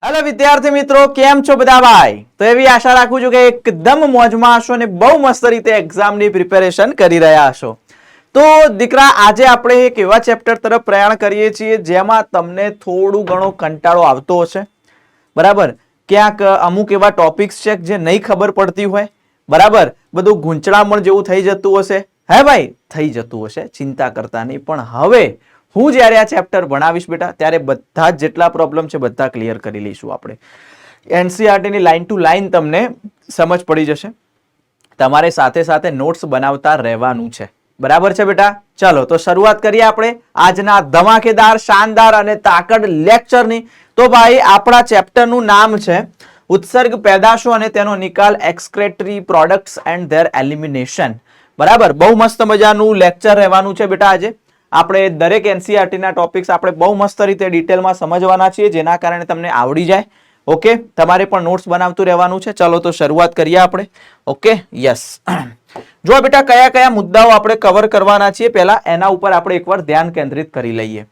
Hello विद्यार्थी मित्रों, केम छो बधा भाई? तो एवी आशा राखું છું કે એકદમ મોજમાં હશો અને બહુ મસ્ત રીતે એક્ઝામની પ્રિપેરેશન કરી રહ્યા હશો। તો દીકરા, આજે આપણે એક એવા ચેપ્ટર તરફ પ્રયાણ કરીએ છીએ જેમાં તમને થોડું ઘણો કંટાળો આવતો હશે, બરાબર? ક્યાંક અમુક એવા ટોપિક્સ છે જે નહીં ખબર પડતી હોય, બરાબર? બધું ગૂંચળામણ જેવું થઈ જતું હશે, હે ભાઈ? થઈ જતું હશે, ચિંતા કરતા નહીં। પણ હવે હું જ્યારે આ ચેપ્ટર ભણાવીશ બેટા, ત્યારે બધા જ જેટલા પ્રોબ્લેમ છે બધા ક્લિયર કરી લઈશું આપણે। એનસીઈઆરટી ની લાઈન ટુ લાઈન તમને સમજ પડી જશે। તમારે સાથે સાથે નોટ્સ બનાવતા રહેવાનું છે, બરાબર છે બેટા? ચલો તો શરૂઆત કરીએ આપણે આજના ધમાકેદાર, શાનદાર અને તાકડ લેક્ચરની। તો ભાઈ, આપણા ચેપ્ટરનું નામ છે ઉત્સર્ગ, પેદાશો અને તેનો નિકાલ, એક્સક્રેટરી પ્રોડક્ટ્સ એન્ડ ધેર એલિમિનેશન, બરાબર? બહુ મસ્ત મજાનું લેક્ચર રહેવાનું છે બેટા આજે। આપણે દરેક એનસીઈઆરટી ના ટોપિક્સ આપણે બહુ મસ્ત રીતે ડિટેલમાં સમજવાના છીએ, જેના કારણે તમને આવડી જાય। ઓકે, તમારે પણ નોટ્સ બનાવતું રહેવાનું છે। ચલો તો શરૂઆત કરીએ આપણે। Okay, yes. જો બેટા, કયા કયા મુદ્દાઓ આપણે કવર કરવાના છીએ પહેલા એના ઉપર આપણે એકવાર ધ્યાન કેન્દ્રિત કરી લઈએ।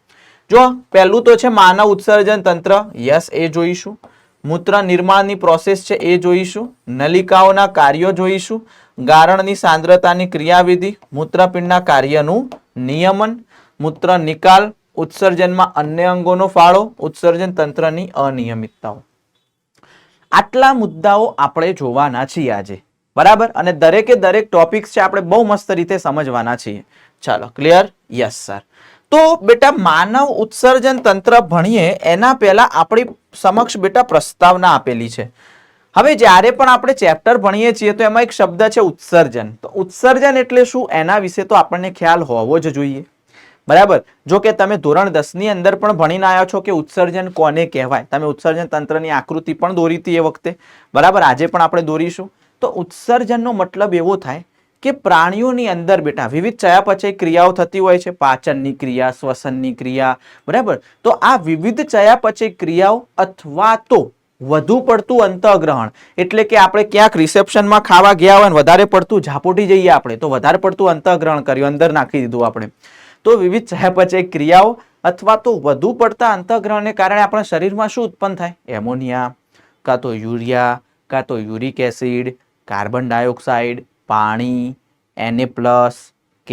જો પહેલું તો છે માનવ ઉત્સર્જન તંત્ર, યસ, એ જોઈશું। મૂત્ર નિર્માણની પ્રોસેસ છે એ જોઈશું। નલિકાઓના કાર્યો જોઈશું। ગારણની સાંદ્રતાની ક્રિયાવિધિ, મૂત્રપિંડના કાર્યનું નિયમન, મૂત્ર નિકાલ, ઉત્સર્જનમાં અન્ય અંગોનો ફાળો, ઉત્સર્જન તંત્રની અનિયમિતતાઓ। આટલા મુદ્દાઓ આપણે જોવાના છીએ આજે, બરાબર? અને દરેકે દરેક ટોપિક્સ છે આપણે બહુ મસ્ત રીતે સમજવાના છીએ। ચાલો, ક્લિયર? Yes sir. તો બેટા, માનવ ઉત્સર્જન તંત્ર ભણીએ એના પહેલા આપણી સમક્ષ બેટા પ્રસ્તાવના આપેલી છે। હવે જ્યારે પણ આપણે ચેપ્ટર ભણીએ છીએ તો એમાં એક શબ્દ છે ઉત્સર્જન। તો ઉત્સર્જન એટલે શું, એના વિશે તો આપણને ખ્યાલ હોવો જ જોઈએ, બરાબર? જો કે તમે ધોરણ 10 ની અંદર પણ ભણીને આવ્યા છો કે ઉત્સર્જન કોને કહેવાય। તમે ઉત્સર્જન તંત્રની આકૃતિ પણ દોરી હતી એ વખતે, બરાબર? આજે પણ આપણે દોરીશું। તો ઉત્સર્જનનો મતલબ એવો થાય કે પ્રાણીઓની અંદર બેટા વિવિધ ચયાપચય ક્રિયાઓ થતી હોય છે, પાચનની ક્રિયા, શ્વસનની ક્રિયા, બરાબર? તો આ વિવિધ ચયાપચય ક્રિયાઓ અથવા તો વધુ પડતું અંતઃગ્રહણ, એટલે કે આપણે ક્યાંક રિસેપ્શનમાં ખાવા ગયા હોય ને વધારે પડતું ઝાપોટી જઈએ આપણે, તો વધારે પડતું અંતઃગ્રહણ કર્યું, અંદર નાખી દીધું આપણે, તો વિવિધ ચયાપચય ક્રિયાઓ અથવા તો વધુ પડતા અંતઃગ્રહણને કારણે આપણા શરીરમાં શું ઉત્પન્ન થાય? એમોનિયા, કાં તો યુરિયા, કાં તો યુરિક એસિડ, કાર્બન ડાયોક્સાઇડ, પાણી, Na+, K+,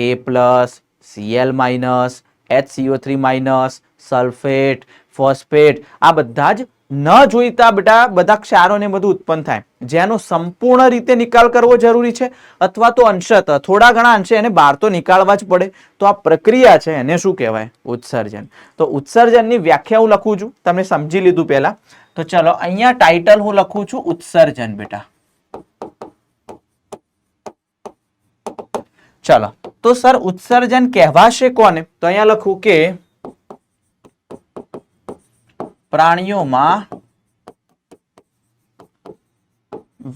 Cl-, HCO3-, sulphate, phosphate, આ બધા જ ન જોઈતા બેટા બધા ક્ષારોને બધું ઉત્પન્ન થાય, જેનો સંપૂર્ણ રીતે નિકાલ કરવો જરૂરી છે અથવા તો અંશતઃ થોડા ઘણા અંશે એને બહાર તો નીકાળવા જ પડે। તો આ પ્રક્રિયા છે એને શું કહેવાય? ઉત્સર્જન। તો ઉત્સર્જનની વ્યાખ્યા હું લખું છું, તમે સમજી લીધું પહેલા। તો ચલો, અહીંયા ટાઇટલ હું લખું છું ઉત્સર્જન બેટા। ચલો, તો સર ઉત્સર્જન કહેવાશે કોને? તો અહીંયા લખું કે પ્રાણીઓમાં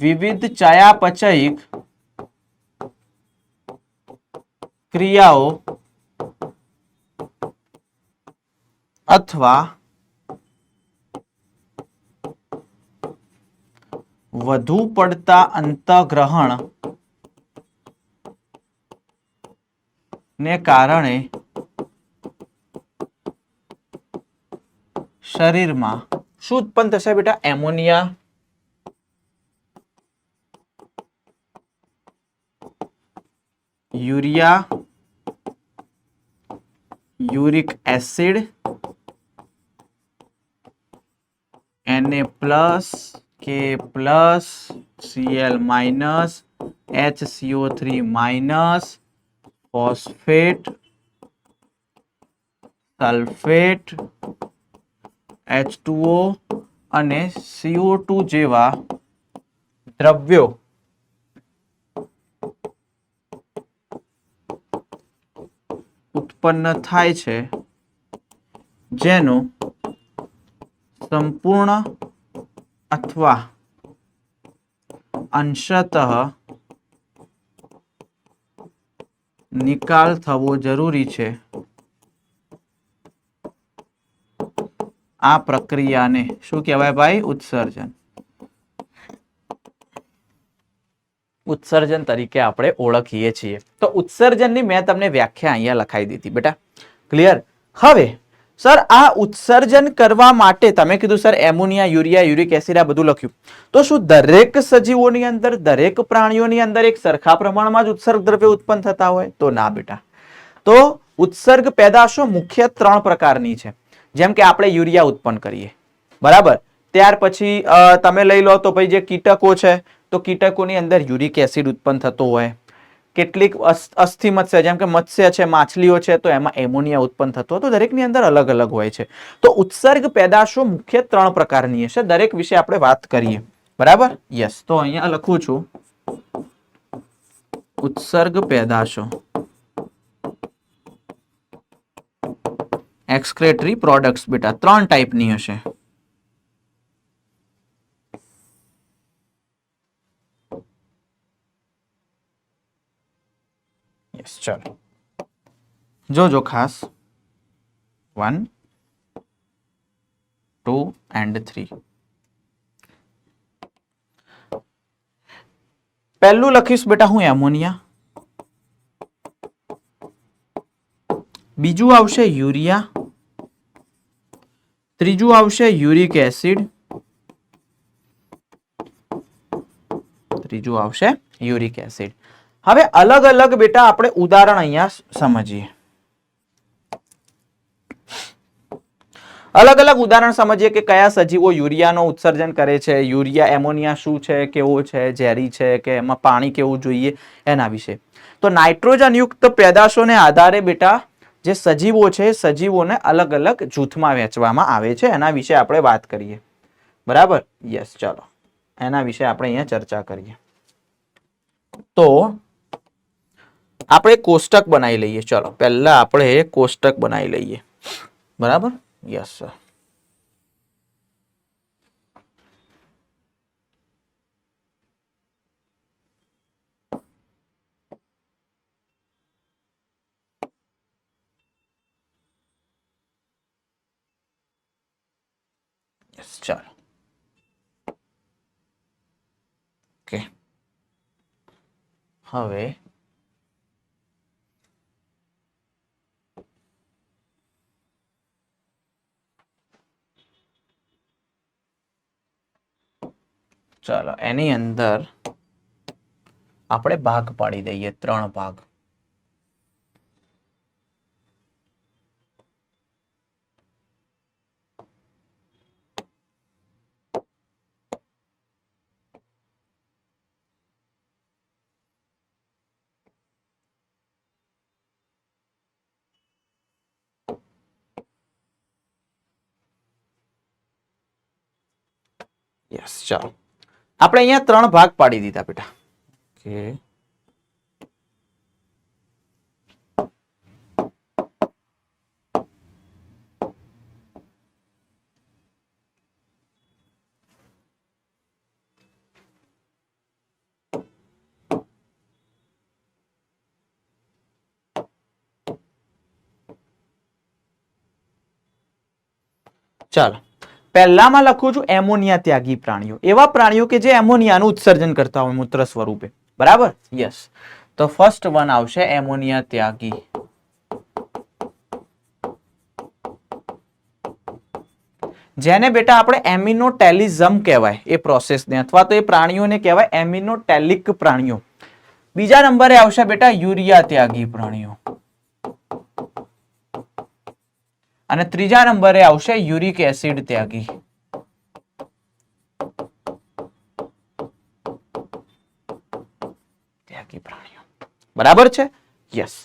વિવિધ ચયાપચયિક ક્રિયાઓ અથવા વધુ પડતા અંતઃગ્રહણ ને કારણે શરીરમાં શું ઉત્પન્ન થશે બેટા? Ammonia, urea, uric acid, Na+, K+, Cl-, HCO3-, phosphate, sulphate, H2O અને CO2 જેવા દ્રવ્યો ઉત્પન્ન થાય છે, જેનો સંપૂર્ણ અથવા અંશતઃ નિકાલ થવો જરૂરી છે। આ પ્રક્રિયાને શું કહેવાય ભાઈ? ઉત્સર્જન। ઉત્સર્જન તરીકે આપણે ઓળખીએ છીએ। તો ઉત્સર્જનની મેં તમને વ્યાખ્યા અહીંયા લખાઈ દીધી બેટા, ક્લિયર? હવે સર આ ઉત્સર્જન કરવા માટે તમે કીધું sir ammonia, urea, uric acid આ બધું લખ્યું, તો શું દરેક સજીવોની અંદર, દરેક પ્રાણીઓની અંદર એક સરખા પ્રમાણમાં જ ઉત્સર્ગ દ્રવ્ય ઉત્પન્ન થતા હોય? તો ના બેટા. તો ઉત્સર્ગ પેદાશો મુખ્ય 3 પ્રકારની છે. જેમ કે આપણે યુરિયા ઉત્પન્ન કરીએ, બરાબર, ત્યાર પછી તમે લઈ લો તો ભાઈ જે કીટકો છે, તો કીટકોની અંદર યુરિક એસિડ ઉત્પન્ન થતો હોય. કેટલીક અસ્થિ મત્સ્ય જેમ કે મત્સ્ય છે, માછલીઓ છે, તો એમાં એમોનિયા ઉત્પન્ન થતો હોય. તો દરેકની અંદર અલગ અલગ હોય છે. તો ઉત્સર્ગ પેદાશો મુખ્ય 3 પ્રકારની હશે. દરેક વિશે આપણે વાત કરીએ, બરાબર. યસ, તો અહીંયા લખું છું ઉત્સર્ગ પેદાશો, એક્સક્રેટરી પ્રોડક્ટ્સ બેટા 3 ટાઈપની હશે. યસ, ચાલો જોજો ખાસ 1, 2 and 3. પહેલું લખીશ બેટા હું એમોનિયા, બીજું આવશે યુરિયા, ત્રીજું આવશે યુરિક એસિડ, ત્રીજું આવશે યુરિક એસિડ. હવે અલગ અલગ બેટા આપણે ઉદાહરણ અહીંયા સમજીએ. અલગ અલગ ઉદાહરણ સમજીએ કે કયા સજીવો યુરિયાનો ઉત્સર્જન કરે છે, યુરિયા એમોનિયા શું છે, કેવો છે, ઝેરી છે કે એમાં પાણી કેવું જોઈએ, એના વિશે. તો નાઇટ્રોજન યુક્ત પેદાશોને આધારે બેટા જે સજીવો છે, સજીવોને અલગ અલગ જૂથમાં વહેંચવામાં આવે છે. એના વિશે આપણે વાત કરીએ, બરાબર. યસ, ચાલો એના વિશે આપણે અહીંયા ચર્ચા કરીએ. તો આપણે કોષ્ટક બનાવી લઈએ. ચલો પહેલા આપણે કોષ્ટક બનાવી લઈએ, બરાબર. Yes sir. યસ, ચાલો ઓકે. હવે ચાલો એની અંદર આપણે ભાગ પાડી દઈએ, 3 ભાગ. યસ, ચાલો આપણે અહીંયા 3 ભાગ પાડી દીધા બેટા. ઓકે, ચાલો પહેલામાં લખું છું એમોનિયા ત્યાગી પ્રાણીઓ, એવા પ્રાણીઓ કે જે એમોનિયાનું ઉત્સર્જન કરતા હોય મૂત્ર સ્વરૂપે, બરાબર. યસ, તો ફર્સ્ટ વન આવશે એમોનિયા ત્યાગી. જેને બેટા આપણે એમિનોટેલિઝમ કહેવાય એ પ્રોસેસને, અથવા તો એ પ્રાણીઓને કહેવાય એમિનોટેલિક પ્રાણીઓ. બીજા નંબરે આવશે બેટા યુરિયા ત્યાગી પ્રાણીઓ, અને ત્રીજા નંબરે આવશે યુરિક એસિડ ત્યાગી. ત્યાગી પ્રાણીઓ, બરાબર છે. યસ,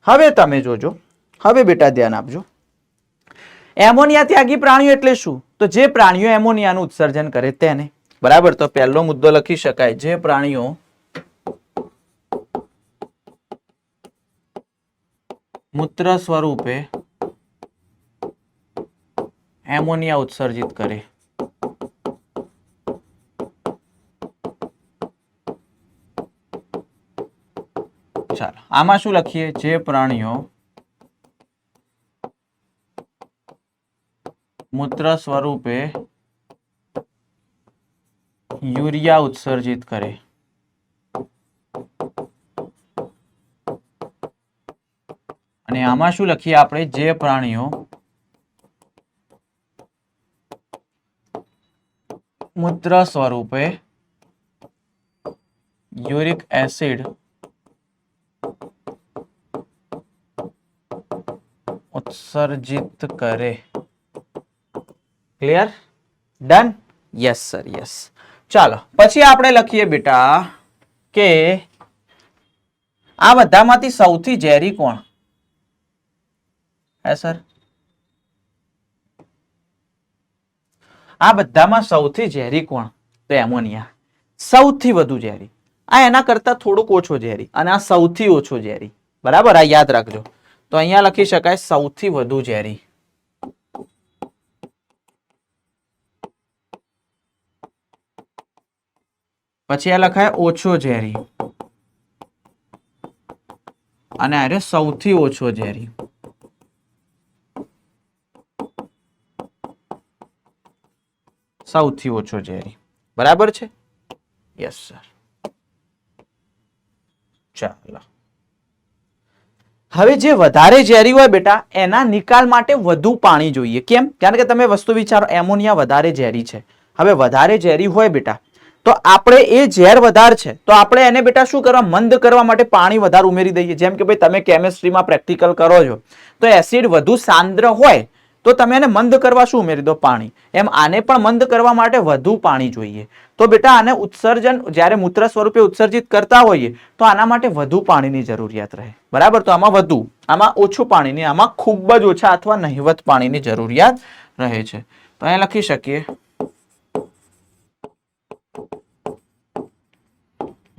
હવે તમે જોજો, હવે બેટા ધ્યાન આપજો. એમોનિયા ત્યાગી પ્રાણીઓ એટલે શું? તો જે પ્રાણીઓ એમોનિયાનું ઉત્સર્જન કરે તેને, બરાબર. તો પહેલો મુદ્દો લખી શકાય, જે પ્રાણીઓ મૂત્ર સ્વરૂપે એમોનિયા ઉત્સર્જિત કરે. ચાલો આમાં શું લખીએ? જે પ્રાણીઓ મૂત્ર સ્વરૂપે યુરિયા ઉત્સર્જિત કરે. અને આમાં શું લખીએ આપણે? જે પ્રાણીઓ મૂત્ર સ્વરૂપે યુરિક એસિડ ઉત્સર્જિત કરે. Clear? Done? Yes sir, yes. ચાલો પછી આપણે લખીએ બેટા કે આ બધામાંથી સૌથી ઝેરી કોણ? હે સર, આ બધામાં સૌથી ઝેરી કોણ? તો એમોનિયા સૌથી વધુ ઝેરી. આ એના કરતા થોડુંક ઓછો ઝેરી અને આ સૌથી ઓછો ઝેરી. બરાબર, આ યાદ રાખજો. તો અહીંયા લખી શકાય સૌથી વધુ ઝેરી. પછી આ લખાય ઓછો ઝેરી અને આ સૌથી ઓછો ઝેરી. સૌથી ઓછો ઝેરી. બરાબર છે? Yes sir. ચાલો હવે જે વધારે ઝેરી હોય બેટા એના નિકાલ માટે વધુ પાણી જોઈએ. કેમ? કારણ કે તમે વસ્તુ વિચારો, એમોનિયા વધારે ઝેરી છે. હવે વધારે ઝેરી હોય બેટા તો આપણે એ ઝેર વધારે છે તો આપણે એને બેટા શું કરવા? મંદ કરવા માટે પાણી વધારે ઉમેરી દઈએ. જેમ કે ભાઈ તમે કેમિસ્ટ્રીમાં પ્રેક્ટિકલ કરો છો તો એસિડ વધુ સાંદ્ર હોય તો તમે એને મંદ કરવા શું ઉમેરી દો? પાણી. એમ આને પણ મંદ કરવા માટે વધુ પાણી જોઈએ. તો બેટા આને ઉત્સર્જન જ્યારે મૂત્ર સ્વરૂપે ઉત્સર્જિત કરતા હોઈએ તો આના માટે વધુ પાણીની જરૂરિયાત રહે. બરાબર? તો આમાં વધુ, આમાં ઓછું પાણીની, આમાં ખૂબ જ ઓછા અથવા નહિવત પાણીની જરૂરિયાત રહે છે. તો અહીંયા લખી શકીએ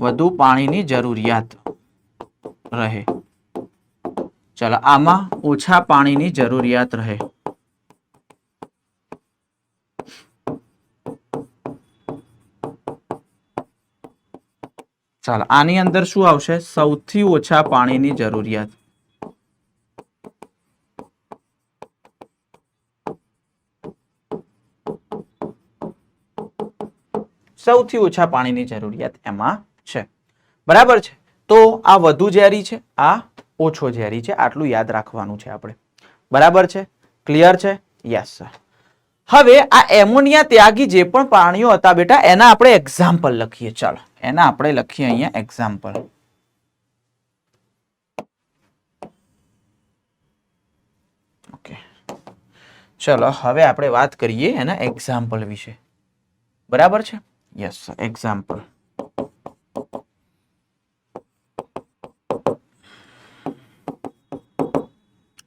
વધુ પાણીની જરૂરિયાત રહે. ચાલો આમાં ઓછા પાણીની જરૂરિયાત રહે. ચાલો આની અંદર શું આવશે? સૌથી ઓછા પાણીની જરૂરિયાત. સૌથી ઓછા પાણીની જરૂરિયાત એમાં છે. બરાબર છે? તો આ વધુ ઝેરી છે, આ ઓછો ઝેરી છે. આટલું યાદ રાખવાનું છે આપણે. બરાબર છે? ક્લિયર છે? Yes sir. હવે આ એમોનિયા ત્યાગી જે પણ પ્રાણીઓ હતા બેટા એના આપણે એક્ઝામ્પલ લખીએ. ચાલો એના આપણે લખીએ અહીંયા એક્ઝામ્પલ. ઓકે, ચલો હવે આપણે વાત કરીએ એના એક્ઝામ્પલ વિશે. બરાબર છે? Yes sir. એક્ઝામ્પલ.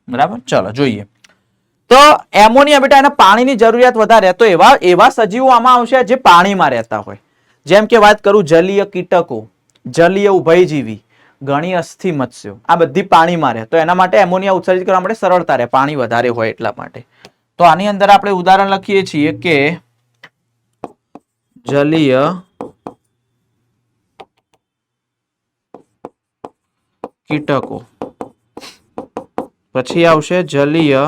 બરાબર, ચલો જોઈએ. તો એમોનિયા બેટા એના પાણીની જરૂરિયાત વધારે તો એવા સજીવો આમાં આવશે જે પાણીમાં રહેતા હોય. જેમ કે વાત કરું જલીય કીટકો, જલીય ઉભયજીવી, ઘણી અસ્થિ મત્સ્યો, આ બધી પાણીમાં રહે તો એના માટે એમોનિયા ઉત્સર્જિત કરવા માટે સરળતા રહે, પાણી વધારે હોય એટલા માટે. તો આની અંદર આપણે ઉદાહરણ લખીએ છીએ કે જલીય કીટકો, પછી આવશે જલીય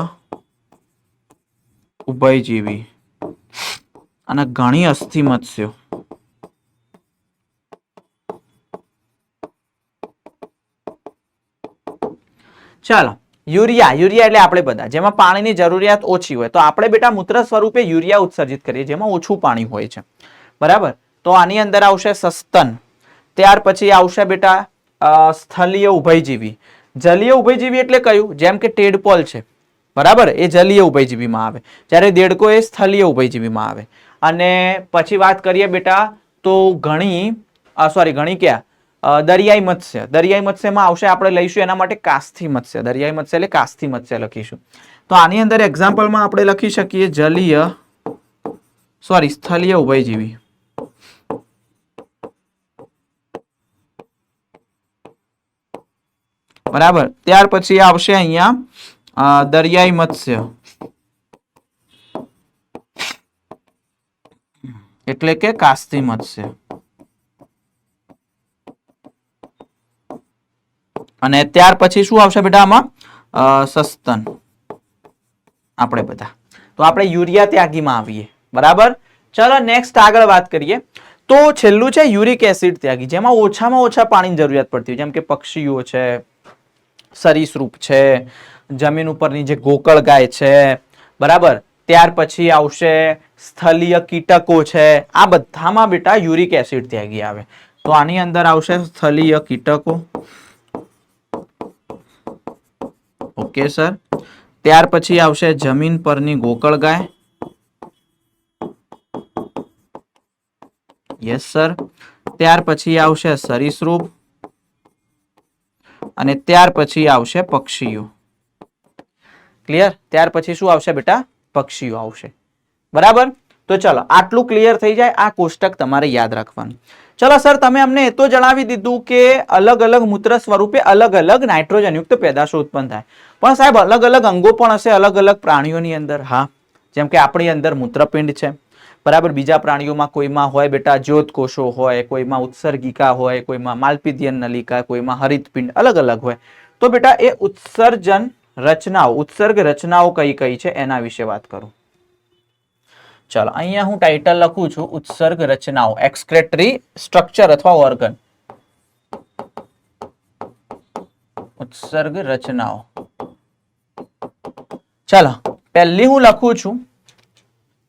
ઉભયજીવી અને ઘણી અસ્થિ મત્સ્યો. ચાલો યુરિયા એટલે આપણે બધા જેમાં પાણીની જરૂરિયાત ઓછી હોય તો આપણે બેટા મૂત્ર સ્વરૂપે યુરિયા ઉત્સર્જિત કરીએ જેમાં ઓછું પાણી હોય છે. બરાબર? તો આની અંદર આવશે સસ્તન, ત્યાર પછી આવશે બેટા સ્થલીય ઉભયજીવી. જલીય ઉભયજીવી એટલે કયું? જેમ કે ટેડપોલ છે. બરાબર? એ જલીય ઉભયજીવીમાં આવે, જ્યારે દેડકો એ સ્થલીય ઉભયજીવીમાં આવે. અને પછી વાત કરીએ બેટા તો ઘણી ક્યાં દરિયાઈ મત્સ્ય. દરિયાઈ મત્સ્યમાં આવશે આપણે લઈશું એના માટે કાસ્થિ મત્સ્ય. દરિયાઈ મત્સ્ય એટલે કાસ્થિ મત્સ્ય લખીશું. તો આની અંદર એક્ઝામ્પલમાં આપણે લખી શકીએ સ્થલીય ઉભયજીવી. બરાબર? ત્યાર પછી આવશે અહીંયા દરિયાઈ મત્સ્ય એટલે કે કાસ્થિ મત્સ્ય. અને ત્યાર પછી શું આવશે બેટા આમાં? સસ્તન. આપણે બધા તો આપણે યુરિયા ત્યાગીમાં આવીએ. બરાબર? ચલો નેક્સ્ટ આગળ વાત કરીએ. તો છેલ્લું છે યુરિક એસિડ ત્યાગી, જેમાં ઓછામાં ઓછા પાણીની જરૂરિયાત પડતી હોય, જેમ કે પક્ષીઓ છે, સરીસૃપ છે, જમીન ઉપરની જે ગોકળ ગાય છે. બરાબર? ત્યાર પછી આવશે સ્થલીય કીટકો છે, આ બધામાં બેટા યુરિક એસિડ ત્યાગી આવે. તો આની અંદર આવશે સ્થલીય કીટકો. Okay sir. ત્યાર પછી આવશે જમીન પરની ગોકળ ગાય. Yes sir. ત્યાર પછી આવશે સરીસૃપ અને ત્યાર પછી આવશે પક્ષીઓ. ક્લિયર? ત્યાર પછી શું આવશે બેટા? પક્ષીઓ આવશે. બરાબર. તો ચલો આટલું ક્લિયર થઈ જાય. આ કોષ્ટક તમારે યાદ રાખવાનું. ચલો સર, તમે અમને એ તો જણાવી દીધું કે અલગ અલગ મૂત્ર સ્વરૂપે અલગ અલગ નાઇટ્રોજન યુક્ત પેદાશો ઉત્પન્ન થાય, પણ સાહેબ અલગ અલગ અંગો પણ હશે અલગ અલગ પ્રાણીઓની અંદર. હા, જેમ કે આપણી અંદર મૂત્રપિંડ છે, બરાબર. બીજા પ્રાણીઓમાં કોઈમાં હોય બેટા જ્યોતકોષો હોય, કોઈમાં ઉત્સર્ગિકા હોય, કોઈમાં માલપીધિયન નલિકા, કોઈમાં હરિતપિંડ, અલગ અલગ હોય. તો બેટા એ ઉત્સર્જન રચનાઓ, ઉત્સર્ગ રચનાઓ કઈ કઈ છે એના વિશે વાત કરું. ચલો અહીંયા હું ટાઇટલ લખું છું ઉત્સર્ગ રચનાઓ, એક્સક્રેટરી સ્ટ્રક્ચર અથવા ઓર્ગન. ઉત્સર્ગ રચનાઓ. ચલો પહેલી હું લખું છું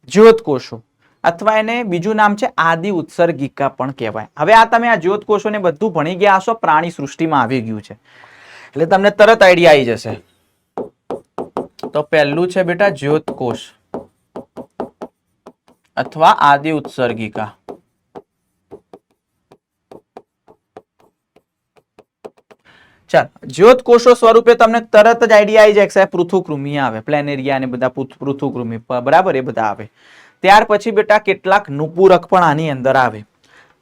જ્યોતકોષો, અથવા એને બીજું નામ છે આદિ ઉત્સર્ગિકા પણ કહેવાય. હવે આ તમે આ જ્યોતકોષોને બધું ભણી ગયા હશો, પ્રાણી સૃષ્ટિમાં આવી ગયું છે એટલે તમને તરત આઈડિયા આવી જશે. તો પહેલું છે બેટા જ્યોતકોષ અથવા આદિ ઉત્સર્ગિકા. ચાલ, જ્યોતકોષો સ્વરૂપે તમને તરત જ આઈડિયા આવી જાય કે પૃથુકૃમિ આવે, પ્લેનેરિયા ને બધા પૃથુકૃમિ, બરાબર, એ બધા આવે. ત્યાર પછી બેટા કેટલાક નુપુરક પણ આની અંદર આવે,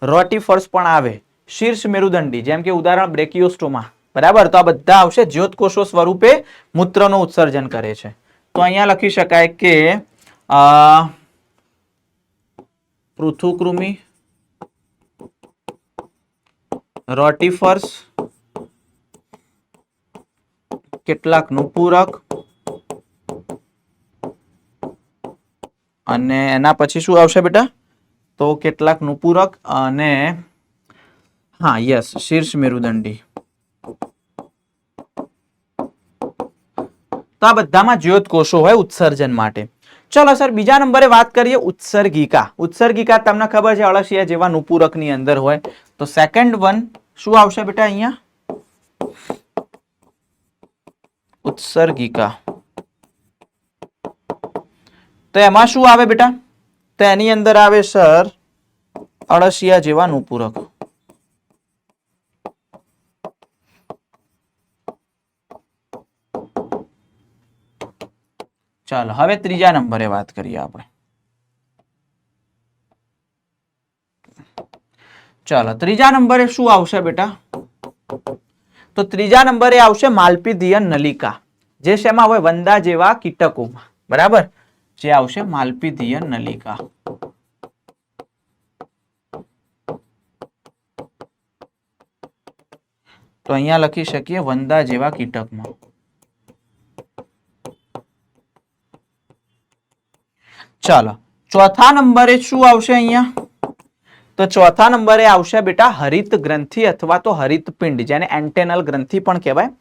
રોટિફર્સ પણ આવે, શીર્ષ મેરુદંડી જેમ કે ઉદાહરણ બ્રેકિયોસ્ટોમા, બરાબર. તો આ બધા આવશે જ્યોતકોષો સ્વરૂપે મૂત્રનો ઉત્સર્જન કરે છે. તો અહીંયા લખી શકાય કે પૃથુકૃમિ, રોટિફર્સ, કેટલાક નુપુરક અને એના પછી શું આવશે બેટા? તો કેટલાક નુપુરક અને હા યસ શીર્ષ મેરુદંડી. તો આ બધામાં જ્યોતકોષો હોય ઉત્સર્જન માટે. ચલો સર, બીજા નંબરે વાત કરીએ ઉત્સર્ગિકા. ઉત્સર્ગિકા તમને ખબર છે અળસિયા જેવા નુપુરક ની અંદર હોય. તો સેકન્ડ વન શું આવશે બેટા અહીંયા? ઉત્સર્ગિકા. તો એમાં શું આવે બેટા? તો એની અંદર આવે સર અળસિયા જેવા નુપુરક. ચાલો હવે ત્રીજા નંબરે વાત કરીએ આપણે. ચાલો ત્રીજા નંબરે શું આવશે બેટા? તો ત્રીજા નંબરે આવશે માલપીધિયન નલિકા, જે શેમાં હોય? વંદા જેવા કીટકોમાં, બરાબર. જે આવશે માલપીધિયન નલિકા. તો અહીંયા લખી શકીએ વંદા જેવા કીટકમાં. ચાલો ચોથા નંબરે શું આવશે અહીંયા? તો ચોથા નંબરે આવશે બેટા હરિત ગ્રંથિ અથવા તો હરિતપિંડ, જેને એન્ટેનલ ગ્રંથિ પણ કહેવાય,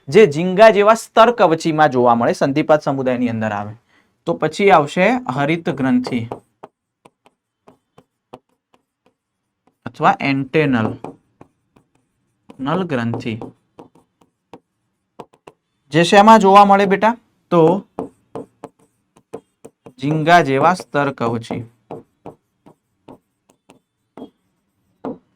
જે ઝીંગા જેવા સ્તર કવચીમાં જોવા મળે, સંધિપાત સમુદાયની અંદર આવે. તો પછી આવશે હરિત ગ્રંથિ અથવા એન્ટેનલ નલ ગ્રંથિ, જે શેમાં જોવા મળે બેટા? તો ઝીંગા જેવા સ્તર કવચી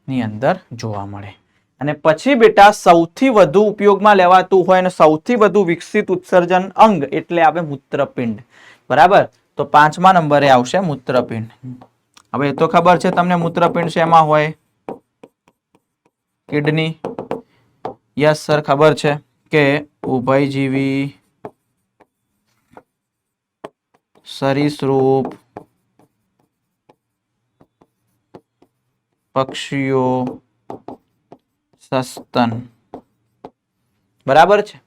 ની અંદર જોવા મળે. અને પછી બેટા સૌથી વધુ ઉપયોગમાં લેવાતું હોય અને સૌથી વધુ વિકસિત ઉત્સર્જન અંગ એટલે આવે મૂત્રપિંડ, બરાબર. તો પાંચમા નંબરે આવશે મૂત્રપિંડ. હવે એ તો ખબર છે તમને મૂત્રપિંડ શેમાં હોય? કિડની. યસ સર, ખબર છે કે ઉભયજીવી, સરીસૃપ, પક્ષીઓ, સસ્તન, બરાબર છે.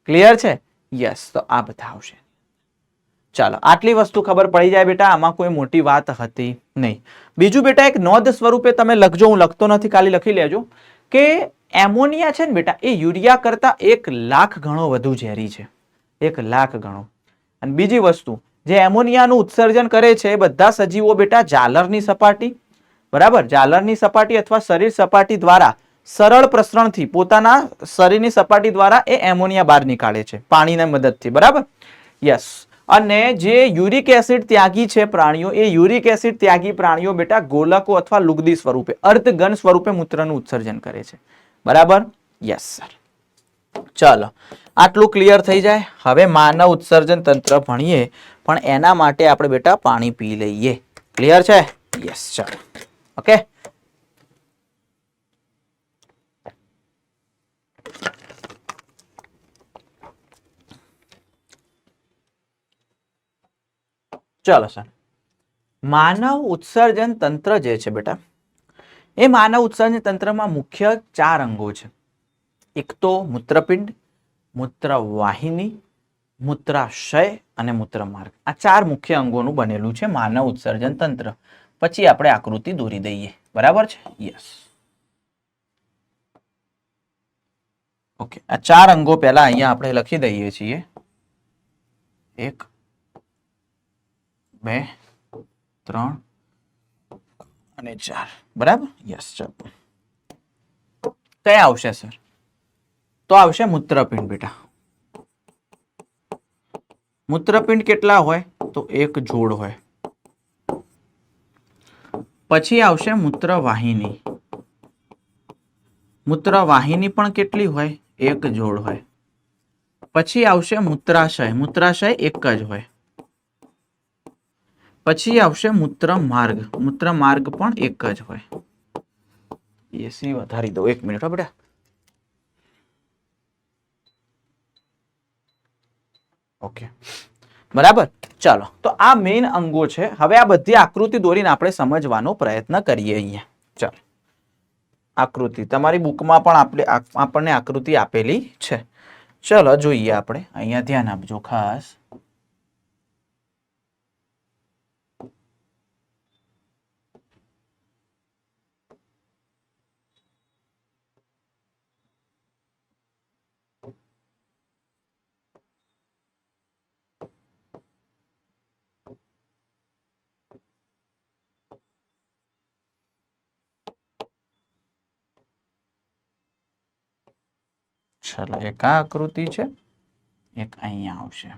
ક્લિયર છે? યસ. તો આ બધા આવશે. ચાલો આટલી વસ્તુ ખબર પડી જાય બેટા, આમાં કોઈ મોટી વાત હતી નહીં. બીજું બેટા એક નોંધ સ્વરૂપે તમે લખજો, હું લખતો નથી, ખાલી લખી લેજો કે એમોનિયા છે ને બેટા, એ યુરિયા કરતા 1 લાખ ગણો વધુ ઝેરી છે. 1 લાખ ગણો. અને બીજી વસ્તુ, જે એમોનિયાનું ઉત્સર્જન કરે છે એ બધા સજીવો બેટા જાલરની સપાટી, બરાબર, જાલરની સપાટી અથવા શરીર સપાટી દ્વારા સરળ પ્રસરણથી પોતાના શરીરની સપાટી દ્વારા એ એમોનિયા બહાર નીકાળે છે પાણીની મદદથી, બરાબર. યસ. અને જે યુરિક એસિડ ત્યાગી છે પ્રાણીઓ, એ યુરિક એસિડ ત્યાગી પ્રાણીઓ બેટા ગોલકો અથવા લુગદી સ્વરૂપે અર્ધઘન સ્વરૂપે મૂત્રનું ઉત્સર્જન કરે છે, બરાબર. Yes sir. ચાલો, આટલું ક્લિયર થઈ જાય. હવે માનવ ઉત્સર્જન તંત્ર ભણીએ, પણ એના માટે આપણે બેટા પાણી પી લઈએ. ક્લિયર છે? યસ. ચાલો, ઓકે. ચાલો સર, માનવ ઉત્સર્જન તંત્ર જે છે બેટા, એ માનવ ઉત્સર્જન તંત્રમાં મુખ્ય 4 અંગો છે. એક તો મૂત્રપિંડ, મૂત્રવાહિની, મૂત્રાશય અને મૂત્રમાર્ગ. આ 4 મુખ્ય અંગોનું બનેલું છે માનવ ઉત્સર્જન તંત્ર. પછી આપણે આકૃતિ દોરી દઈએ, બરાબર છે? યસ. ઓકે, આ 4 અંગો પહેલા અહીંયા આપણે લખી દઈએ છીએ. 1 2 3 અને 4, બરાબર. યસ. ચાલો, કયા આવશે સર? તો આવશે મૂત્રપિંડ બેટા. મૂત્રપિંડ કેટલા હોય? તો 1 જોડ હોય. પછી આવશે મૂત્રવાહિની. મૂત્રવાહિની પણ કેટલી હોય? 1 જોડ હોય. પછી આવશે મૂત્રાશય. મૂત્રાશય 1 જ હોય. પછી આવશે મૂત્રમાર્ગ. મૂત્રમાર્ગ પણ 1 જ હોય. એસી વધારી દો, 1 મિનિટ હો બેટા. ઓકે, બરાબર. ચાલો, તો આ મેઇન અંગો છે. હવે આ બધી આકૃતિ દોરીને આપણે સમજવાનો પ્રયત્ન કરીએ. અહીંયા ચાલો, આકૃતિ તમારી બુકમાં પણ આપણને આકૃતિ આપેલી છે. ચલો જોઈએ આપણે. અહીંયા ધ્યાન આપજો ખાસ. ચલો, એક આ આકૃતિ છે, એક અહીંયા આવશે.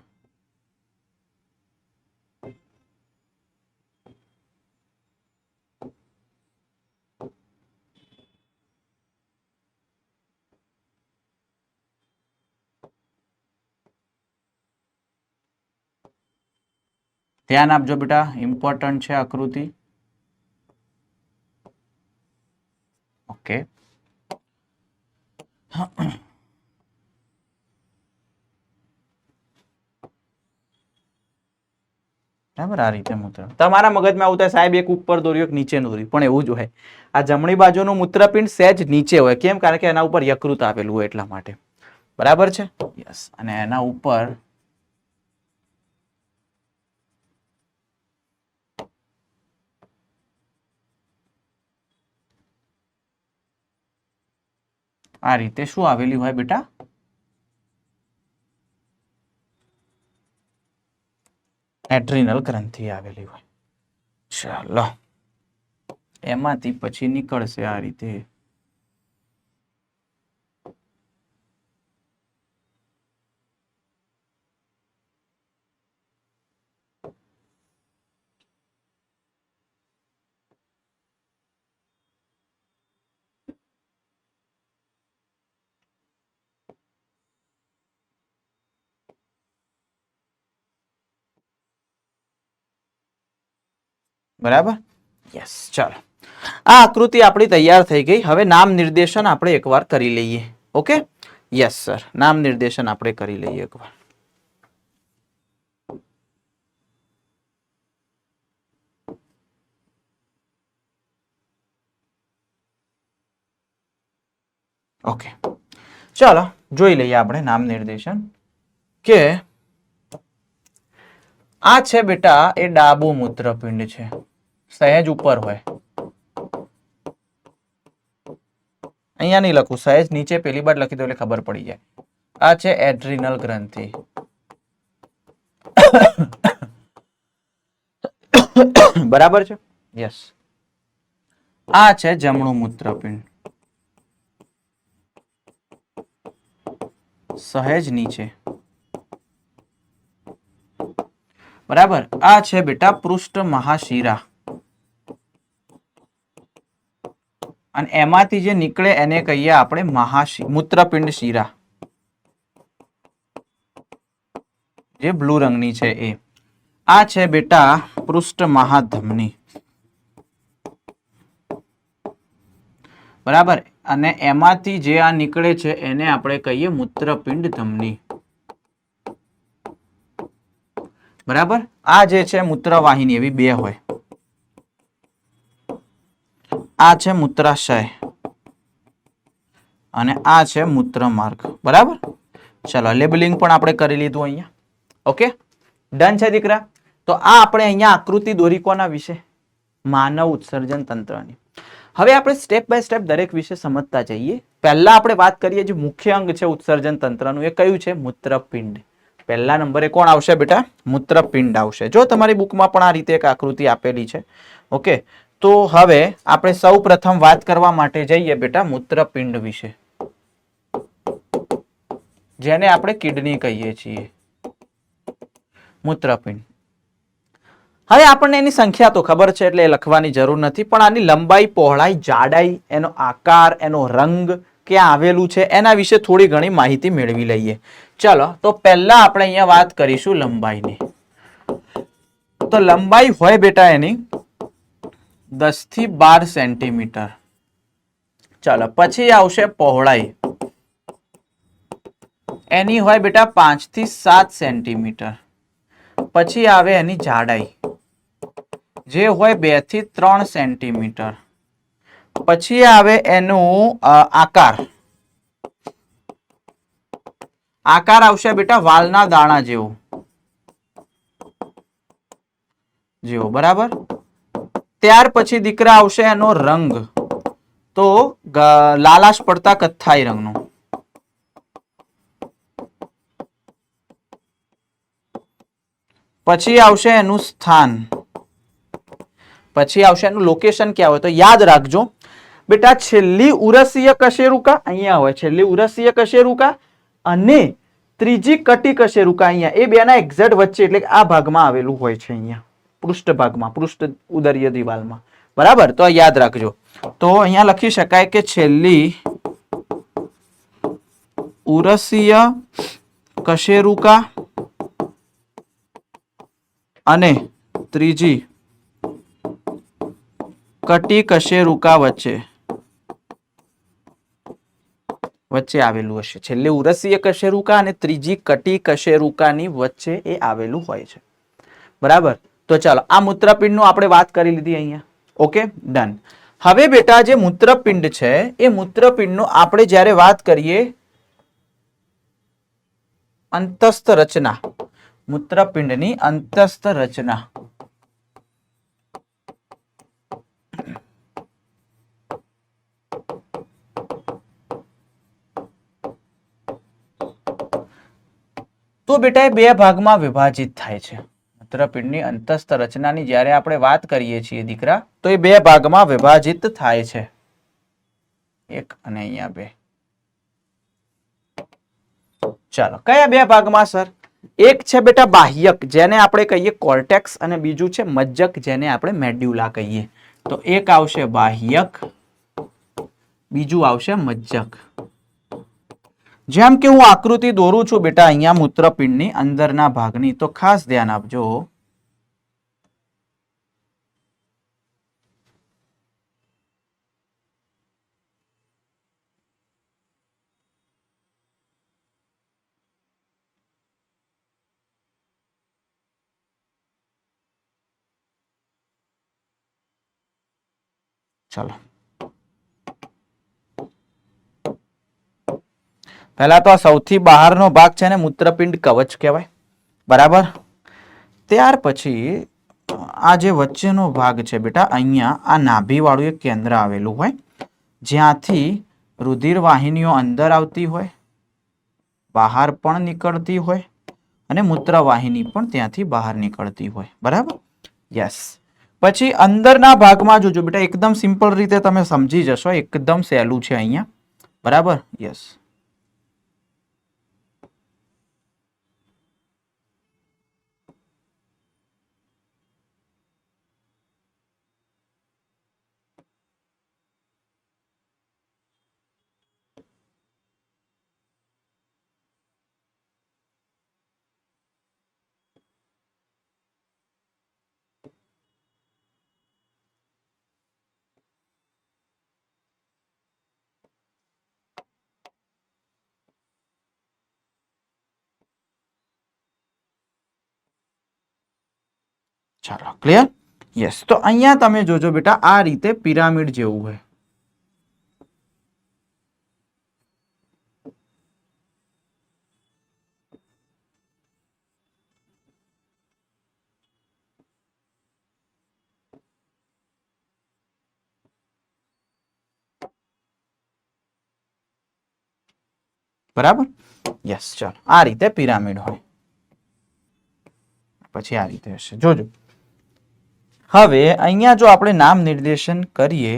ધ્યાન આપજો બેટા, ઇમ્પોર્ટન્ટ છે આકૃતિ. ઓકે, બરાબર. આ રીતે મૂત્ર તમારા મગજમાં આવું થાય, સાહેબ એક ઉપર દોર્યું એક નીચે દોર્યું, પણ એવું જ હોય. આ જમણી બાજુનું મૂત્રપિંડ સહેજ નીચે હોય. કેમ? કારણ કે એના ઉપર યકૃત આપેલું હોય એટલા માટે, બરાબર છે? યસ. અને એના ઉપર આ રીતે શું આવેલી હોય બેટા? એડ્રિનલ ગ્રંથિ આવેલી હોય. ચાલો, એમાંથી પછી નીકળશે આ રીતે. બરાબર. યસ. ચાલો, આ આકૃતિ આપણી તૈયાર થઈ ગઈ. હવે નામ નિર્દેશન આપણે એકવાર કરી લઈએ. ઓકે. યસ સર, નામ નિર્દેશન આપણે કરી લઈએ એકવાર. ઓકે, ચાલો જોઈ લઈએ આપણે નામ નિર્દેશન. કે આ છે બેટા એ ડાબુ મૂત્રપિંડ છે, સહેજ ઉપર હોય. અહીંયા નહીં લખું, સહેજ નીચે પેલી બાર લખી દો એટલે ખબર પડી જાય. આ છે એડ્રિનલ ગ્રંથિ. બરાબર છે? યસ. આ છે જમણું મૂત્રપિંડ, સહેજ નીચે. બરાબર. આ છે બેટા પૃષ્ઠ મહાશિરા, અને એમાંથી જે નીકળે એને કહીએ આપણે મૂત્રપિંડ શિરા, જે બ્લુ રંગની છે એ. આ છે બેટા પૃષ્ઠ મહાધમની. બરાબર. અને એમાંથી જે આ નીકળે છે એને આપણે કહીએ મૂત્રપિંડ ધમની. બરાબર. આ જે છે મૂત્રવાહિની, એવી બે હોય. આ છે મૂત્રાશય અને આ છે મૂત્રમાર્ગ. બરાબર. ચલો, લેબલિંગ પણ આપણે કરી લીધું અહીંયા. ઓકે, ડન છે દીકરા? તો આ આપણે અહીંયા આકૃતિ દોરી કોના વિશે? માનવ ઉત્સર્જન તંત્રની. હવે આપણે સ્ટેપ બાય સ્ટેપ દરેક વિશે સમજતા જઈએ. પહેલા આપણે વાત કરીએ જે મુખ્ય અંગ છે ઉત્સર્જન તંત્રનું, એ કયું છે? મૂત્રપિંડ. પહેલા નંબરે કોણ આવશે બેટા? મૂત્રપિંડ આવશે. જો તમારી બુકમાં પણ આ રીતે એક આકૃતિ આપેલી છે. ઓકે, તો હવે આપણે સૌ પ્રથમ વાત કરવા માટે જઈએ બેટા મૂત્રપિંડ વિશે, જેને આપણે કિડની કહીએ છીએ. મૂત્રપિંડ. હવે આપણને એની સંખ્યા તો ખબર છે એટલે લખવાની જરૂર નથી, પણ આની લંબાઈ, પહોળાઈ, જાડાઈ, એનો આકાર, એનો રંગ, ક્યાં આવેલું છે, એના વિશે થોડી ઘણી માહિતી મેળવી લઈએ. ચલો, તો પહેલા આપણે અહીંયા વાત કરીશું લંબાઈની. તો લંબાઈ હોય બેટા એની 10 થી 12 સેન્ટીમીટર. ચાલો, પછી આવશે પહોળાઈ. એની હોય બેટા 5 થી 7 સેન્ટીમીટર. પછી આવે એની જાડાઈ, જે હોય 2 થી 3 સેન્ટીમીટર. પછી આવે એનું આકાર. આકાર આવશે બેટા વાલના દાણા જેવો. બરાબર. ત્યાર પછી દીકરા આવશે એનો રંગ, તો લાલાશ પડતા કથ્થાઈ રંગનો. પછી આવશે એનું સ્થાન. પછી આવશે એનું લોકેશન ક્યાં હોય, તો યાદ રાખજો બેટા છેલ્લી ઉરસીય કશેરુકા અહીંયા હોય, છેલ્લી ઉરસીય કશેરુકા અને ત્રીજી કટી કશેરુકા અહીંયા, એ બેના એક્ઝેક્ટ વચ્ચે, એટલે આ ભાગમાં આવેલું હોય છે, અહીંયા પૃષ્ઠ ભાગમાં, પૃષ્ઠ ઉદરીય દિવાલમાં. બરાબર. તો યાદ રાખજો. તો અહીંયા લખી શકાય કે છેલ્લી ઉરસીય કશેરુકા અને ત્રીજી કટી કશેરુકા વચ્ચે આવેલું હશે. છેલ્લે ઉરસીય કશેરુકા અને ત્રીજી કટી કશેરુકાની વચ્ચે એ આવેલું હોય છે. બરાબર. તો ચાલો, આ મૂત્રપિંડનું આપણે વાત કરી લીધી અહીંયા. Okay, done. હવે બેટા જે મૂત્રપિંડ છે એ મૂત્રપિંડનું આપણે જ્યારે વાત કરીએ અંતસ્થ રચના, મૂત્રપિંડની અંતસ્થ રચના. તો બેટા એ બે ભાગમાં વિભાજિત થાય છે. મૂત્રપિંડની અંતસ્થ રચનાની જ્યારે આપણે વાત કરીએ છીએ દીકરા, તો એ બે ભાગમાં વિભાજિત થાય છે. એક અને અહીંયા બે. ચાલો, કયા બે ભાગમાં સર? એક છે બેટા બાહ્યક, જેને આપણે કહીએ કોર્ટેક્સ, અને બીજું છે મજ્જક, જેને આપણે મેડ્યુલા કહીએ. તો એક આવશે બાહ્યક, બીજું આવશે મજ્જક. જેમ કે હું આકૃતિ દોરું છું બેટા અહીંયા મૂત્રપિંડની અંદરના ભાગની, તો ખાસ ધ્યાન આપજો. ચલો, પહેલા તો આ સૌથી બહારનો ભાગ છે ને મૂત્રપિંડ કવચ કહેવાય. બરાબર. ત્યાર પછી આ જે વચ્ચેનો ભાગ છે બેટા, અહીંયા આ નાભીવાળું એક કેન્દ્ર આવેલું હોય, જ્યાંથી રુધિર વાહિનીઓ અંદર આવતી હોય, બહાર પણ નીકળતી હોય, અને મૂત્રવાહિની પણ ત્યાંથી બહાર નીકળતી હોય. બરાબર. યસ. પછી અંદરના ભાગમાં જોજો બેટા, એકદમ સિમ્પલ રીતે તમે સમજી જશો, એકદમ સહેલું છે અહીંયા, બરાબર. યસ, ચાલો ક્લિયર. યસ, તો અહીંયા તમે જોજો બેટા, આ રીતે પિરામિડ જેવું હોય. બરાબર. યસ, ચાલો આ રીતે પિરામિડ હોય, પછી આ રીતે હશે. જોજો હવે અહીંયા જો આપણે નામ નિર્દેશન કરીએ,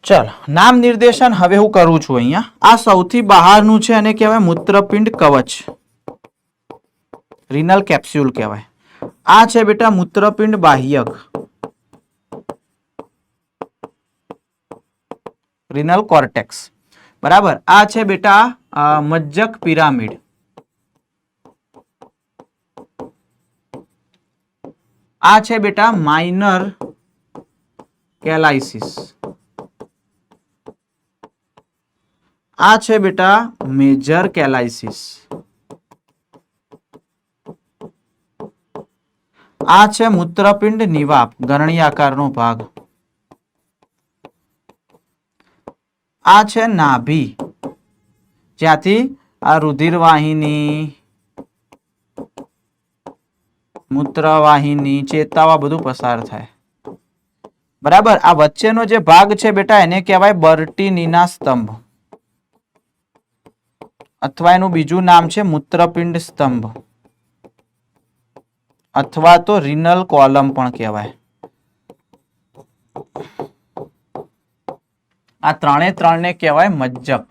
ચાલો નામ નિર્દેશન હવે હું કરું છું અહીંયા. આ સૌથી બહારનું છે અને કહેવાય મૂત્રપિંડ કવચ, રિનલ કેપ્સ્યુલ કહેવાય. આ છે બેટા મૂત્રપિંડ બાહ્યક, રિનલ કોર્ટેક્સ. બરાબર. આ છે બેટા મજ્જક પિરામિડ, આ છે બેટા માઇનર કેલાઇસિસ, આ છે બેટા મેજર કેલાઇસિસ, આ છે મૂત્રપિંડ નિવાપ, ગરણી આકારનો ભાગ, આ છે નાભી, જ્યાંથી આ રુધિરવાહિની, મૂત્રવાહિની, ચેતાવા બધું પસાર થાય. બરાબર. આ વચ્ચેનો જે ભાગ છે બેટા એને કહેવાય બર્ટીનીના સ્તંભ, અથવા એનું બીજું નામ છે મૂત્રપિંડ સ્તંભ, અથવા તો રિનલ કોલમ પણ કહેવાય. આ ત્રણને કહેવાય મજ્જક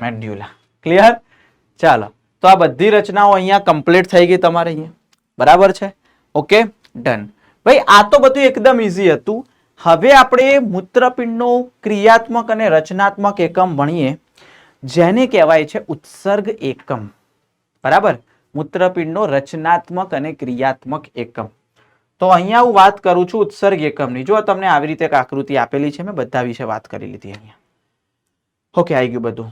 મેડ્યુલા. ક્લિયર. ચાલો, તો આ બધી રચનાઓ અહીંયા કમ્પ્લીટ થઈ ગઈ તમારે અહીંયા. બરાબર છે. Okay, done. ભાઈ આ તો બધું એકદમ ઈઝી હતું. હવે આપણે મૂત્રપિંડનો ક્રિયાત્મક અને રચનાત્મક એકમ ભણીએ, જેને કહેવાય છે ઉત્સર્ગ એકમ. બરાબર. મૂત્રપિંડનો રચનાત્મક અને ક્રિયાત્મક એકમ. તો અહીંયા હું વાત કરું છું ઉત્સર્ગ એકમની. જો તમને આવી રીતે એક આકૃતિ આપેલી છે, મેં બધા વિશે વાત કરી લીધી અહીંયા. ઓકે, આવી ગયું બધું.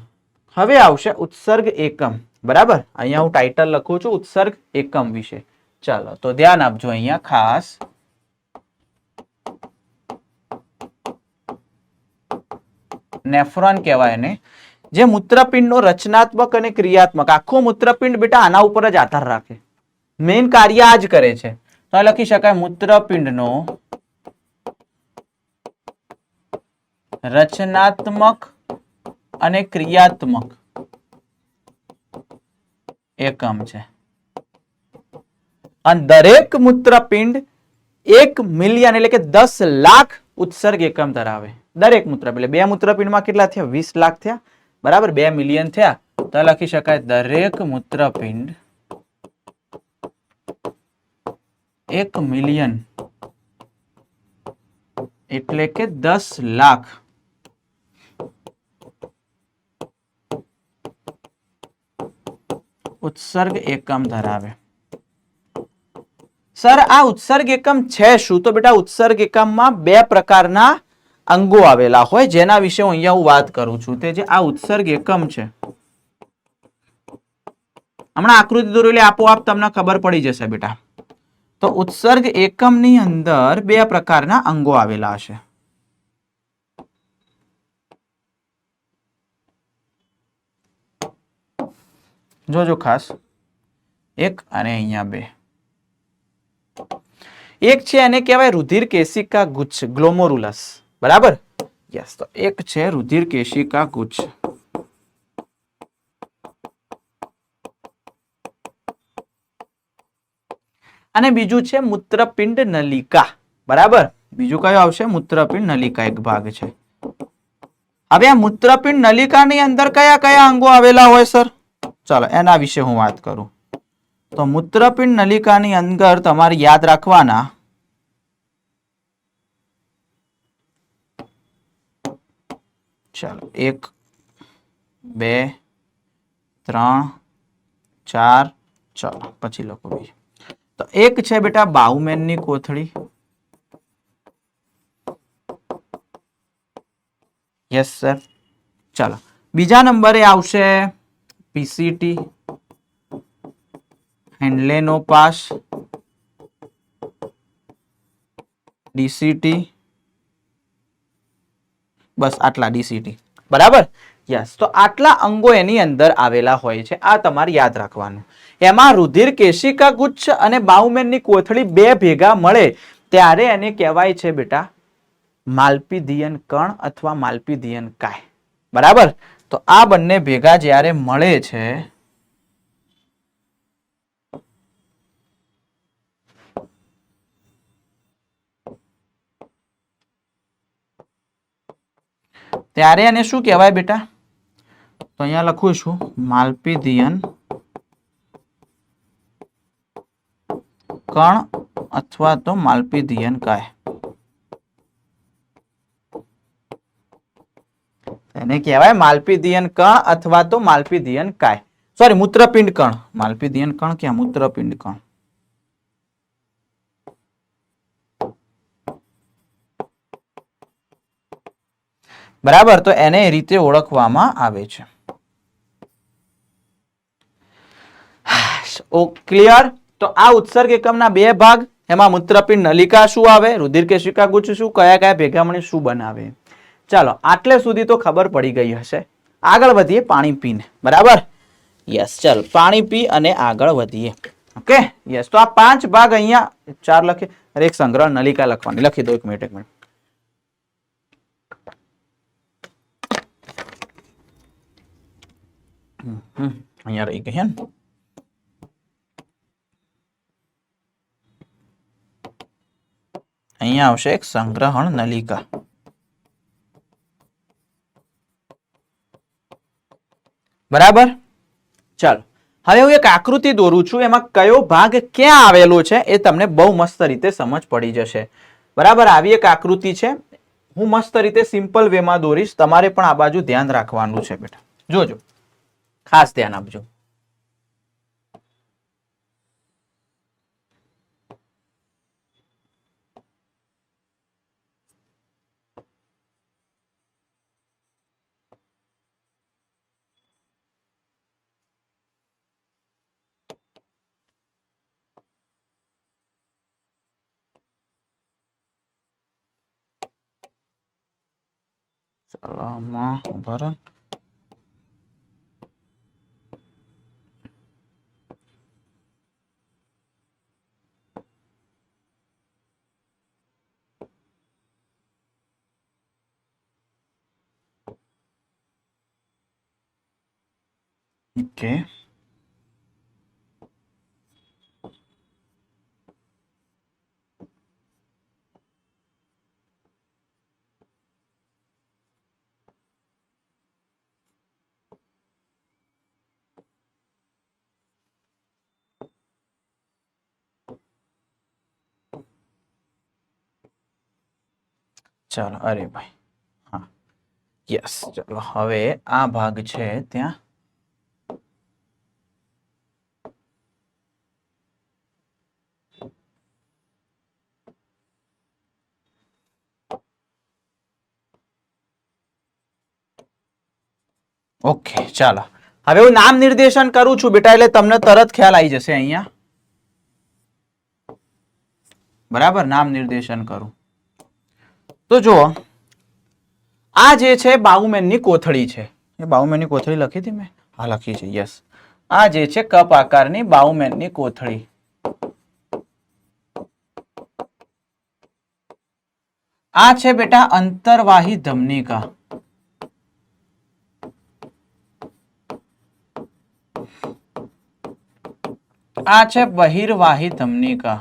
હવે આવશે ઉત્સર્ગ એકમ. બરાબર. અહીંયા હું ટાઇટલ લખું છું ઉત્સર્ગ એકમ વિશે. ચાલો, તો ધ્યાન આપજો અહીંયા ખાસ. નેફ્રોન કહેવાય એને, જે મૂત્રપિંડનો રચનાત્મક અને ક્રિયાત્મક, આખો મૂત્રપિંડ બેટા આના ઉપર જ આધાર રાખે, મેઇન કાર્ય આ જ કરે છે. તો લખી શકાય મૂત્રપિંડનો રચનાત્મક અને ક્રિયાત્મક એકમ છે. અને દરેક મૂત્રપિંડ 1 મિલિયન એટલે કે 10 લાખ ઉત્સર્ગ એકમ ધરાવે. દરેક મૂત્રપિંડ, એટલે બે મૂત્રપિંડમાં કેટલા થયા? 20 લાખ થયા. બરાબર. 2 મિલિયન થયા. તો લખી શકાય દરેક મૂત્રપિંડ 1 મિલિયન એટલે કે 10 લાખ ઉત્સર્ગ એકમ ધરાવે. સર આ ઉત્સર્ગ એકમ છે શું? તો બેટા ઉત્સર્ગ એકમમાં બે પ્રકારના અંગો આવેલા હોય, જેના વિશે અહીંયા હું વાત કરું છું. તે જે આ ઉત્સર્ગ એકમ છે, હમણાં આકૃતિ દોરી એટલે આપોઆપ તમને ખબર પડી જશે બેટા. તો ઉત્સર્ગ એકમની અંદર બે પ્રકારના અંગો આવેલા હશે. જોજો ખાસ, એક અને અહીંયા બે. એક છે એને કહેવાય રુધિર કેશિકા ગુચ્છ, ગ્લોમોરુલસ, બરાબર. યસ, તો એક છે રુધિર કેશિકા ગુચ્છ અને બીજું છે મૂત્રપિંડ નલિકા, બરાબર. બીજું કયું આવશે? મૂત્રપિંડ નલિકા એક ભાગ છે. હવે આ મૂત્રપિંડ નલિકાની અંદર કયા કયા અંગો આવેલા હોય સર? ચાલો એના વિશે હું વાત કરું. તો મૂત્રપિંડ નલિકાની અંદર તમારે યાદ રાખવાના ચાલો 1 2 3 4 ચાલો પછી લખો બીજું. તો એક છે બેટા બાઉમેનની કોથળી. Yes sir. ચાલો બીજા નંબરે આવશે પીસીટી, હેન્ડલેનો પાસ, ડીસીટી, બસ આટલા ડીસીટી, બરાબર. યસ, તો આટલા અંગો એની અંદર આવેલા હોય છે. આ તમારે યાદ રાખવાનું. એમાં રુધિર કેશિકા ગુચ્છ અને બાઉમેનની કોથળી બે ભેગા મળે ત્યારે એને કહેવાય છે બેટા માલ્પીધિયન કણ અથવા માલ્પીધિયન કાય, બરાબર. તો આ બંને ભેગા જ્યારે મળે છે ત્યારે એને શું કહેવાય બેટા? તો અહીંયા લખું છું માલ્પીધિયન કણ અથવા તો માલ્પીધિયન કાય. એને કહેવાય માલ્પીધિયન કણ અથવા તો માલ્પીધિયન કાય. સોરી, મૂત્રપિંડ કણ. માલ્પીધિયન કણ ક્યાં? મૂત્રપિંડ કણ. બરાબર. તો એને એ રીતે ઓળખવામાં આવે છે. ક્લિયર? તો આ ઉત્સર્ગ એકમના બે ભાગ, એમાં મૂત્રપિંડ નલિકા શું આવે, રુધિર કેશિકા ગુચ્છ શું, કયા કયા ભેગા મળી શું બનાવે. ચાલો આટલે સુધી તો ખબર પડી ગઈ હશે. આગળ વધીએ પાણી પીને, બરાબર. યસ, ચાલો પાણી પી અને આગળ વધીએ. ઓકે. યસ, તો આ 5 ભાગ અહીંયા 4 લખીએ. અરે એક સંગ્રહ નલિકા લખવાની, લખી દો. એક મિનિટ. અહીંયા રહી ગઈ. અહીંયા આવશે એક સંગ્રહણ નલિકા. બરાબર. ચાલો હવે હું એક આકૃતિ દોરું છું. એમાં કયો ભાગ ક્યાં આવેલો છે એ તમને બહુ મસ્ત રીતે સમજ પડી જશે. બરાબર. આવી એક આકૃતિ છે. હું મસ્ત રીતે સિમ્પલ વેમાં દોરીશ. તમારે પણ આ બાજુ ધ્યાન રાખવાનું છે બેટા. જોજો, ખાસ ધ્યાન આપજો. ચાલો આમાં ઉભા રહો. ઓકે. ચાલો, અરે ભાઈ, હા, યસ. ચલો હવે આ ભાગ છે ત્યાં ઓકે. ચાલો હવે હું નામ નિર્દેશન કરું છું બેટા, એટલે તમને તરત ખ્યાલ આવી જશે. અહીંયા બરાબર નામ નિર્દેશન કરું તો જુઓ, આ જે છે બાઉમેનની કોથળી છે. એ બાઉમેનની કોથળી લખી હતી મેં? હા, લખી છે. યસ, આ જે છે કપ આકારની બાઉમેનની કોથળી. આ છે બેટા અંતરવાહી ધમનિકા. આ છે બહિર્વાહી ધમનિકા.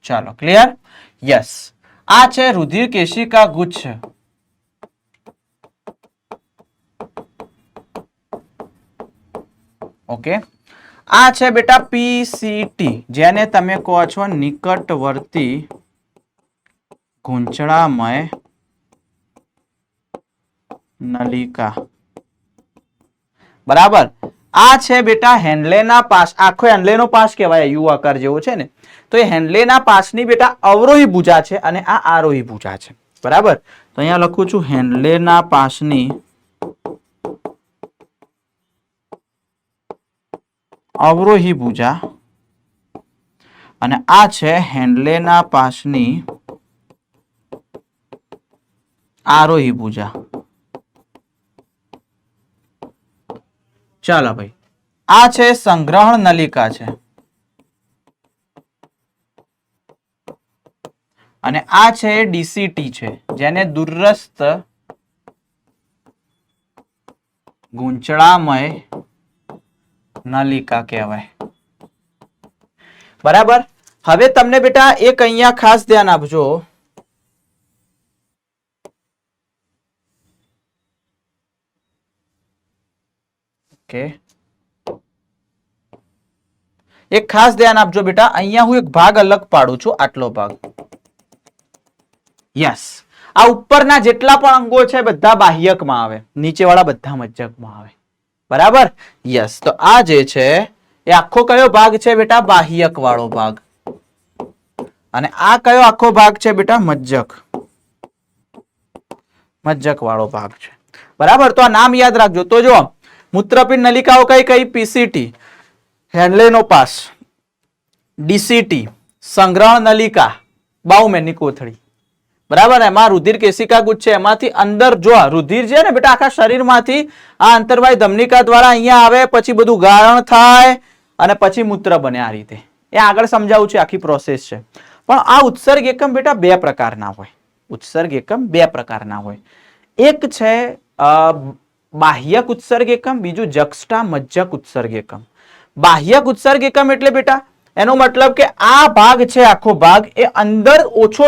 ચાલો ક્લિયર? યસ. આ છે રુધિર કેશિકા ગુચ્છ. ઓકે. આ છે બેટા પીસીટી, જેને તમે કહો છો નિકટવર્તી ગૂંચળામય નલિકા. બરાબર. આ છે બેટા હેન્ડલેના પાસ. આખો હેન્ડલેનો પાસ કહેવાય, યુ આકાર જેવો છે ને, તો એ હેન્ડલેના પાસની બેટા અવરોહી ભુજા છે અને આ આરોહી ભુજા છે. બરાબર. તો અહીંયા લખું છું હેન્ડલેના પાસની અવરોહી ભુજા અને આ છે હેન્ડલેના પાસની આરોહી ભુજા. ચાલો ભાઈ. આ છે સંગ્રહણ નલિકા છે અને આ છે ડીસીટી છે, જેને દૂરસ્થ ગૂંચળામય નલિકા કહેવાય. બરાબર. હવે તમને બેટા એક અહીંયા ખાસ ધ્યાન આપજો. ઓકે. એક ખાસ ધ્યાન આપજો બેટા, અહીંયા હું એક ભાગ અલગ પાડું છું, આટલો ભાગ. યસ. આ ઉપરના જેટલા પણ અંગો છે બધા બાહ્યકમાં આવે, નીચેવાળા બધા મજ્જકમાં આવે. બરાબર. યસ. તો આ જે છે એ આખો કયો ભાગ છે બેટા? બાહ્યક વાળો ભાગ. અને આ કયો આખો ભાગ છે બેટા? મજ્જક. મજ્જક વાળો ભાગ છે. બરાબર. તો આ નામ યાદ રાખજો. તો જો મૂત્રપિંડ નલિકાઓ કઈ કઈ? પીસીટી, હેન્ડલેનો પાસ, ડીસીટી, સંગ્રહણ નલિકા, બાઉમેનની કોથળી. બરાબર. એમાં રુધિર કેશિકા ગુચ્છ છે, એમાંથી અંદર જો રુધિર છે ને બેટા આખા શરીરમાંથી આ અંતર્વાહી ધમનિકા દ્વારા અહીંયા આવે, પછી બધું ગાળણ થાય અને પછી મૂત્ર બને. આ રીતે એ આગળ સમજાવું છે, આખી પ્રોસેસ છે. પણ આ ઉત્સર્ગ એકમ બેટા બે પ્રકારના હોય. ઉત્સર્ગ એકમ બે પ્રકારના હોય. એક છે બાહ્યક ઉત્સર્ગ એકમ, બીજું જક્ષટા મજ્જક ઉત્સર્ગ એકમ. બાહ્યક ઉત્સર્ગ એકમ એટલે બેટા એનો મતલબ કે આ ભાગ છે, આખો ભાગ એ અંદર ઓછો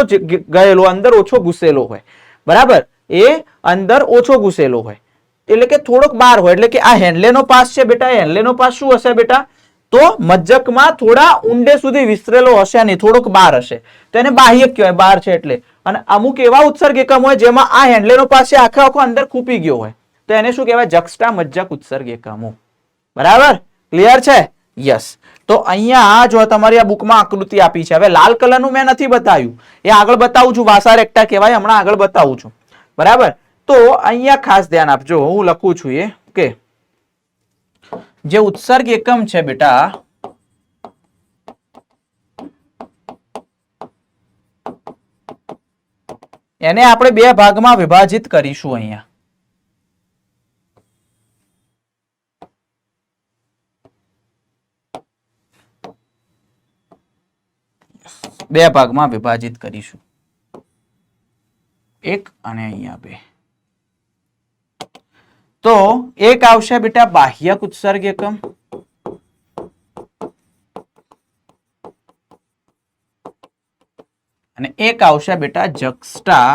ગયેલો, અંદર ઓછો ઘૂસેલો હોય. બરાબર. એ અંદર ઓછો ઘૂસેલો હોય એટલે કે થોડોક બહાર હોય. એટલે કે આ હેન્ડલેનો પાસ છે બેટા, હેન્ડલેનો પાસ શું હશે બેટા? તો મજ્જકમાં થોડા ઊંડે સુધી વિસ્તરેલો હશે નહીં, થોડોક બહાર હશે, તો એને બાહ્યક કહેવાય, બહાર છે એટલે. અને અમુક એવા ઉત્સર્ગ એકમ હોય જેમાં આ હેન્ડલેનો પાસ છે આખો આખો અંદર ખૂપી ગયો હોય, તો એને શું કહેવાય? જક્ષટા મજ્જક ઉત્સર્ગ એકમો. બરાબર. ક્લિયર છે? યસ. તો અહીંયા જો તમારી આ બુકમાં આકૃતિ આપી છે. હવે લાલ કલરનું મેં નથી બતાવ્યું, એ આગળ બતાવું છું. વાસા રેક્ટા કહેવાય, હમણાં આગળ બતાવું છું. બરાબર. તો અહીંયા ખાસ ધ્યાન આપજો, હું લખું છું એ કે જે ઉત્સર્ગ એકમ છે બેટા એને આપણે બે ભાગમાં વિભાજિત કરીશું. અહીંયા બે ભાગમાં વિભાજિત કરીશું, એક અને અહીંયા બે. તો એક આવશે બેટા બાહ્યક ઉત્સર્ગ એકમ અને એક આવશે બેટા જક્ષટા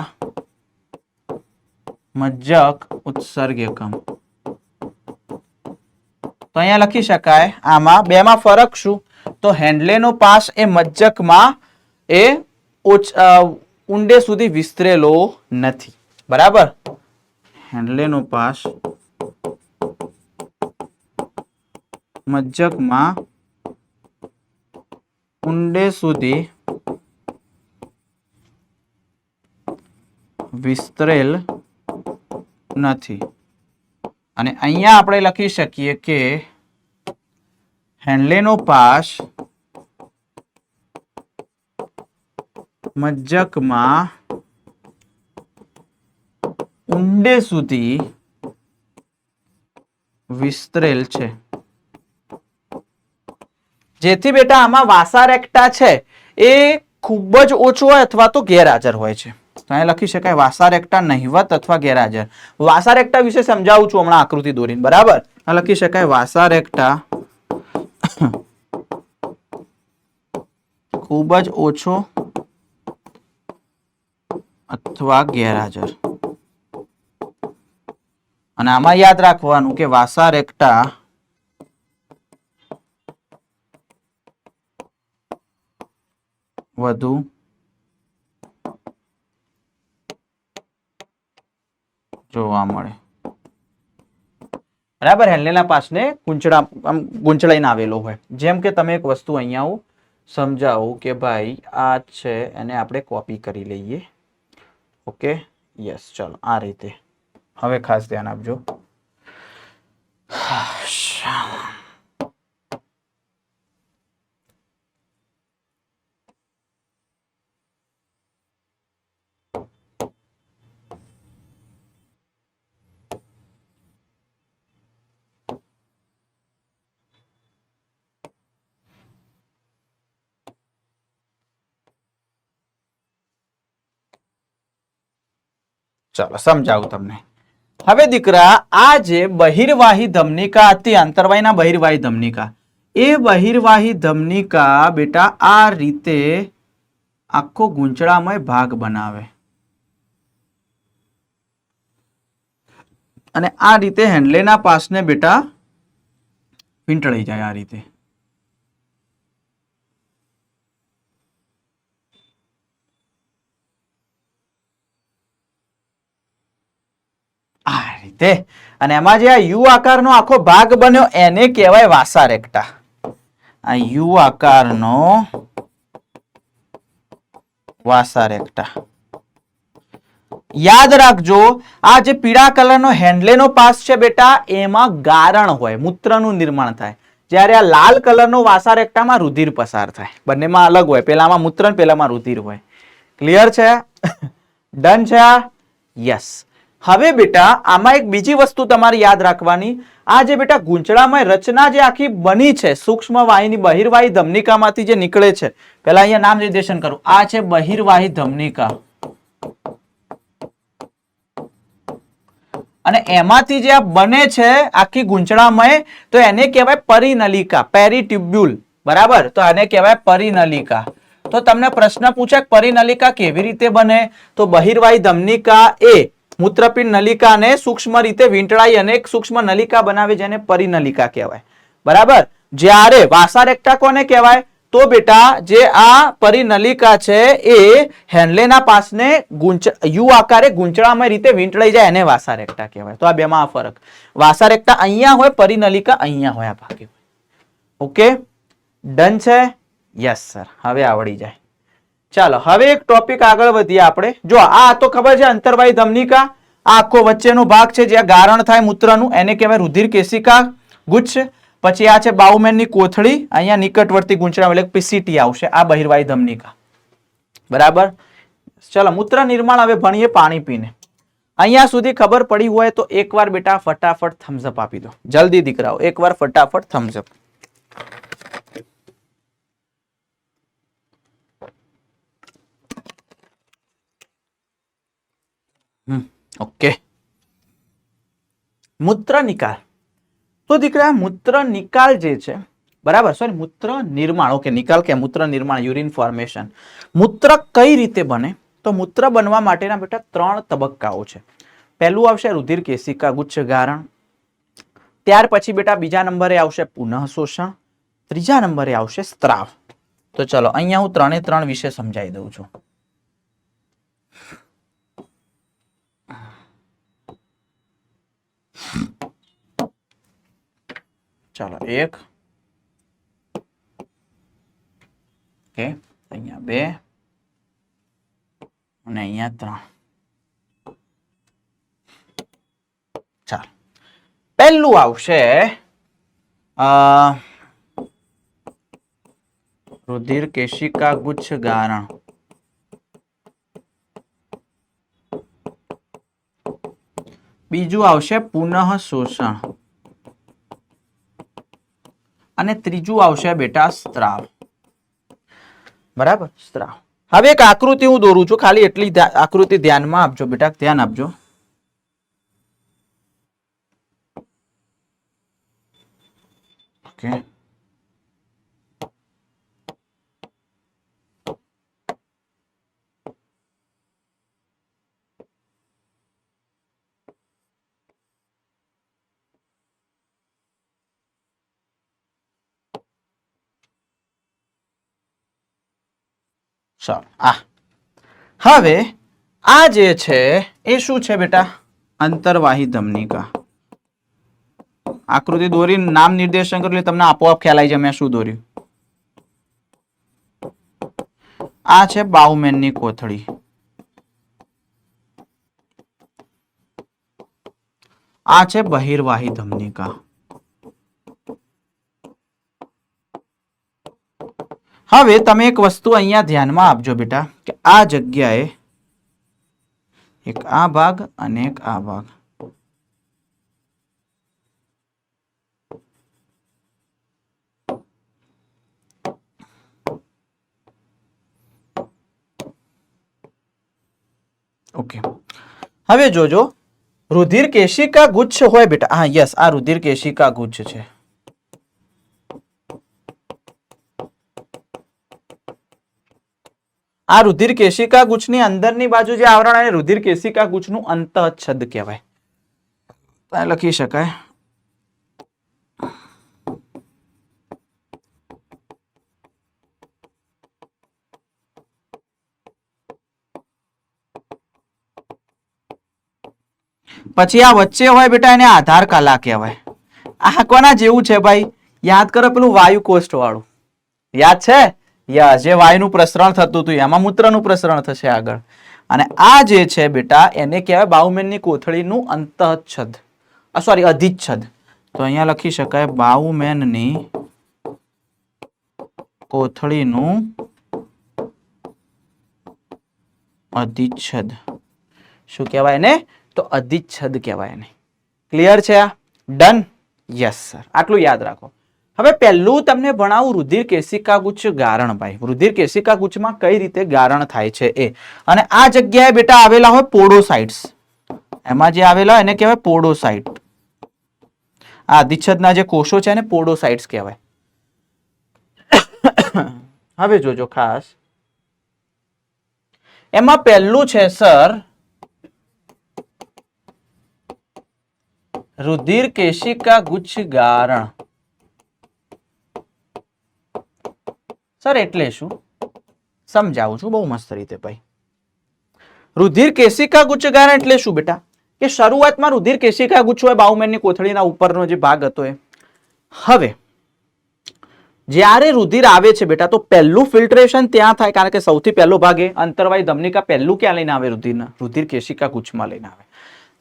મજ્જક ઉત્સર્ગ એકમ. તો અહીંયા લખી શકાય આમાં બેમાં ફરક શું? તો હેન્ડલેનો પાસ એ મજ્જકમાં એ ઊંડે સુધી વિસ્તરેલો નથી. બરાબર. હેન્ડલેનો પાસ મજ્જકમાં ઊંડે સુધી વિસ્તરેલ નથી. અને અહીંયા આપણે લખી શકીએ કે હેન્ડલેનો પાસ મજ્જકમાં ઊંડે સુધી વિસ્તરેલ છે. જેથી બેટા આમાં વાસા રેક્ટા છે એ ખૂબ જ ઓછો હોય અથવા તો ગેરહાજર હોય છે. તો અહીંયા લખી શકાય વાસા રેક્ટા નહિવત અથવા ગેરહાજર. વાસા રેક્ટા વિશે સમજાવું છું હમણાં આકૃતિ દોરીને, બરાબર. લખી શકાય વાસા રેક્ટા ખૂબ જ ઓછો અથવા ગેરહાજર. અને આમાં યાદ રાખવાનું કે વાસા રેક્ટા વધુ જોવા મળે, બરાબર. હેન્ડલેના પાસને ગૂંચળાઈને આવેલો હોય. જેમ કે તમે એક વસ્તુ અહીંયા હું સમજાવું કે ભાઈ આ છે એને આપણે કોપી કરી લઈએ. ઓકે, યસ, ચલો આ રીતે. હવે ખાસ ધ્યાન આપજો. ચાલો સમજાવું તમને. હવે દીકરા આ જે બહિર્વાહી ધમનિકા હતી, આંતરવાહીના બહિર્વાહી ધમનિકા, એ બહિર્વાહી ધમનિકા બેટા આ રીતે આખો ગૂંચળામય ભાગ બનાવે અને આ રીતે હેન્ડલેના પાસને બેટા વીંટળાઈ જાય. આ રીતે અને એમાં જે આ યુ આકારનો આખો ભાગ બન્યો એને કહેવાય વાસા રેક્ટા. આ યુ આકારનો વાસા રેક્ટા. યાદ રાખજો આ જે પીળા કલરનો હેન્ડલેનો પાસ છે બેટા એમાં ગારણ હોય, મૂત્રનું નિર્માણ થાય. જ્યારે આ લાલ કલરનો વાસા રેક્ટામાં રુધિર પસાર થાય. બંનેમાં અલગ હોય, પેલામાં મૂત્ર ને પેલામાં રુધિર હોય. ક્લિયર છે? ડન છે? યસ. હવે બેટા આમાં એક બીજી વસ્તુ તમારે યાદ રાખવાની. આ જે બેટા ગૂંચળામય રચના જે આખી બની છે સૂક્ષ્મ વાહિની બહિર્વાહી ધમનિકામાંથી જે નીકળે છે, પેલા અહીંયા નામ નિર્દેશન કરું. આ છે બહિર્વાહી ધમનિકા અને એમાંથી જે આ બને છે આખી ગૂંચળામય, તો એને કહેવાય પરિનલિકા, પેરીટ્યુબ્યુલ. બરાબર, તો આને કહેવાય પરિનલિકા. તો તમને પ્રશ્ન પૂછે પરિનલિકા કેવી રીતે બને? તો બહિર્વાહી ધમનિકા એ મૂત્રપિંડ નલિકાને સૂક્ષ્મ રીતે વીંટળાઈ અને એક સૂક્ષ્મ નલિકા બનાવે જેને પરિનલિકા કહેવાય. બરાબર. જ્યારે વાસા રેક્ટા કોને કહેવાય? તો બેટા જે આ પરિનલિકા છે એ હેન્ડલેના પાસને યુ આકારે ગૂંચળામય રીતે વીંટળાઈ જાય એને વાસા રેક્ટા કહેવાય. તો આ બેમાં આ ફરક. વાસા રેક્ટા અહીંયા હોય, પરિનલિકા અહીંયા હોય, આ ભાગે. ઓકે, ડન છે? યસ સર, હવે આવડી જાય. ચાલો હવે એક ટોપિક આગળ વધીએ આપણે. જો આ તો ખબર છે અંતર્વાહી ધમનિકા, આ આખો વચ્ચેનો ભાગ છે જ્યાં ગારણ થાય મૂત્રનું, એને કહેવાય રુધિર કેશિકા ગુચ્છ. પછી આ છે બાઉમેનની કોથળી, અહીંયા નિકટવર્તી ગૂંચળા એટલે પીસીટી આવશે. આ બહિર્વાહી ધમનિકા. બરાબર. ચલો મૂત્ર નિર્માણ હવે ભણીએ પાણી પીને. અહીંયા સુધી ખબર પડી હોય તો એકવાર બેટા ફટાફટ થમ્સઅપ આપી દો. જલ્દી દીકરાઓ, એકવાર ફટાફટ થમ્સઅપ. ઓકે. મૂત્ર નિકાલ. તો દીકરા મૂત્ર નિકાલ જે છે, બરાબર, સોરી મૂત્ર નિર્માણ. ઓકે, નિકાલ કે મૂત્ર નિર્માણ, યુરિન ફોર્મેશન. મૂત્ર કઈ રીતે બને? તો મૂત્ર બનવા માટેના બેટા 3 તબક્કાઓ છે. પહેલું આવશે રુધિર કેશિકા ગુચ્છ ગારણ. ત્યાર પછી બેટા બીજા નંબરે આવશે પુનઃ શોષણ. ત્રીજા નંબરે આવશે સ્ત્રાવ. તો ચલો અહીંયા હું 3 વિશે સમજાવી દઉં છું. ચાલો 1, ઓકે, અહીંયા 2 અને અહીંયા 3. ચાલો પહેલું આવશે રુધિર કેશિકા ગુચ્છ ગારણ. બીજું આવશે પુનઃ શોષણ અને ત્રીજું આવશે બેટા સ્ત્રાવ. બરાબર, સ્ત્રાવ. હવે એક આકૃતિ હું દોરું છું, ખાલી એટલી આકૃતિ ધ્યાનમાં આપજો બેટા, ધ્યાન આપજો. ઓકે, ચાલો. હવે આ જે છે એ શું છે બેટા? અંતર્વાહી ધમનિકા. આકૃતિ દોરી નામ નિર્દેશન કર્યું એટલે તમને આપોઆપ ખ્યાલ આવી જાય મેં શું દોર્યું. આ છે બાઉમેનની કોથળી. આ છે બહિર્વાહી ધમનિકા. હવે તમે એક વસ્તુ અહીંયા ધ્યાનમાં આપજો બેટા કે આ જગ્યાએ એક આ ભાગ અને એક આ ભાગ. ઓકે, હવે જોજો, રુધિર કેશિકા ગુચ્છ હોય બેટા. હા યસ, આ રુધિર કેશિકા ગુચ્છ છે. આ રુધિર કેશિકા ગુચ્છની અંદરની બાજુ જે આવરણ અને રુધિર કેશિકા ગુચ્છનું અંતઃછદ કહેવાય. લખી શકાય પછી આ વચ્ચે હોય બેટા એને આધાર કલા કહેવાય. આ કોના જેવું છે ભાઈ? યાદ કરો પેલું વાયુ કોષ્ઠ વાળું, યાદ છે? યસ, જે વાયુનું પ્રસરણ થતું હતું એમાં મૂત્રનું પ્રસરણ થશે આગળ. અને આ જે છે બેટા એને કહેવાય બાઉમેનની કોથળીનું અંતઃછદ, સોરી અધિચ્છદ. તો અહીંયા લખી શકાય બાઉમેનની કોથળીનું અધિચ્છદ. શું કહેવાય એને? તો અધિચ્છદ કહેવાય એને. ક્લિયર છે? આ ડન? યસ સર, આટલું યાદ રાખો. હવે પહેલું તમને ભણાવું રુધિર કેશિકા ગુચ્છ ગારણ. ભાઈ, રુધિર કેશિકા ગુચ્છમાં કઈ રીતે ગારણ થાય છે એ. અને આ જગ્યાએ બેટા આવેલા હોય પોડોસાઇટ્સ. એમાં જે આવેલા હોય એને કહેવાય પોડોસાઇટ. આ અધિચ્છદના જે કોષો છે એને પોડોસાઇટ્સ કહેવાય. હવે જોજો ખાસ, એમાં પહેલું છે સર રુધિર કેશિકા ગુચ્છ ગારણ. સર એટલે શું સમજાવું છું બહુ મસ્ત રીતે ભાઈ. રુધિર કેશિકા ગુચ્છ ગારણ એટલે શું બેટા? કે શરૂઆતમાં રુધિર કેશિકા ગુચ્છ હોય બાઉમેનની કોથળીના ઉપરનો જે ભાગ હતો એ. હવે જ્યારે રુધિર આવે છે બેટા તો પહેલું ફિલ્ટરેશન ત્યાં થાય, કારણ કે સૌથી પહેલો ભાગ એ અંતર્વાહી ધમનિકા પહેલું ક્યાં લઈને આવે? રુધિર કેશિકા ગુચ્છમાં લઈને આવે.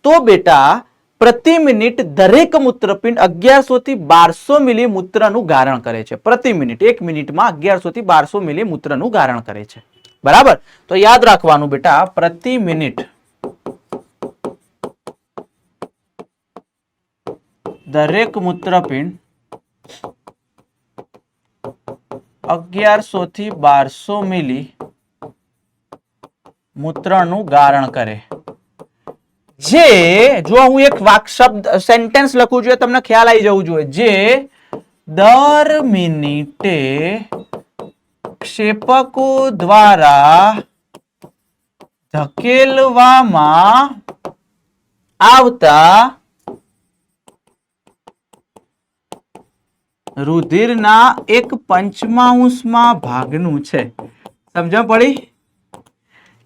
તો બેટા પ્રતિ મિનિટ દરેક મૂત્રપિંડ 1100 થી 1200 મિલી મૂત્રનું ગારણ કરે છે. પ્રતિ મિનિટ, એક મિનિટમાં 1100 થી 1200 મિલી મૂત્રનું ગારણ કરે છે. બરાબર? તો યાદ રાખવાનું બેટા, પ્રતિ મિનિટ દરેક મૂત્રપિંડ 1100 થી 1200 મિલી મૂત્રનું ગારણ કરે. જે જો હું એક વાક્ય શબ્દ સેન્ટેન્સ લખું છું તમને ખ્યાલ આવી જવું જોઈએ. જે દર મિનિટે ક્ષેપકો દ્વારા ધકેલવામાં આવતા રુધિરના 1/5 ભાગનું છે. સમજણ પડી?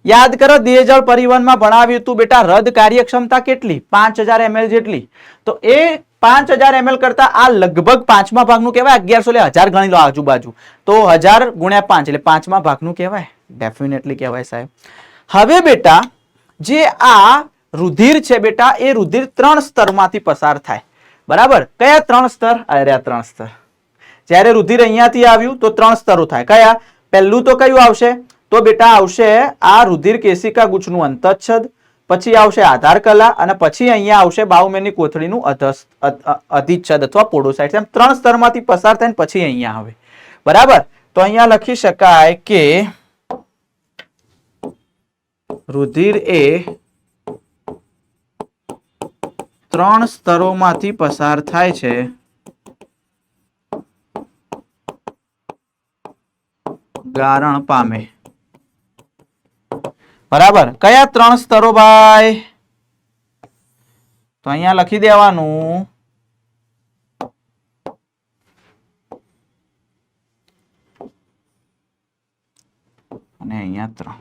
યાદ કરો, દિયજળ પરિવહનમાં ભણાવ્યું હતું બેટા રદ કાર્યક્ષમતા કેટલી? 5000 ml જેટલી. તો એ 5000 ml કરતા આ લગભગ 5મા ભાગનું કહેવાય. 1100 એટલે 1000 ગણી લો આજુબાજુ, તો 1000 ગુણ્યા 5 એટલે 5મા ભાગનું કહેવાય. ડેફિનેટલી કહેવાય સાહેબ. હવે બેટા જે આ રુધિર છે બેટા એ રુધિર 3 સ્તરમાંથી પસાર થાય. બરાબર? કયા 3 સ્તર? અરે આ 3 સ્તર. જ્યારે રુધિર અહીંયાથી આવ્યું તો 3 સ્તરો થાય. કયા? પહેલું તો કયું આવશે? તો બેટા આવશે આ રુધિર કેશિકા ગુચ્છનું અંતઃછદ. પછી આવશે આધાર કલા અને પછી અહીંયા આવશે બાઉમેનની કોથળીનું અધિચ્છદ અથવા પોડોસાઇટ્સ. એમ 3 સ્તરમાંથી પસાર થઈને પછી અહીંયા આવે. બરાબર. તો અહીંયા લખી શકાય કે રુધિર એ 3 સ્તરોમાંથી પસાર થાય છે. ગારણ પામે. બરાબર. કયા 3 સ્તરો ભાઈ? તો અહીંયા લખી દેવાનું અને અહીંયા 3.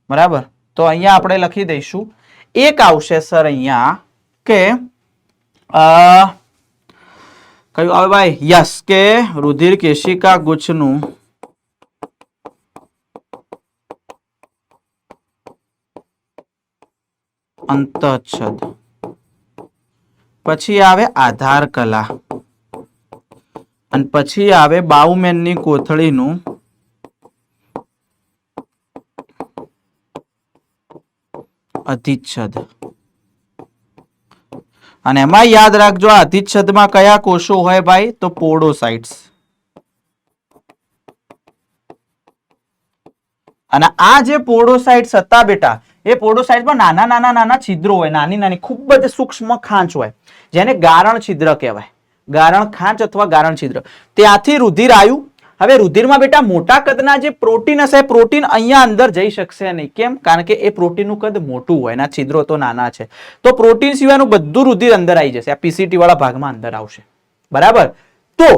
બરાબર. તો અહીંયા આપણે લખી દઈશું. એક આવશે સર અહીંયા કે કયું આવે ભાઈ? યસ, કે રુધિર કેશિકા ગુચ્છનું અંતચ્છદ. પછી આવે આધાર કલા અને પછી આવે બાઉમેનની કોથળીનું અધિચ્છદ. અને એમાં યાદ રાખજો આ અધિચ્છદમાં કયા કોષો હોય ભાઈ? તો પોડોસાઇટ્સ. અને આ જે પોડોસાઇટ્સ હતા બેટા, એ પોડોસાઇટ્સમાં નાના છિદ્રો હોય, નાની ખૂબ જ સૂક્ષ્મ ખાંચ હોય, જેને ગારણ છિદ્ર કહેવાય. ગારણ ખાંચ અથવા ગારણ છિદ્ર. ત્યાંથી રુધિર આવ્યું. હવે રુધિરમાં બેટા મોટા કદના જે પ્રોટીન હશે, પ્રોટીન અહીંયા અંદર જઈ શકશે નહીં. કેમ? કારણ કે એ પ્રોટીનનું કદ મોટું હોય, એના છિદ્રો તો નાના છે. તો પ્રોટીન સિવાયનું બધું રુધિર અંદર આવી જશે. આ પીસીટી વાળા ભાગમાં અંદર આવશે. બરાબર. તો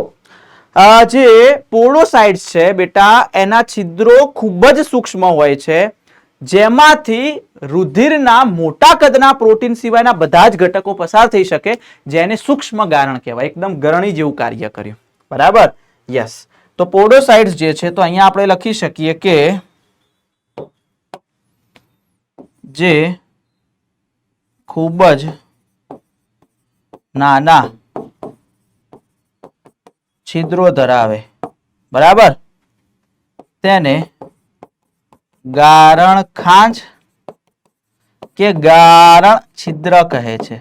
જે પોડોસાઇટ્સ છે બેટા, એના છિદ્રો ખૂબ જ સૂક્ષ્મ હોય છે, જેમાંથી રુધિરના મોટા કદના પ્રોટીન સિવાયના બધા જ ઘટકો પસાર થઈ શકે, જેને સૂક્ષ્મ ગારણ કહેવાય. એકદમ ગરણી જેવું કાર્ય કર્યું. બરાબર. યસ. તો પોડોસાઇટ્સ જે છે, તો અહીંયા આપણે લખી શકીએ કે જે ખૂબ જ નાના છિદ્રો ધરાવે. બરાબર. તેને ગારણ ખાંચ કે ગારણ છિદ્ર કહે છે.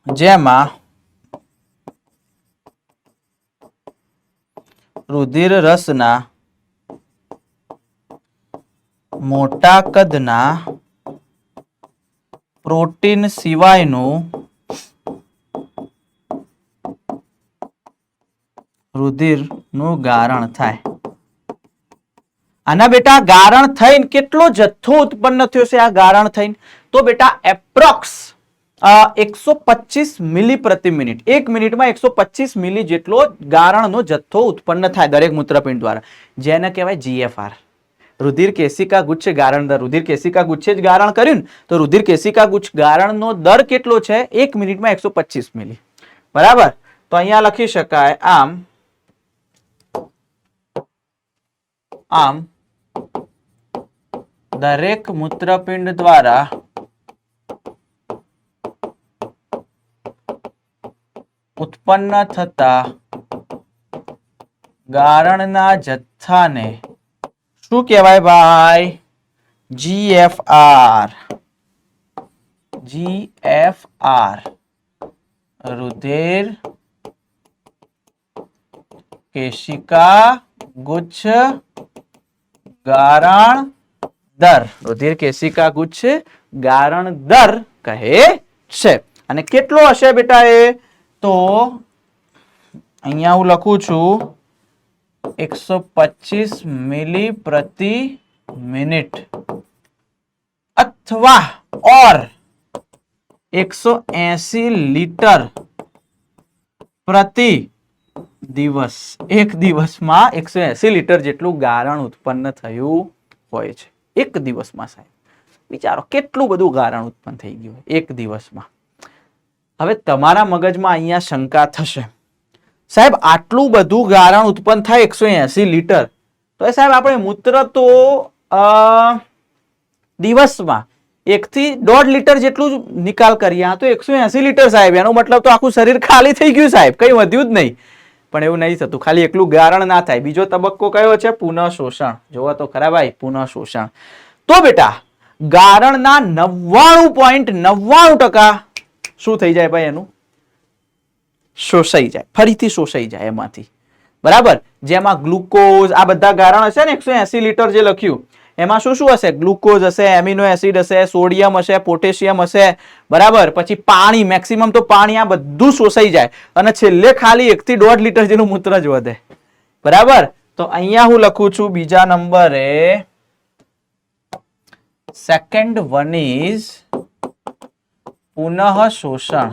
જેમાં રુધિર રસના મોટા કદના પ્રોટીન સિવાયનું રુધિરનું ગારણ થાય. આના બેટા ગારણ થઈને કેટલો જથ્થો ઉત્પન્ન થયો છે? આ ગારણ થઈને તો બેટા એપ્રોક્સ 125 મિલી પ્રતિ મિનિટ. 1 મિનિટમાં 125 મિલી જેટલો ગારણનો જથ્થો ઉત્પન્ન થાય દરેક મૂત્રપિંડ દ્વારા, જેને કહેવાય GFR. રુધિર કેશિકા ગુચ્છ ગારણ દર. રુધિર કેશિકા ગુચ્છે જ ગારણ કર્યું ને, તો રુધિર કેશિકા ગુચ્છ ગારણનો દર કેટલો છે? 1 મિનિટમાં 125 મિલી. બરાબર. તો અહીંયા લખી શકાય આમ દરેક મૂત્રપિંડ દ્વારા ઉત્પન્ન થતા ગારણના જથ્થાને શું કહેવાય ભાઈ? GFR. GFR રુધિર કેશિકા ગુચ્છ ગારણ દર. રુધિર કેશિકા ગુચ્છ ગારણ દર કહે છે. અને કેટલો હશે બેટા એ? તો અહીંયા હું લખું છું 125 મિલી પ્રતિ મિનિટ અથવા ઓર 180 લીટર પ્રતિ દિવસ. એક દિવસમાં 180 લીટર જેટલું ગારણ ઉત્પન્ન થયું હોય છે. એક દિવસમાં સાહેબ વિચારો કેટલું બધું ગારણ ઉત્પન્ન થઈ ગયું એક દિવસમાં. હવે તમારા મગજમાં અહીંયા શંકા થશે, સાહેબ આટલું બધું ગારણ ઉત્પન્ન થાય 180 લીટર, તો સાહેબ આપણે મૂત્ર તો દિવસમાં 1 થી 1.5 લીટર જેટલું નિકાલ કરીએ. તો 180 લીટર સાહેબ, એનો મતલબ તો આખું શરીર ખાલી થઈ ગયું સાહેબ, કઈ વધ્યું જ નહીં. પણ એવું નહીં થતું, ખાલી એકલું ગારણ ના થાય. બીજો તબક્કો કયો છે? પુનઃ શોષણ. જોવો તો ખરા ભાઈ, પુનઃ શોષણ. તો બેટા ગારણના 99.99% શું થઈ જાય ભાઈ? એનું શોષાઈ જાય, ફરીથી શોષાઈ જાય એમાંથી. બરાબર, જેમાં ગ્લુકોઝ, આ બધા ગારણ હશે ને 180 લિટર જે લખ્યું એમાં શું શું હશે? ગ્લુકોઝ હશે, એમિનો એસિડ હશે, સોડિયમ હશે, પોટેશિયમ હશે. બરાબર, પછી પાણી, મેક્સિમમ તો પાણી, આ બધું શોષાઈ જાય અને છેલ્લે ખાલી 1 થી 1.5 લિટર જેનું મૂત્ર જ વધે. બરાબર, તો અહીંયા હું લખું છું બીજા નંબરે સેકન્ડ વન ઇઝ પુનઃ શોષણ,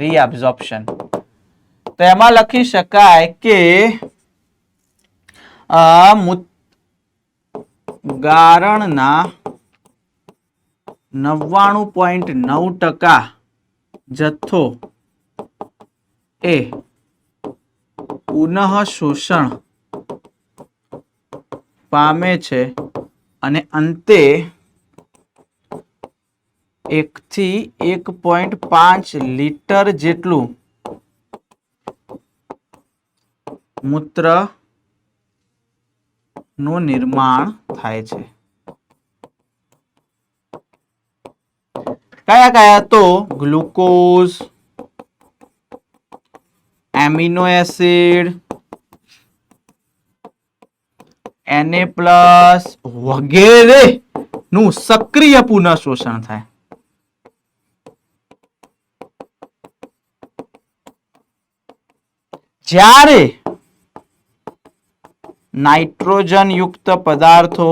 રીએબ્ઝોર્પ્શન. તો એમાં લખી શકાય કે ગારણના 99.9% જથ્થો એ પુનઃ શોષણ પામે છે અને અંતે 1 થી 1.5 લિટર જેટલું મૂત્ર નું નિર્માણ થાય છે. કયા કયા? તો ગ્લુકોઝ, એમિનો એસિડ, Na+ વગેરે નું સક્રિય પુનઃ શોષણ થાય. જ્યારે નાઇટ્રોજન યુક્ત પદાર્થો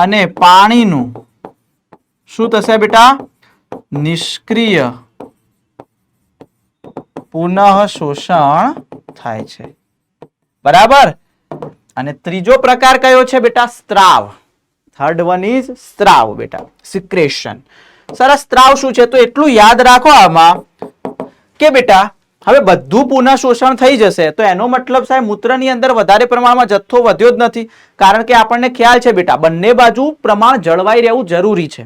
અને પાણીનું શું થશે બેટા? નિષ્ક્રિય પુનઃ શોષણ થાય છે. બરાબર, અને ત્રીજો પ્રકાર કયો છે બેટા? સ્ત્રાવ. થર્ડ વન ઇઝ સ્ત્રાવ બેટા, સિક્રેશન. સરસ, સ્ત્રાવ શું છે? તો એટલું યાદ રાખો આમાં કે બેટા હવે બધું પુનઃ શોષણ થઈ જશે તો એનો મતલબ સાહેબ મૂત્રની અંદર વધારે પ્રમાણમાં જથ્થો વધ્યો જ નથી, કારણ કે આપણને ખ્યાલ છે બેટા બંને બાજુ પ્રમાણ જળવાઈ રહેવું જરૂરી છે.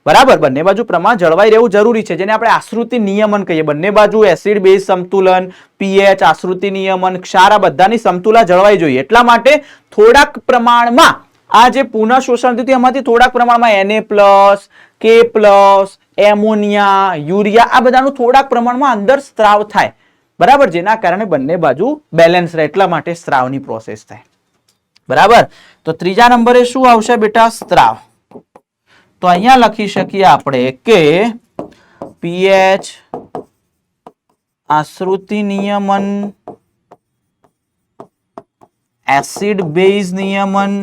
બરાબર, બંને બાજુ પ્રમાણ જળવાઈ રહેવું જરૂરી છે, જેને આપણે આશ્રુતિ નિયમન કહીએ. બંને બાજુ એસિડ બેઝ સમતુલન, પીએચ, આશ્રુતિ નિયમન, ક્ષાર, આ બધાની સમતુલા જળવાઈ જોઈએ. એટલા માટે થોડાક પ્રમાણમાં આ જે પુનઃ શોષણ થયું એમાંથી થોડાક પ્રમાણમાં Na+, K+, એમોનિયા, યુરિયા, આ બધાનું થોડાક પ્રમાણમાં અંદર સ્ત્રાવ થાય. બરાબર, જેના કારણે બંને બાજુ બેલેન્સ રહે, એટલા માટે સ્ત્રાવની પ્રોસેસ થાય. બરાબર, તો ત્રીજા નંબરે શું આવશે બેટા? સ્ત્રાવ. તો અહીંયા લખી શકીએ આપણે કે પીએચ, આશ્રુતિ નિયમન, એસિડ બેઝ નિયમન,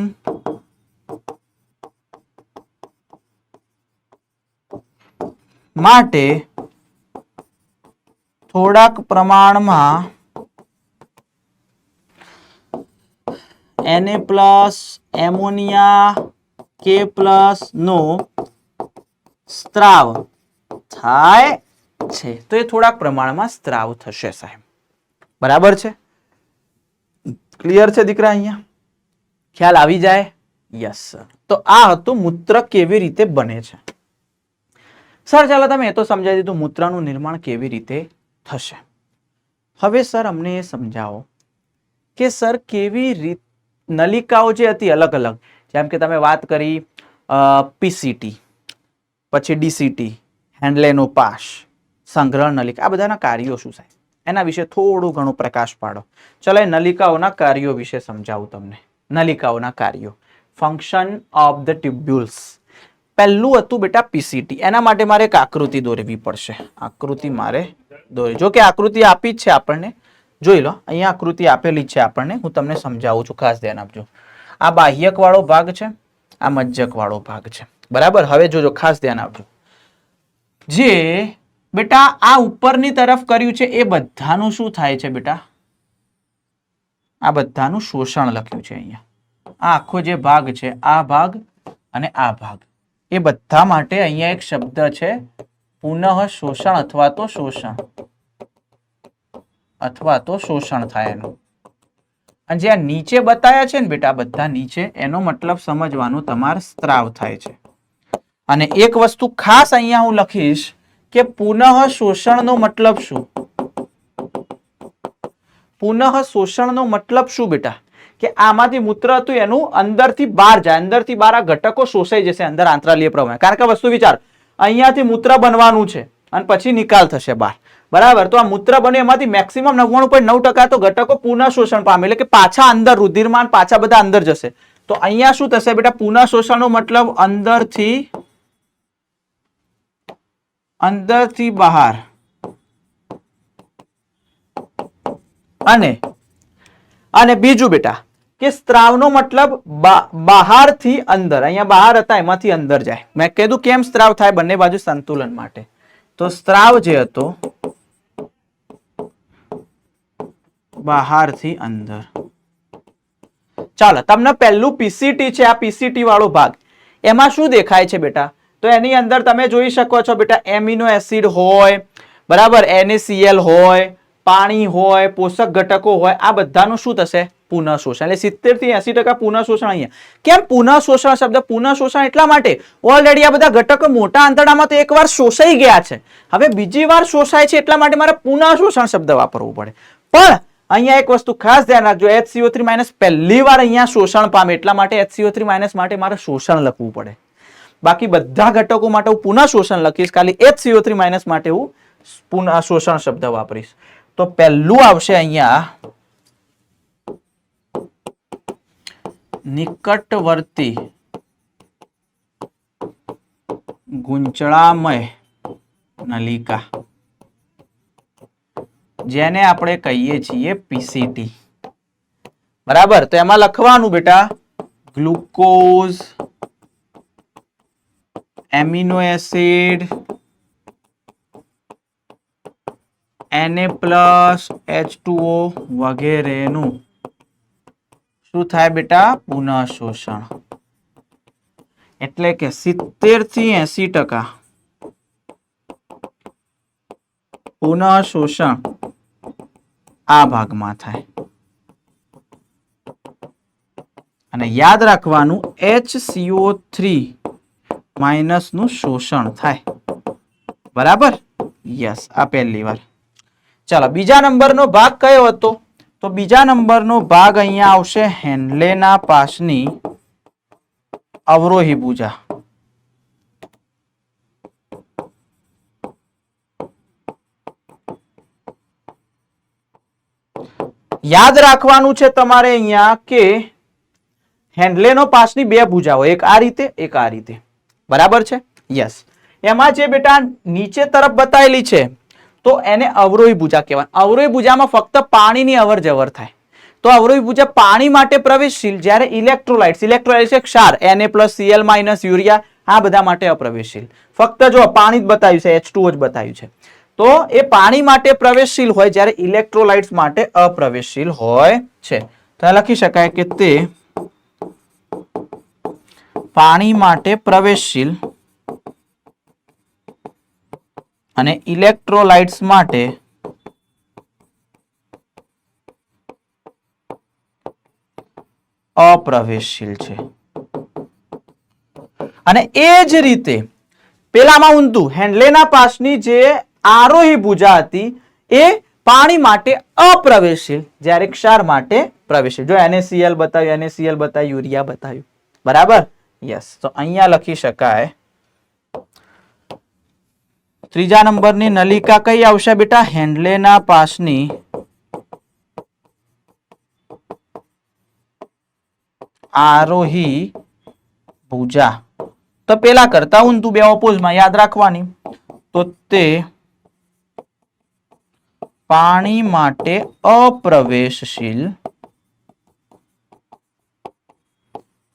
માટે થોડાક પ્રમાણમાં Na+, એમોનિયા, K+ નો સ્ત્રાવ થાય છે. તો એ થોડાક પ્રમાણમાં સ્ત્રાવ થશે સાહેબ. બરાબર છે? ક્લિયર છે દીકરા? અહીંયા ખ્યાલ આવી જાય? Yes sir. તો આ હતું મૂત્ર કેવી રીતે બને છે. સર ચાલો તમે એ તો સમજાવી દીધું મૂત્રનું નિર્માણ કેવી રીતે થશે. હવે સર અમને એ સમજાવો કે સર કેવી રીતે નલિકાઓ જે હતી અલગ અલગ, જેમ કે તમે વાત કરી પીસીટી, પછી ડીસીટી, હેન્ડલેનો પાસ, સંગ્રહ નલિકા, આ બધાના કાર્યો શું થાય એના વિશે થોડું ઘણું પ્રકાશ પાડો. ચલો એ નલિકાઓના કાર્યો વિશે સમજાવું તમને. નલિકાઓના કાર્યો, ફંક્શન ઓફ ધ ટ્યુબ્યુલ્સ. પહેલું હતું બેટા પીસીટી. એના માટે મારે એક આકૃતિ દોરવી પડશે. આકૃતિ મારે દોરી, જો કે આકૃતિ આપી જ છે આપણને, જોઈ લો અહીંયા આકૃતિ આપેલી છે આપણને, હું તમને સમજાવું છું, ખાસ ધ્યાન આપજો. આ બાહ્યક વાળો ભાગ છે, આ મજ્જક વાળો ભાગ છે. બરાબર, હવે જોજો, ખાસ ધ્યાન આપજો. જે બેટા આ ઉપરની તરફ કર્યું છે એ બધાનું શું થાય છે બેટા? આ બધાનું શોષણ લખ્યું છે અહીંયા. આ આખો જે ભાગ છે, આ ભાગ અને આ ભાગ, એ બધા માટે અહીંયા એક શબ્દ છે પુનઃ શોષણ અથવા તો શોષણ, અથવા તો શોષણ થાય એનું. અને જે આ નીચે બતાયા છે ને બેટા, બધા નીચે, એનો મતલબ સમજવાનો તમારે સ્ત્રાવ થાય છે. અને એક વસ્તુ ખાસ અહીંયા હું લખીશ કે પુનઃ શોષણનો મતલબ શું? પુનઃ શોષણનો મતલબ શું બેટા? કે આમાંથી મૂત્ર હતું એનું અંદરથી બહાર જાય, અંદરથી બહાર આ ઘટકો શોષાઈ જશે અંદર આંતરાલીય પ્રવાહ. કારણ કે વસ્તુ વિચાર, અહીંયાથી મૂત્ર બનવાનું છે અને પછી નિકાલ થશે બહાર, બરાબર? તો આ મૂત્ર બને એમાંથી મેક્સિમમ 99.9% તો ઘટકો પુનઃ શોષણ પામે, એટલે કે પાછા અંદર રુધિરમાં પાછા બધા અંદર જશે. તો અહીંયા શું થશે બેટા? પુનઃ શોષણનો મતલબ અંદરથી બહાર અને બીજું બેટા કે સ્ત્રાવનો મતલબ બહારથી અંદર. અહીંયા બહાર હતા એમાંથી અંદર જાય. મેં કીધું કેમ સ્ત્રાવ થાય? બંને બાજુ સંતુલન માટે. તો સ્ત્રાવ જે હતો બહારથી અંદર. ચાલો, તમને પહેલું પીસીટી છે, આ પીસીટી વાળો ભાગ, એમાં શું દેખાય છે બેટા? તો એની અંદર તમે જોઈ શકો છો બેટા, એમિનો એસિડ હોય, બરાબર, NaCl હોય, પાણી હોય, પોષક ઘટકો હોય, આ બધાનું શું થશે? પુનઃ શોષણ. એટલે 70 થી 80% પુનઃ શોષણ. અહીંયા કેમ પુનઃ શોષણ શબ્દ? પુનઃ શોષણ એટલા માટે, ઓલરેડી આ બધા ઘટકો મોટા આંતરડામાં તો એકવાર શોષાઈ ગયા છે, હવે બીજી વાર શોષાય છે, એટલા માટે મારે પુનઃ શોષણ શબ્દ વાપરવો પડે. પણ અહીંયા એક વસ્તુ ખાસ ધ્યાન રાખજો, HCO3- પહેલી વાર અહીંયા શોષણ પામે, એટલા માટે HCO3- માટે મારે શોષણ લખવું પડે. બાકી બધા ઘટકો માટે હું પુનઃ શોષણ લખીશ, ખાલી HCO3- માટે હું પુનઃ શોષણ શબ્દ વાપરીશ. તો પહેલું આવશે અહીંયા નિકટવર્તી ગુંચળામય નલિકા, જેને આપણે કહીએ છીએ પીસીટી, બરાબર? તો એમાં લખવાનું બેટા ગ્લુકોઝ, એમિનો એસિડ, Na+H2O વગેરેનું શું થાય બેટા? પુનઃ શોષણ. એટલે કે 70 થી 80% પુનઃ શોષણ આ ભાગમાં થાય. અને યાદ રાખવાનું HCO3- નું શોષણ થાય, બરાબર? યસ, આ પહેલી વાર. ચાલો, બીજા નંબરનો ભાગ કયો હતો? તો બીજા નંબરનો ભાગ અહીંયા આવશે હેન્ડલેના પાસની અવરોહી ભુજા. યાદ રાખવાનું છે તમારે અહીંયા કે હેન્ડલેનો પાસની બે ભુજાઓ, એક આ રીતે, એક આ રીતે, બરાબર છે? યસ. એમાં જે બેટા નીચે તરફ બતાવેલી છે તો એને અવરોહી ભુજા કહેવાય. અવરોહી ભુજામાં ફક્ત પાણીની અવર જવર થાય. તો અવરોહી ભુજા પાણી માટે પ્રવેશશીલ, જ્યારે ઇલેક્ટ્રોલાઇટ્સ એક ક્ષાર Na+Cl- યુરિયા, આ બધા માટે અપ્રવેશશીલ. ફક્ત જો પાણી જ બતાવ્યું છે, H2O જ બતાવ્યું છે. તો એ પાણી માટે પ્રવેશશીલ હોય, જ્યારે ઇલેક્ટ્રોલાઇટ્સ માટે અપ્રવેશશીલ હોય છે. તો લખી શકાય કે તે પાણી માટે પ્રવેશશીલ અને ઇલેક્ટ્રોલાઇટ્સ માટે અપ્રવેશશીલ છે. અને એ જ રીતે પેલામાં ઊંધું, હેન્ડલેના પાસની જે આરોહી ભુજા હતી એ પાણી માટે અપ્રવેશશીલ, જ્યારે ક્ષાર માટે પ્રવેશશીલ. જો NaCl બતાવ્યું, યુરિયા બતાવ્યું, બરાબર? યસ. તો અહીંયા લખી શકાય ત્રીજા નંબરની નલિકા કઈ આવશે બેટા? હેન્ડલેના પાસની આરોહી ભુજા. તો પેલા કરતા ઊંધું, બે ઓપોઝમાં યાદ રાખવાની. તો તે પાણી માટે અપ્રવેશશીલ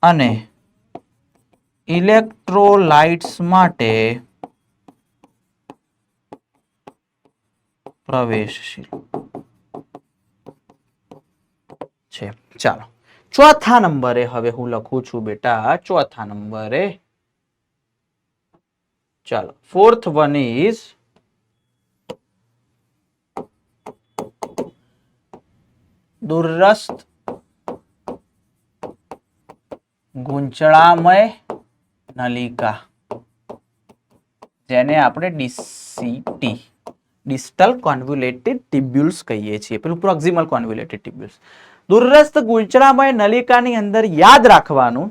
અને ઇલેક્ટ્રોલાઇટ્સ માટે પ્રવેશશીલ છે. ચાલો, ચોથા નંબરે હવે હું લખું છું બેટા, ચોથા નંબરે. ચાલો, fourth one is દુરસ્થ ગુંચળામય નલિકા. જેને આપણે ડીસીટી ડિસ્ટલ કોન્વ્યુલેટેડ ટ્યુબ્યુલ્સ કહીએ છીએ, પેલું પ્રોક્સિમલ કોન્વ્યુલેટેડ ટ્યુબ્યુલ્સ. દૂરસ્થ ગુંચળામય નલિકાની અંદર યાદ રાખવાનું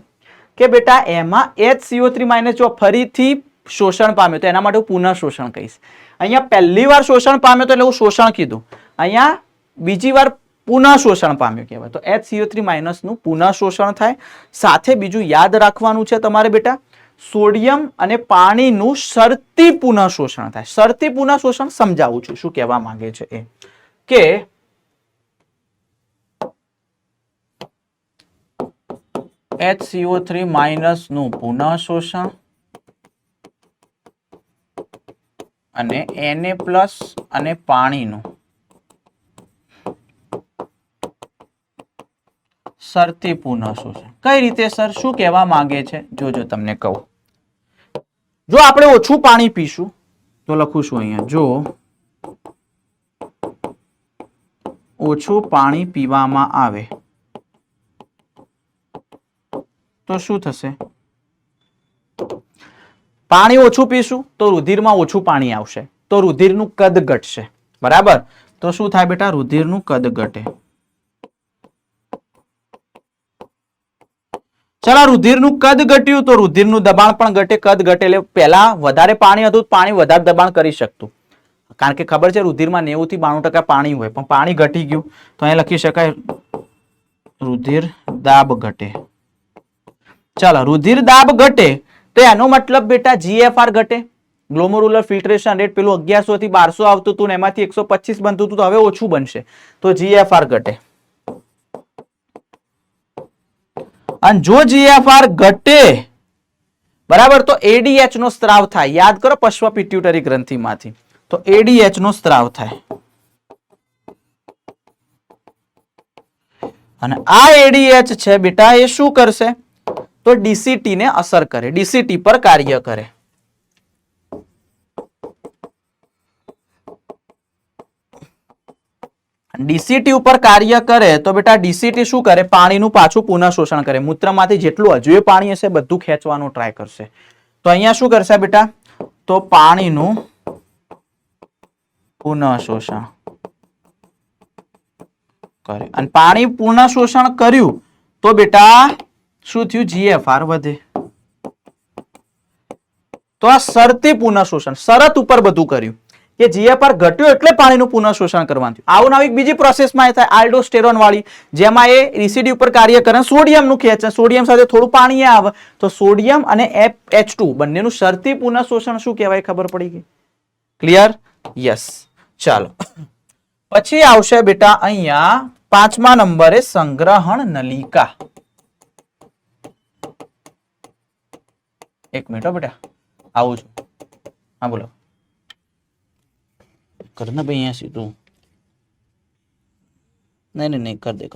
કે બેટા એમાં HCO3- જો ફરીથી શોષણ પામ્યો તો એના માટે હું પુનઃ શોષણ કહીશ. અહીંયા પહેલી વાર શોષણ પામ્યો તો એટલે હું શોષણ કીધું, અહીંયા બીજી વાર પુનઃ શોષણ પામ્યું કહેવાય. તો HCO3- નું પુનઃ શોષણ થાય. સાથે બીજું યાદ રાખવાનું છે તમારે બેટા, સોડિયમ અને પાણીનું શરતી પુનઃ શોષણ થાય. શરતી પુનઃ શોષણ સમજાવું છું શું કહેવા માંગે છે એ, કે HCO3- નું પુનઃ શોષણ અને Na+ અને પાણીનું શરતી પુનઃ શોષણ. કઈ રીતે સર, શું કહેવા માંગે છે જોજો તમને કહું. જો આપણે ઓછું પાણી પીશું તો લખું છું અહીંયા, જો ઓછું પાણી પીવામાં આવે તો શું થશે? પાણી ઓછું પીશું તો રુધિરમાં ઓછું પાણી આવશે, તો રુધિરનું કદ ઘટશે. બરાબર? તો શું થાય બેટા? રુધિરનું કદ ઘટે. ચલો, રુધિરનું કદ ઘટ્યું તો રુધિરનું દબાણ પણ ઘટે. કદ ઘટે એટલે પહેલા વધારે પાણી હતું, પાણી વધારે દબાણ કરી શકતું, કારણ કે ખબર છે રુધિરમાં 90 થી 92% પાણી હોય, પણ પાણી ઘટી ગયું તો અહીંયા લખી શકાય રુધિર દાબ ઘટે. ચાલો, રુધિર દાબ ઘટે તો એનો મતલબ બેટા GFR ઘટે, ગ્લોમેરુલર ફિલ્ટ્રેશન રેટ. પેલું 1100 થી 1200 આવતું હતું ને એમાંથી 125 બનતું હતું, તો હવે ઓછું બનશે તો GFR ઘટે. અને જો GFR ઘટે બરાબર તો ADH નો સ્ત્રાવ થાય. યાદ કરો, પશ્વ પિટ્યુટરી ગ્રંથિમાંથી તો ADH નો સ્ત્રાવ થાય. અને આ ADH છે બેટા એ શું કરશે તો DCT ને અસર કરે, DCT પર કાર્ય કરે. DCT ઉપર કાર્ય કરે તો બેટા DCT શું કરે? પાણીનું પાછું પુનઃ શોષણ કરે. મૂત્રમાંથી જેટલું હજુ પાણી હશે બધું ખેંચવાનો ટ્રાય કરશે. તો અહીંયા શું કરશે બેટા? તો પાણીનું પુનઃ શોષણ કરે. અને પાણી પુનઃ શોષણ કર્યું તો બેટા શું થયું? GFR વધે. તો આ શરતી પુનઃ શોષણ, શરત ઉપર બધું કર્યું કે GFR ઘટ્યો એટલે પાણીનું પુનઃ શોષણ કરવાનું થયું. આવું નવી બીજી પ્રોસેસમાં એ થાય આલ્ડોસ્ટેરોન વાળી, જેમાં એ રેસિડ્યુ ઉપર કાર્ય કરે, સોડિયમનું ખેંચે, સોડિયમ સાથે થોડું પાણી આવે તો સોડિયમ અને H2 બંનેનું શરતી પુનઃ શોષણ શું કહેવાય? ખબર પડી ગઈ? ક્લિયર? યસ. ચાલો, પછી આવશે બેટા અહીંયા 5મા નંબરે સંગ્રહણ નલિકા. એક મિનિટ બેટા, આવું છું. હા બોલો. કરના ભાઈ અહીંયા સીધું. નહીં કર દે.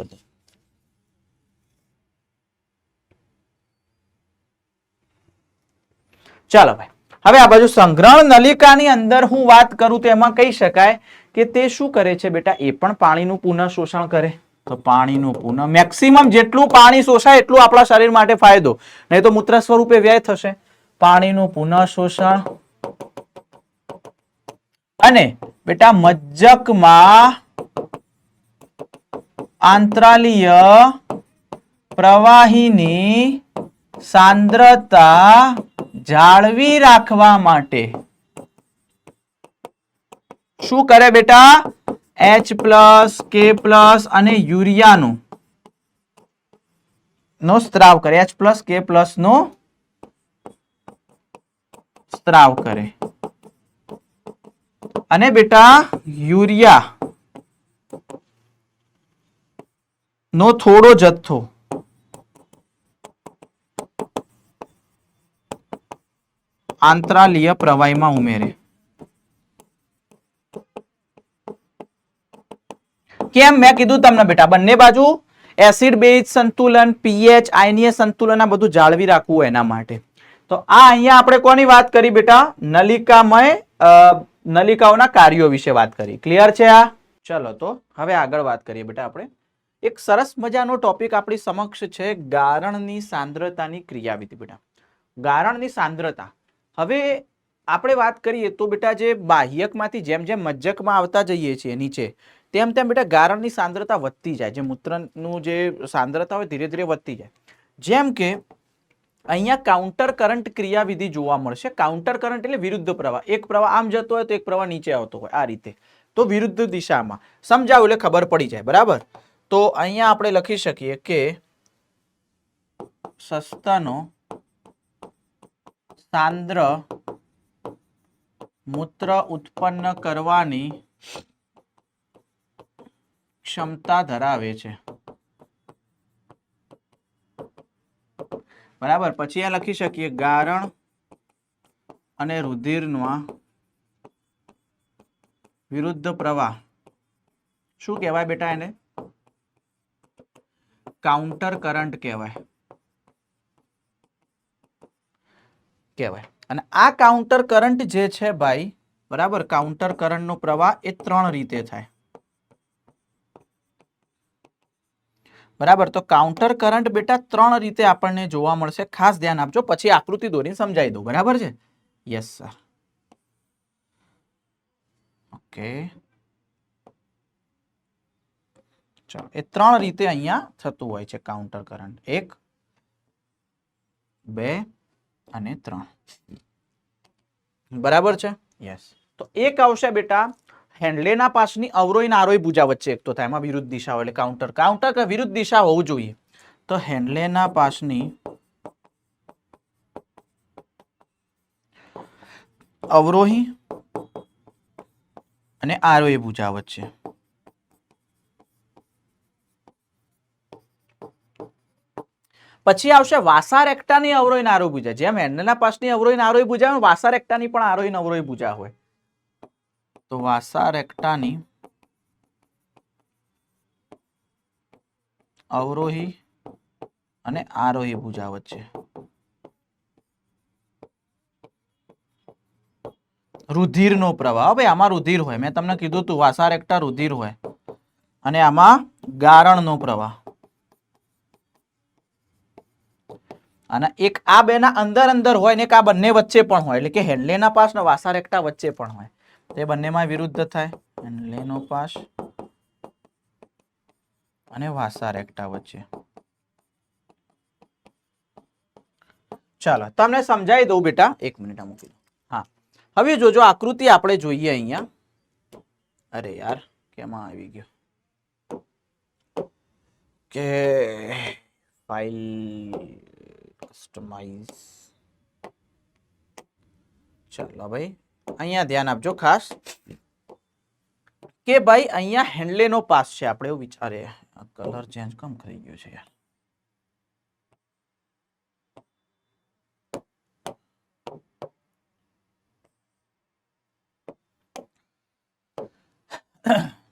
ચાલો ભાઈ, હવે આ બાજુ સંગ્રહણ નલિકાની અંદર હું વાત કરું તો એમાં કહી શકાય કે તે શું કરે છે બેટા? એ પણ પાણીનું પુનઃ શોષણ કરે. તો પાણીનું પુનઃ, મેક્સિમમ જેટલું પાણી શોષાય એટલું આપણા શરીર માટે ફાયદો, નહીં તો મૂત્ર સ્વરૂપે વ્યય થશે. પાણીનું પુનઃ શોષણ અને બેટા મજ્જકમાં આંતરાલીય પ્રવાહીની સાંદ્રતા જાળવી રાખવા માટે શું કરે બેટા? H+, K+ અને યુરિયાનું નો સ્ત્રાવ કરે. H+, K+ નો સ્ત્રાવ કરે. અને બેટા યુરિયા નો થોડો જથ્થો આંતરાલીય પ્રવાહીમાં ઉમેરે. કેમ? મેં કીધું તમને બેટા, બંને બાજુ એસિડ બેઝ સંતુલન, pH, આયનીય સંતુલન આ બધું જાળવી રાખવું એના માટે. તો આ અહીંયા આપણે કોની વાત કરી બેટા? નલિકાઓના કાર્યો વિશે વાત કરી. ક્લિયર છે આ? ચલો, તો હવે આગળ વાત કરીએ બેટા. આપણે એક સરસ મજાનો ટોપિક આપણી સમક્ષ છે, ગારણની સાંદ્રતાની ક્રિયાવિધિ. બેટા ગારણની સાંદ્રતા, હવે આપણે વાત કરીએ તો બેટા જે બાહ્યકમાંથી જેમ જેમ મજ્જકમાં આવતા જઈએ છીએ નીચે તેમ તેમ બેટા ગારણની સાંદ્રતા વધતી જાય, જે મૂત્રનું જે સાંદ્રતા હોય ધીરે ધીરે વધતી જાય. જેમ કે અહીંયા કાઉન્ટર કરંટ ક્રિયાવિધિ જોવા મળશે. કાઉન્ટર કરંટ એટલે વિરુદ્ધ પ્રવાહ. એક પ્રવાહ આમ જતો હોય તો એક પ્રવાહ નીચે આવતો હોય, આ રીતે. તો વિરુદ્ધ દિશામાં સમજાવું એટલે ખબર પડી જાય. બરાબર. તો અહીંયા આપણે લખી શકીએ કે સસ્તનો સાંદ્ર મૂત્ર ઉત્પન્ન કરવાની ક્ષમતા ધરાવે છે. બરાબર. પછી અહીંયા લખી શકીએ ગારણ અને રુધિરના વિરુદ્ધ પ્રવાહ શું કહેવાય બેટા? એને કાઉન્ટર કરંટ કહેવાય. અને આ કાઉન્ટર કરંટ જે છે ભાઈ, બરાબર, કાઉન્ટર કરંટનો પ્રવાહ એ 3 રીતે થાય. બરાબર. તો કાઉન્ટર કરંટ બેટા 3 રીતે આપણને જોવા મળશે. ખાસ ધ્યાન આપજો, પછી આકૃતિ દોરીને સમજાવી દઉં. બરાબર છે? Yes sir. ઓકે, ચાલો. એ 3 રીતે અહીંયા થતું હોય છે કાઉન્ટર કરંટ. 1, 2 અને 3. બરાબર છે? યસ. તો એક આવશે બેટા હેન્ડલેના પાસની અવરોહી નારોહી ભુજા વચ્ચે એક તો થાય, એમાં વિરુદ્ધ દિશા હોય એટલે કાઉન્ટર કે વિરુદ્ધ દિશા હોવું જોઈએ. તો હેન્ડલેના પાસની અવરોહી અને આરોહી ભુજા વચ્ચે. પછી આવશે વાસાર એકટાની અવરોહી અને આરોહી ભુજા. જેમ હેન્ડલેના પાસની અવરોહી અને આરોહી ભુજા હોય, વાસાર એકટાની પણ આરોહી અને અવરોહી ભુજા હોય. તો વાસાર એકટાની અવરોહી અને આરોહી ભુજા વચ્ચે. રુધિરનો પ્રવાહ. ભાઈ આમાં રુધિર હોય, મેં તમને કીધું હતું વાસાર એકટા રુધિર હોય, અને આમાં ગારણનો પ્રવાહ. અને એક આ બેના અંદર અંદર હોય ને એક આ બંને વચ્ચે પણ હોય, એટલે કે હેન્ડલેના પાસ ને વાસાર એકટા વચ્ચે પણ હોય. તે બંનેમાં વિરુદ્ધ થાય. હેન્ડલેનો પાસ અને વાસાર એકટા વચ્ચે. ચાલો તમને સમજાવી દઉં બેટા. 1 મિનિટ મૂકી દઉં. હા, હવે જોજો આકૃતિ આપણે જોઈએ અહીંયા. અરે યાર, કેમાં આવી ગયો કે ફાઇલ કસ્ટમાઇઝ. ચાલો ભાઈ, અહીંયા ધ્યાન આપજો ખાસ કે ભાઈ અહીંયા હેન્ડલેનો પાસ છે. આપણે એવું વિચારે કલર ચેન્જ કેમ થઈ ગયો છે યાર?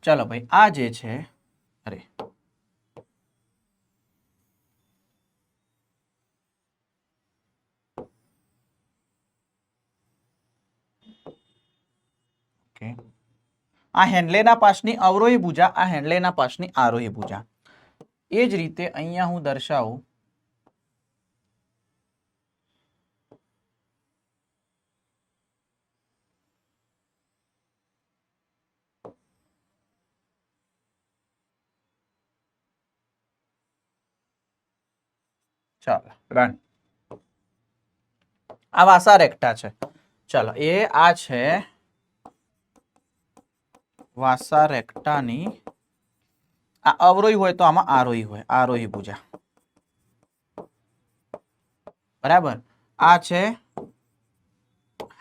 ચાલો ભાઈ, આ જે છે, અરે ઓકે, આ હેન્ડલેના પાસની અવરોહી ભુજા, આ હેન્ડલેના પાસની આરોહી ભુજા. એ જ રીતે અહીંયા હું દર્શાવું. ચાલો રન. આ વાસાર એકટા છે. ચાલો, એ આ છે વાસાર એકટાની, આ અવરોહી હોય તો આમાં આરોહી હોય, આરોહી ભુજા. બરાબર. આ છે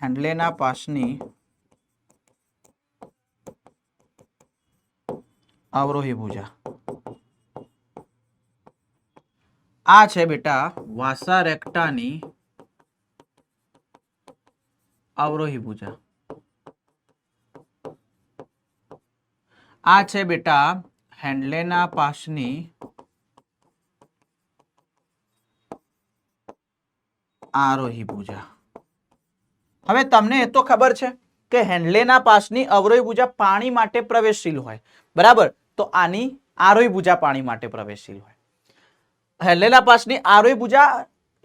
હેન્ડલેના પાસની અવરોહી ભુજા. આ છે બેટા વાસાર એકટાની અવરોહી ભુજા. આ છે બેટા હેન્ડલેના પાસની આરોહી ભુજા. હવે તમને એ તો ખબર છે કે હેન્ડલેના પાસની અવરોહી ભુજા પાણી માટે પ્રવેશશીલ હોય. બરાબર. તો આની આરોહી ભુજા પાણી માટે પ્રવેશશીલ હોય. હેન્ડલેના પાસની આરોહી ભુજા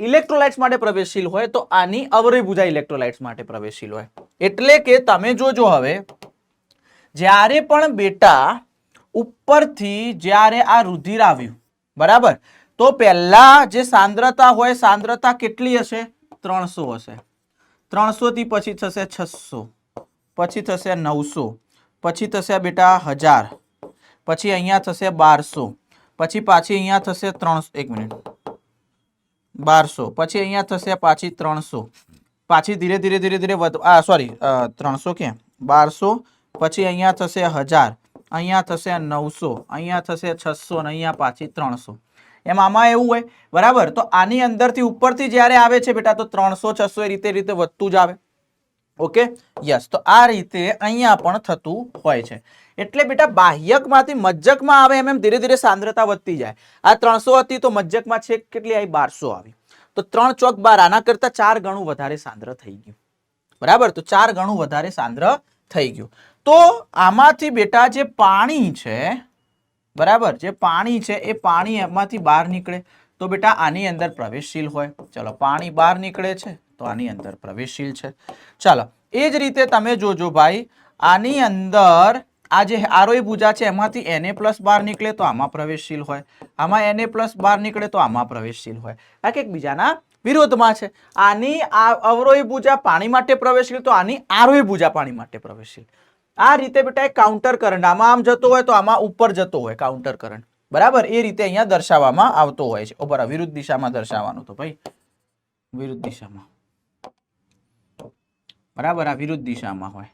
ઇલેક્ટ્રોલાઇટ્સ માટે પ્રવેશશીલ હોય તો આની અવરોહી ભુજા ઇલેક્ટ્રોલાઇટ્સ માટે પ્રવેશશીલ હોય. એટલે કે તમે જોજો હવે જ્યારે પણ બેટા ઉપરથી જ્યારે આ રુધિર આવ્યું બરાબર, તો પહેલા જે સાંદ્રતા હોય સાંદ્રતા કેટલી હશે? 300 હશે. 300 થી પછી થશે 600, પછી થશે 900, પછી થશે બેટા 1000, પછી અહીંયા થશે 1200, પછી પાછી અહીંયા થશે 300, એક મિનિટ, 1200, પછી અહીંયા થશે પાછી 300, પાછી ધીરે ધીરે ધીરે ધીરે સોરી 300 ક્યાં 1200, પછી અહીંયા થશે 1000, અહીંયા થશે 900, અહીંયા થશે 600 અને અહીંયા પાછી 300. એમ આમાં એવું હોય બરાબર. તો આની અંદરથી ઉપરથી જ્યારે આવે છે બેટા તો 300 600 એ રીતે વધતું જ આવે. Okay yes. તો આ રીતે અહીંયા પણ થતું હોય છે. એટલે બેટા બાહ્યકમાંથી મજ્જકમાં આવે એમ ધીરે ધીરે સાંદ્રતા વધતી જાય. આ 300 હતી તો મજ્જકમાં છે કેટલી આવી? 1200 આવી. તો 3 ચોક 12, આના કરતા 4 ગણું વધારે સાંદ્ર થઈ ગયું બરાબર. તો 4 ગણું વધારે સાંદ્ર થઈ ગયું. તો આમાંથી બેટા જે પાણી છે બરાબર, જે પાણી છે એ પાણી એમાંથી બહાર નીકળે તો બેટા આની અંદર પ્રવેશશીલ હોય. ચલો પાણી બહાર નીકળે છે તો આની અંદર પ્રવેશશીલ છે. ચાલો એ જ રીતે તમે જોજો ભાઈ, આની અંદર આ જે આરોહી ભુજા છે એમાંથી Na+ બહાર નીકળે તો આમાં પ્રવેશશીલ હોય, આમાં Na+ બહાર નીકળે તો આમાં પ્રવેશશીલ હોય. આ કે એકબીજાના વિરોધમાં છે. આની અવરોહી ભુજા પાણી માટે પ્રવેશશીલ તો આની આરોહી ભુજા પાણી માટે પ્રવેશશીલ. આ રીતે બેટા એક કાઉન્ટર કરંટ, આમાં આમ જતો હોય તો આમાં ઉપર જતો હોય કાઉન્ટર કરંટ બરાબર. એ રીતે અહીંયા દર્શાવવામાં આવતો હોય છે. બરાબર, વિરુદ્ધ દિશામાં દર્શાવવાનું તો ભાઈ વિરુદ્ધ દિશામાં બરાબર, આ વિરુદ્ધ દિશામાં હોય.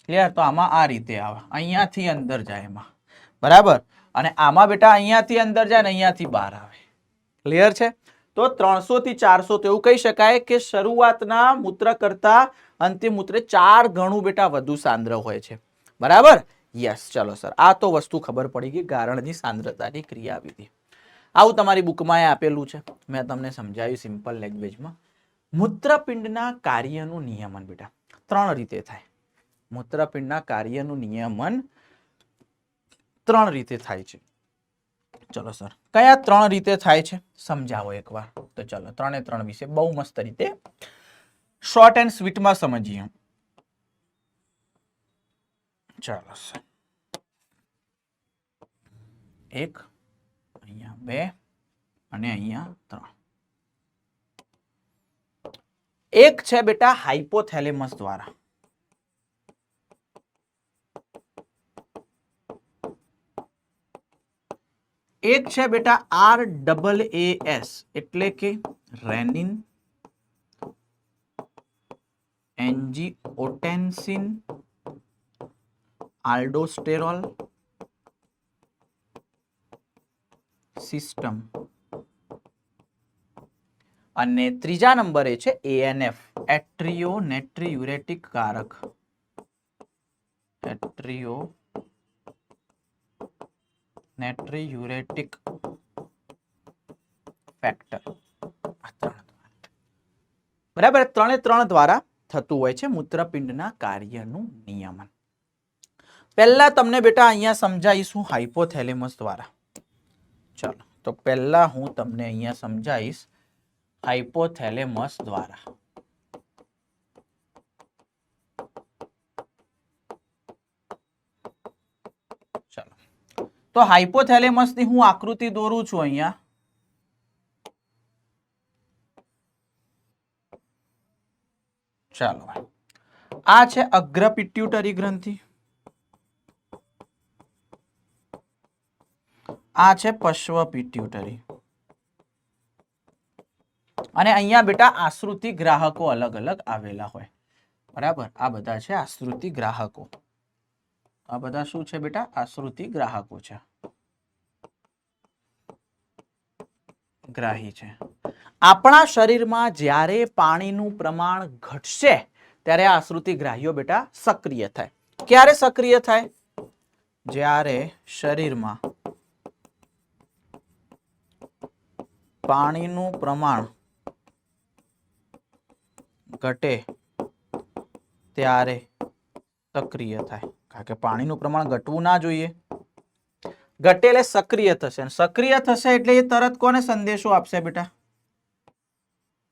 ક્લિયર? તો આમાં આ રીતે આવે, અહીંયાથી અંદર જાય એમાં બરાબર, અને આમાં બેટા અહીંયાથી અંદર જાય ને અહીંયાથી બહાર આવે. ક્લિયર છે? તો 300 થી 400 તો એવું કહી શકાય કે શરૂઆતના મૂત્ર કરતા અંતિમ મૂત્રે 4 ગણું બેટા વધુ સાંદ્ર હોય છે બરાબર. યસ. ચલો સર, આ તો વસ્તુ ખબર પડી ગઈ, ગારણની સાંદ્રતાની ક્રિયાવિધિ. આવું તમારી બુકમાં આપેલું છે, મેં તમને સમજાવ્યું સિમ્પલ લેંગ્વેજમાં. મૂત્રપિંડના કાર્યનું નિયમન બેટા 3 રીતે થાય. મૂત્રપિંડના કાર્યનું નિયમન 3 રીતે થાય છે. ચલો સર, કયા 3 રીતે થાય છે સમજાવો એકવાર. તો ચલો 3 વિશે બહુ મસ્ત રીતે શોર્ટ એન્ડ સ્વીટમાં સમજીએ. ચાલો સર, 1, અહીંયા 2 અને અહીંયા 3. એક છે બેટા હાઇપોથેલેમસ દ્વારા, એક છે બેટા RAAS એટલે કે રેનિન એન્જીઓટેન્સિન આલ્ડોસ્ટેરોલ સિસ્ટમ, અને ત્રીજા નંબરે છે ANF એટ્રિયો નેટ્રીયુરેટિક કારક, એટ્રિયો નેટ્રીયુરેટિક ફેક્ટર. બરાબર, 3 દ્વારા થતું હોય છે મૂત્રપિંડના કાર્યનું નિયમન. પહેલા તમને બેટા અહીંયા સમજાવીશું હાઇપોથેલેમસ દ્વારા. ચલો, તો પહેલા હું તમને અહીંયા સમજાવીશ હાઇપોથેલેમસ દ્વારા. ચલો, તો હાઇપોથેલેમસ ની હું આકૃતિ દોરું છું અહીંયા. ચાલો, આ છે અગ્ર પિટ્યુટરી ગ્રંથિ, આ છે પશ્વ પિટ્યુટરી, અને અહીંયા બેટા આશ્રુતિ ગ્રાહકો અલગ અલગ આવેલા હોય બરાબર. આ બધા છે આશ્રુતિ ગ્રાહકો. આ બધા શું છે બેટા? આશ્રુતિ ગ્રાહકો છે, ગ્રાહી છે. આપણા શરીરમાં જ્યારે પાણીનું પ્રમાણ ઘટશે ત્યારે આ આશ્રુતિ ગ્રાહીઓ બેટા સક્રિય થાય. ક્યારે સક્રિય થાય? જ્યારે શરીરમાં પાણીનું પ્રમાણ ઘટે ત્યારે સક્રિય થાય. કારણ કે પાણીનું પ્રમાણ ઘટવું ના જોઈએ, ઘટે એટલે સક્રિય થશે. સક્રિય થશે એટલે એ તરત કોને સંદેશો આપશે બેટા?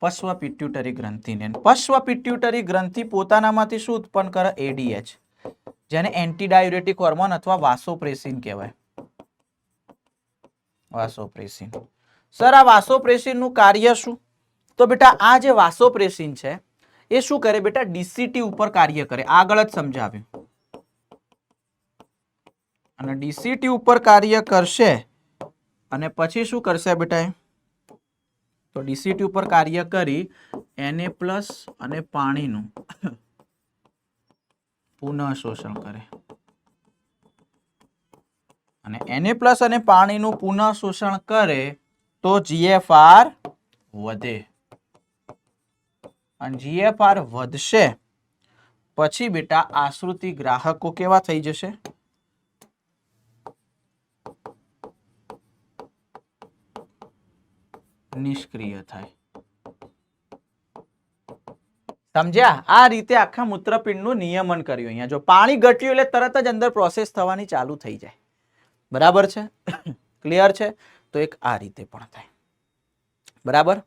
પશ્વ પિટ્યુટરી ગ્રંથિને. પશ્વ પિટ્યુટરી ગ્રંથિ પોતાનામાંથી શું ઉત્પન્ન કરે? એડીએચ, જેને એન્ટી ડાયુરેટિક હોર્મોન અથવા વાસોપ્રેસિન કહેવાય. વાસોપ્રેસિન. સર આ વાસોપ્રેસિન નું કાર્ય શું? તો બેટા આ જે વાસોપ્રેસિન છે એ શું કરે બેટા? ડીસીટી ઉપર કાર્ય કરે. આગળ જ સમજાવ્યું. અને ડીસીટી ઉપર કાર્ય કરશે અને પછી શું કરશે બેટા? તો ડીસીટી ઉપર કાર્ય કરી Na+ અને પાણીનું પુનઃ શોષણ કરે. અને Na+ અને પાણીનું પુનઃ શોષણ કરે તો GFR વધે. અને GFR વધશે પછી બેટા આશ્રુતિ ગ્રાહકો કેવા થઈ જશે? નિષ્ક્રિય થાય. સમજ્યા? આ રીતે આખા મૂત્રપિંડનું નિયમન કર્યું. અહીંયા જો પાણી ઘટ્યું એટલે તરત જ અંદર પ્રોસેસ થવાની ચાલુ થઈ જાય. બરાબર છે? ક્લિયર છે? તો એક આ રીતે પણ થાય. બરાબર?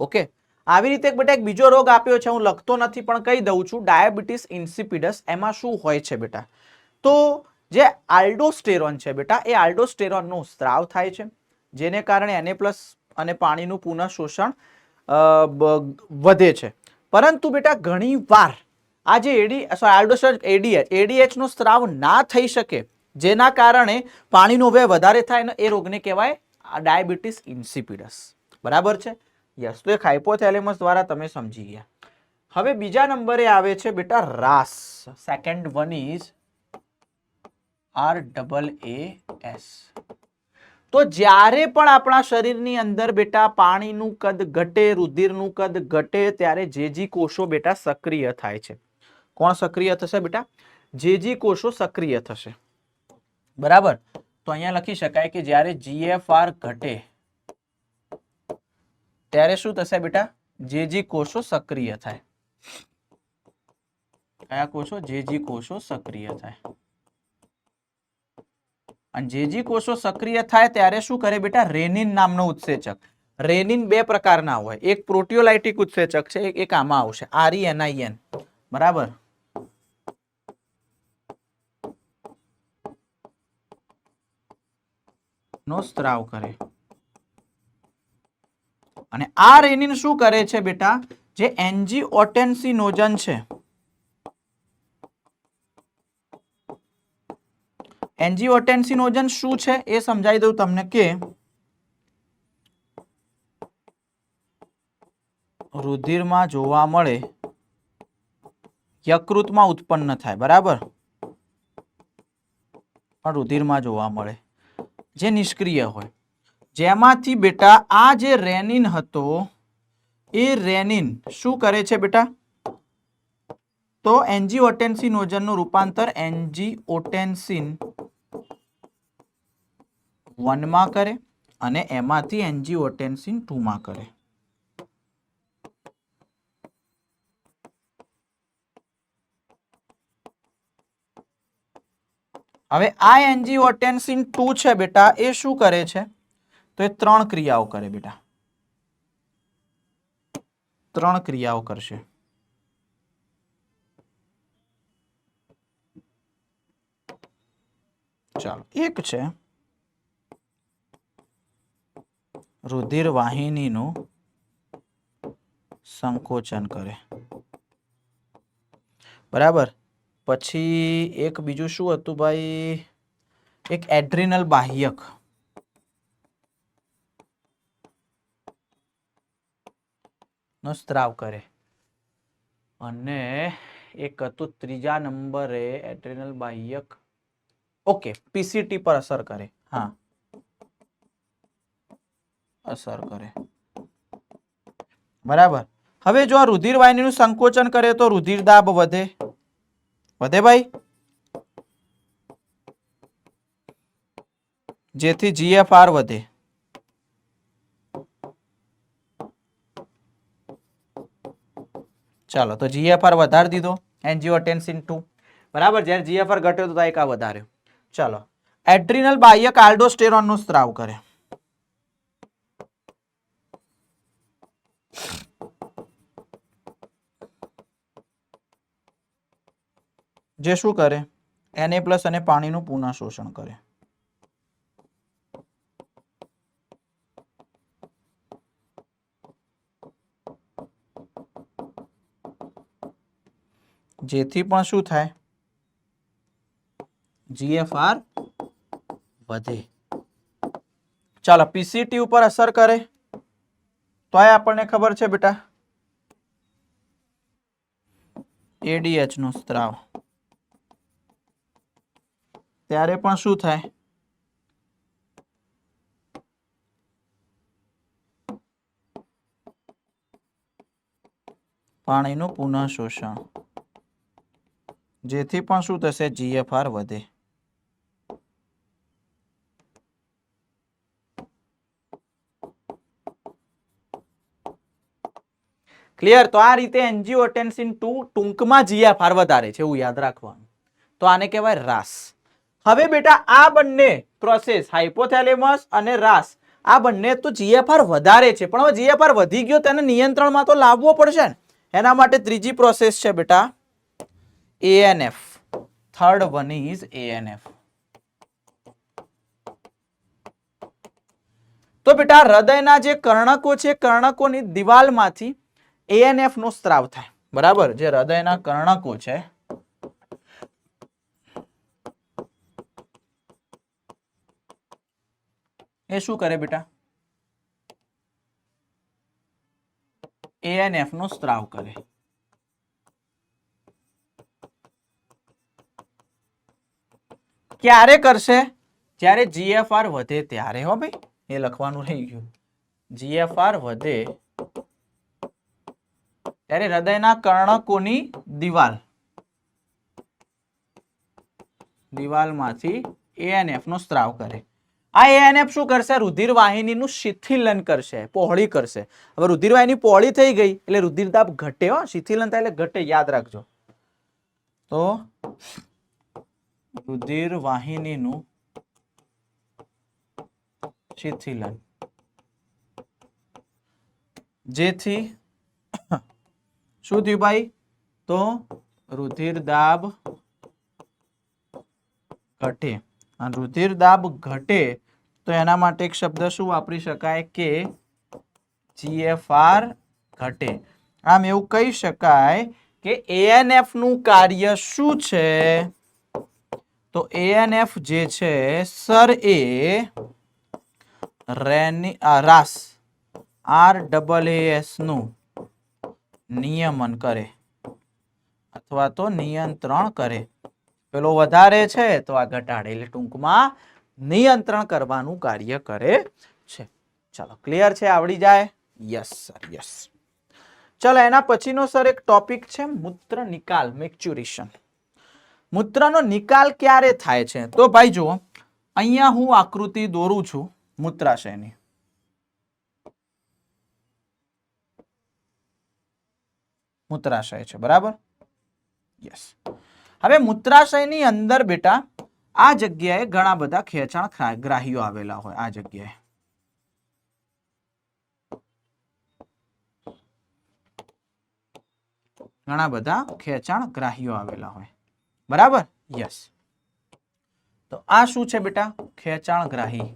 ઓકે. આવી રીતે બેટા એક બીજો રોગ આપ્યો છે, હું લખતો નથી પણ કહી દઉં છું, ડાયાબિટીસ ઇન્સિપિડસ. એમાં શું હોય છે બેટા? તો જે આલ્ડોસ્ટેરોન છે બેટા, એ આલ્ડોસ્ટેરોનનો સ્ત્રાવ થાય છે, જેને કારણે Na+ અને પાણીનું પુનઃ શોષણ વધે છે. પરંતુ બેટા ઘણી વાર આ જે એડીએચ નો સ્ત્રાવ ના થઈ શકે, જેના કારણે પાણીનો વ્યય વધારે થાય ને, એ રોગને કહેવાય ડાયાબિટીસ ઇન્સિપિડસ. બરાબર છે? યસ. તો એક હાઇપોથેલેમસ દ્વારા તમે સમજી ગયા. હવે બીજા નંબરે આવે છે બેટા raas. Second one is RAAS. તો જ્યારે પણ આપણા શરીરની અંદર બેટા પાણીનું કદ ઘટે, રુધિરનું કદ ઘટે, ત્યારે જેજી કોષો બેટા સક્રિય થાય છે. કોણ સક્રિય થશે બેટા? જેજી કોષો સક્રિય થશે. બરાબર? તો અહીંયા લખી શકાય કે જ્યારે GFR ઘટે ત્યારે શું થશે બેટા? જેજી કોષો સક્રિય થાય. કયા કોષો? જેજી કોષો સક્રિય થાય. અને જેજી કોષો સક્રિય થાય ત્યારે શું કરે બેટા? રેનિન નામનો ઉત્સેચક. રેનિન બે પ્રકારના હોય. એક પ્રોટીઓલાઇટિક ઉત્સેચક છે, એક આમાં આવશે RENIN. બરાબર? નો સ્ત્રાવ કરે. અને આ રેનિન શું કરે છે બેટા? જે એન્જીઓટેન્સિનોજન છે, એન્જીઓટેન્સિનોજન શું છે એ સમજાવી દઉં તમને કે રુધિરમાં જોવા મળે, યકૃતમાં ઉત્પન્ન થાય. બરાબર? પણ રુધિરમાં જોવા મળે, જે નિષ્ક્રિય હોય, જેમાંથી બેટા આ જે રેનિન હતો એ રેનિન શું કરે છે બેટા? તો એન્જીઓટેન્સિનોજનનું રૂપાંતર એન્જીઓટેન્સિન 1 માં કરે અને એમાંથી એન્જીઓટેન્સિન 2 માં કરે. હવે આ એન્જીઓટેન્સિન 2 છે બેટા, એ શું કરે છે? તો એ 3 ક્રિયાઓ કરે બેટા. 3 ક્રિયાઓ કરશે. ચાલો, એક છે રુધિર વાહિનીનું સંકોચન કરે. બરાબર? પછી એક બીજું શું હતું ભાઈ? એક એડ્રિનલ બાહ્યક નો સ્ત્રાવ કરે. અને એક હતું ત્રીજા નંબરે એડ્રિનલ બાહ્યક, ઓકે, પીસીટી પર અસર કરે. હા, અસર કરે. બરાબર? હવે જો આ રુધિર વાહિનીનું સંકોચન કરે તો રુધિર દાબ વધે. વધે ભાઈ? જેથી GFR વધે. ચાલો, તો GFR વધારી દીધો એન્જીઓટેન્સિન 2. બરાબર? જ્યારે GFR ઘટ્યો તો એક આ વધાર્યો. ચાલો, એડ્રિનલ બાહ્યક આલ્ડોસ્ટેરોનનો સ્ત્રાવ કરે. જે શું કરે Na+ અને પાણીનું પુનઃ શોષણ કરે. જેથી પણ શું થાય GFR વધે. ચાલો પીસીટી ઉપર અસર કરે તો આપણને ખબર છે બેટા ADH નો સ્ત્રાવ ત્યારે પણ શું થાય પાણીનું પુનઃ શોષણ જેથી પણ શું થશે GFR વધે. ક્લિયર. તો આ રીતે એન્જીઓટેન્સિન 2 ટૂંકમાં GFR વધારે છે એવું યાદ રાખવાનું. તો આને કહેવાય રાસ. હવે બેટા આ બંને પ્રોસેસ હાઇપોથેલેમસ અને રાસ આ બંને તો GFR વધારે છે પણ હવે GFR વધી ગયો તેને નિયંત્રણમાં તો લાવવો પડશે ને. એના માટે ત્રીજી પ્રોસેસ છે બેટા ANF. Third one is ANF. તો બેટા હૃદયના જે કર્ણકો છે કર્ણકોની દિવાલમાંથી ANF નો સ્ત્રાવ થાય. બરાબર. જે હૃદયના કર્ણકો છે એ શું કરે બેટા ANF નો સ્ત્રાવ કરે. ક્યારે કરશે જ્યારે GFR વધે ત્યારે. હો ભાઈ એ લખવાનું રહી ગયું. GFR વધે ત્યારે હૃદયના કર્ણકોની દિવાલમાંથી ANF નો સ્ત્રાવ કરે. આ ANF શું કરશે રુધિર વાહિનીનું શિથિલન કરશે પહોળી કરશે. હવે રુધિર વાહિની પહોળી થઈ ગઈ એટલે રુધિર દાબ ઘટે. હો શિથિલન થાય એટલે ઘટે યાદ રાખજો. તો રુધિર વાહિનીનું શિથિલન જેથી શું થયું ભાઈ તો રુધિર દાબ ઘટે. અને રુધિર દાબ ઘટે તો એના માટે એક શબ્દ શું વાપરી શકાય કે GFR ઘટે. આમ એવું કહી શકાય કે ANF નું કાર્ય શું છે તો ANF જે છે સર એ રાસ RAAS નું નિયમન કરે અથવા તો નિયંત્રણ કરે. પેલો વધારે છે તો આ ઘટાડે એટલે ટૂંકમાં નિયંત્રણ કરવાનું કાર્ય કરે છે. ચાલો ક્લિયર છે આવડી જાય. Yes sir yes. ચાલો એના પછીનો સર એક ટોપિક છે મૂત્ર નિકાલ મેચ્યુરેશન. મૂત્રનો નિકાલ ક્યારે થાય છે તો ભાઈ જુઓ અહીંયા હું આકૃતિ દોરું છું મૂત્રાશયની. મૂત્રાશય છે બરાબર. યસ. હવે મૂત્રાશયની અંદર બેટા આ જગ્યાએ ઘણા બધા ખેંચાણ ગ્રાહીઓ આવેલા હોય. આ જગ્યાએ ઘણા બધા ખેંચાણ ગ્રાહીઓ આવેલા હોય બરાબર. યસ. તો આ શું છે બેટા ખેંચાણ ગ્રાહી.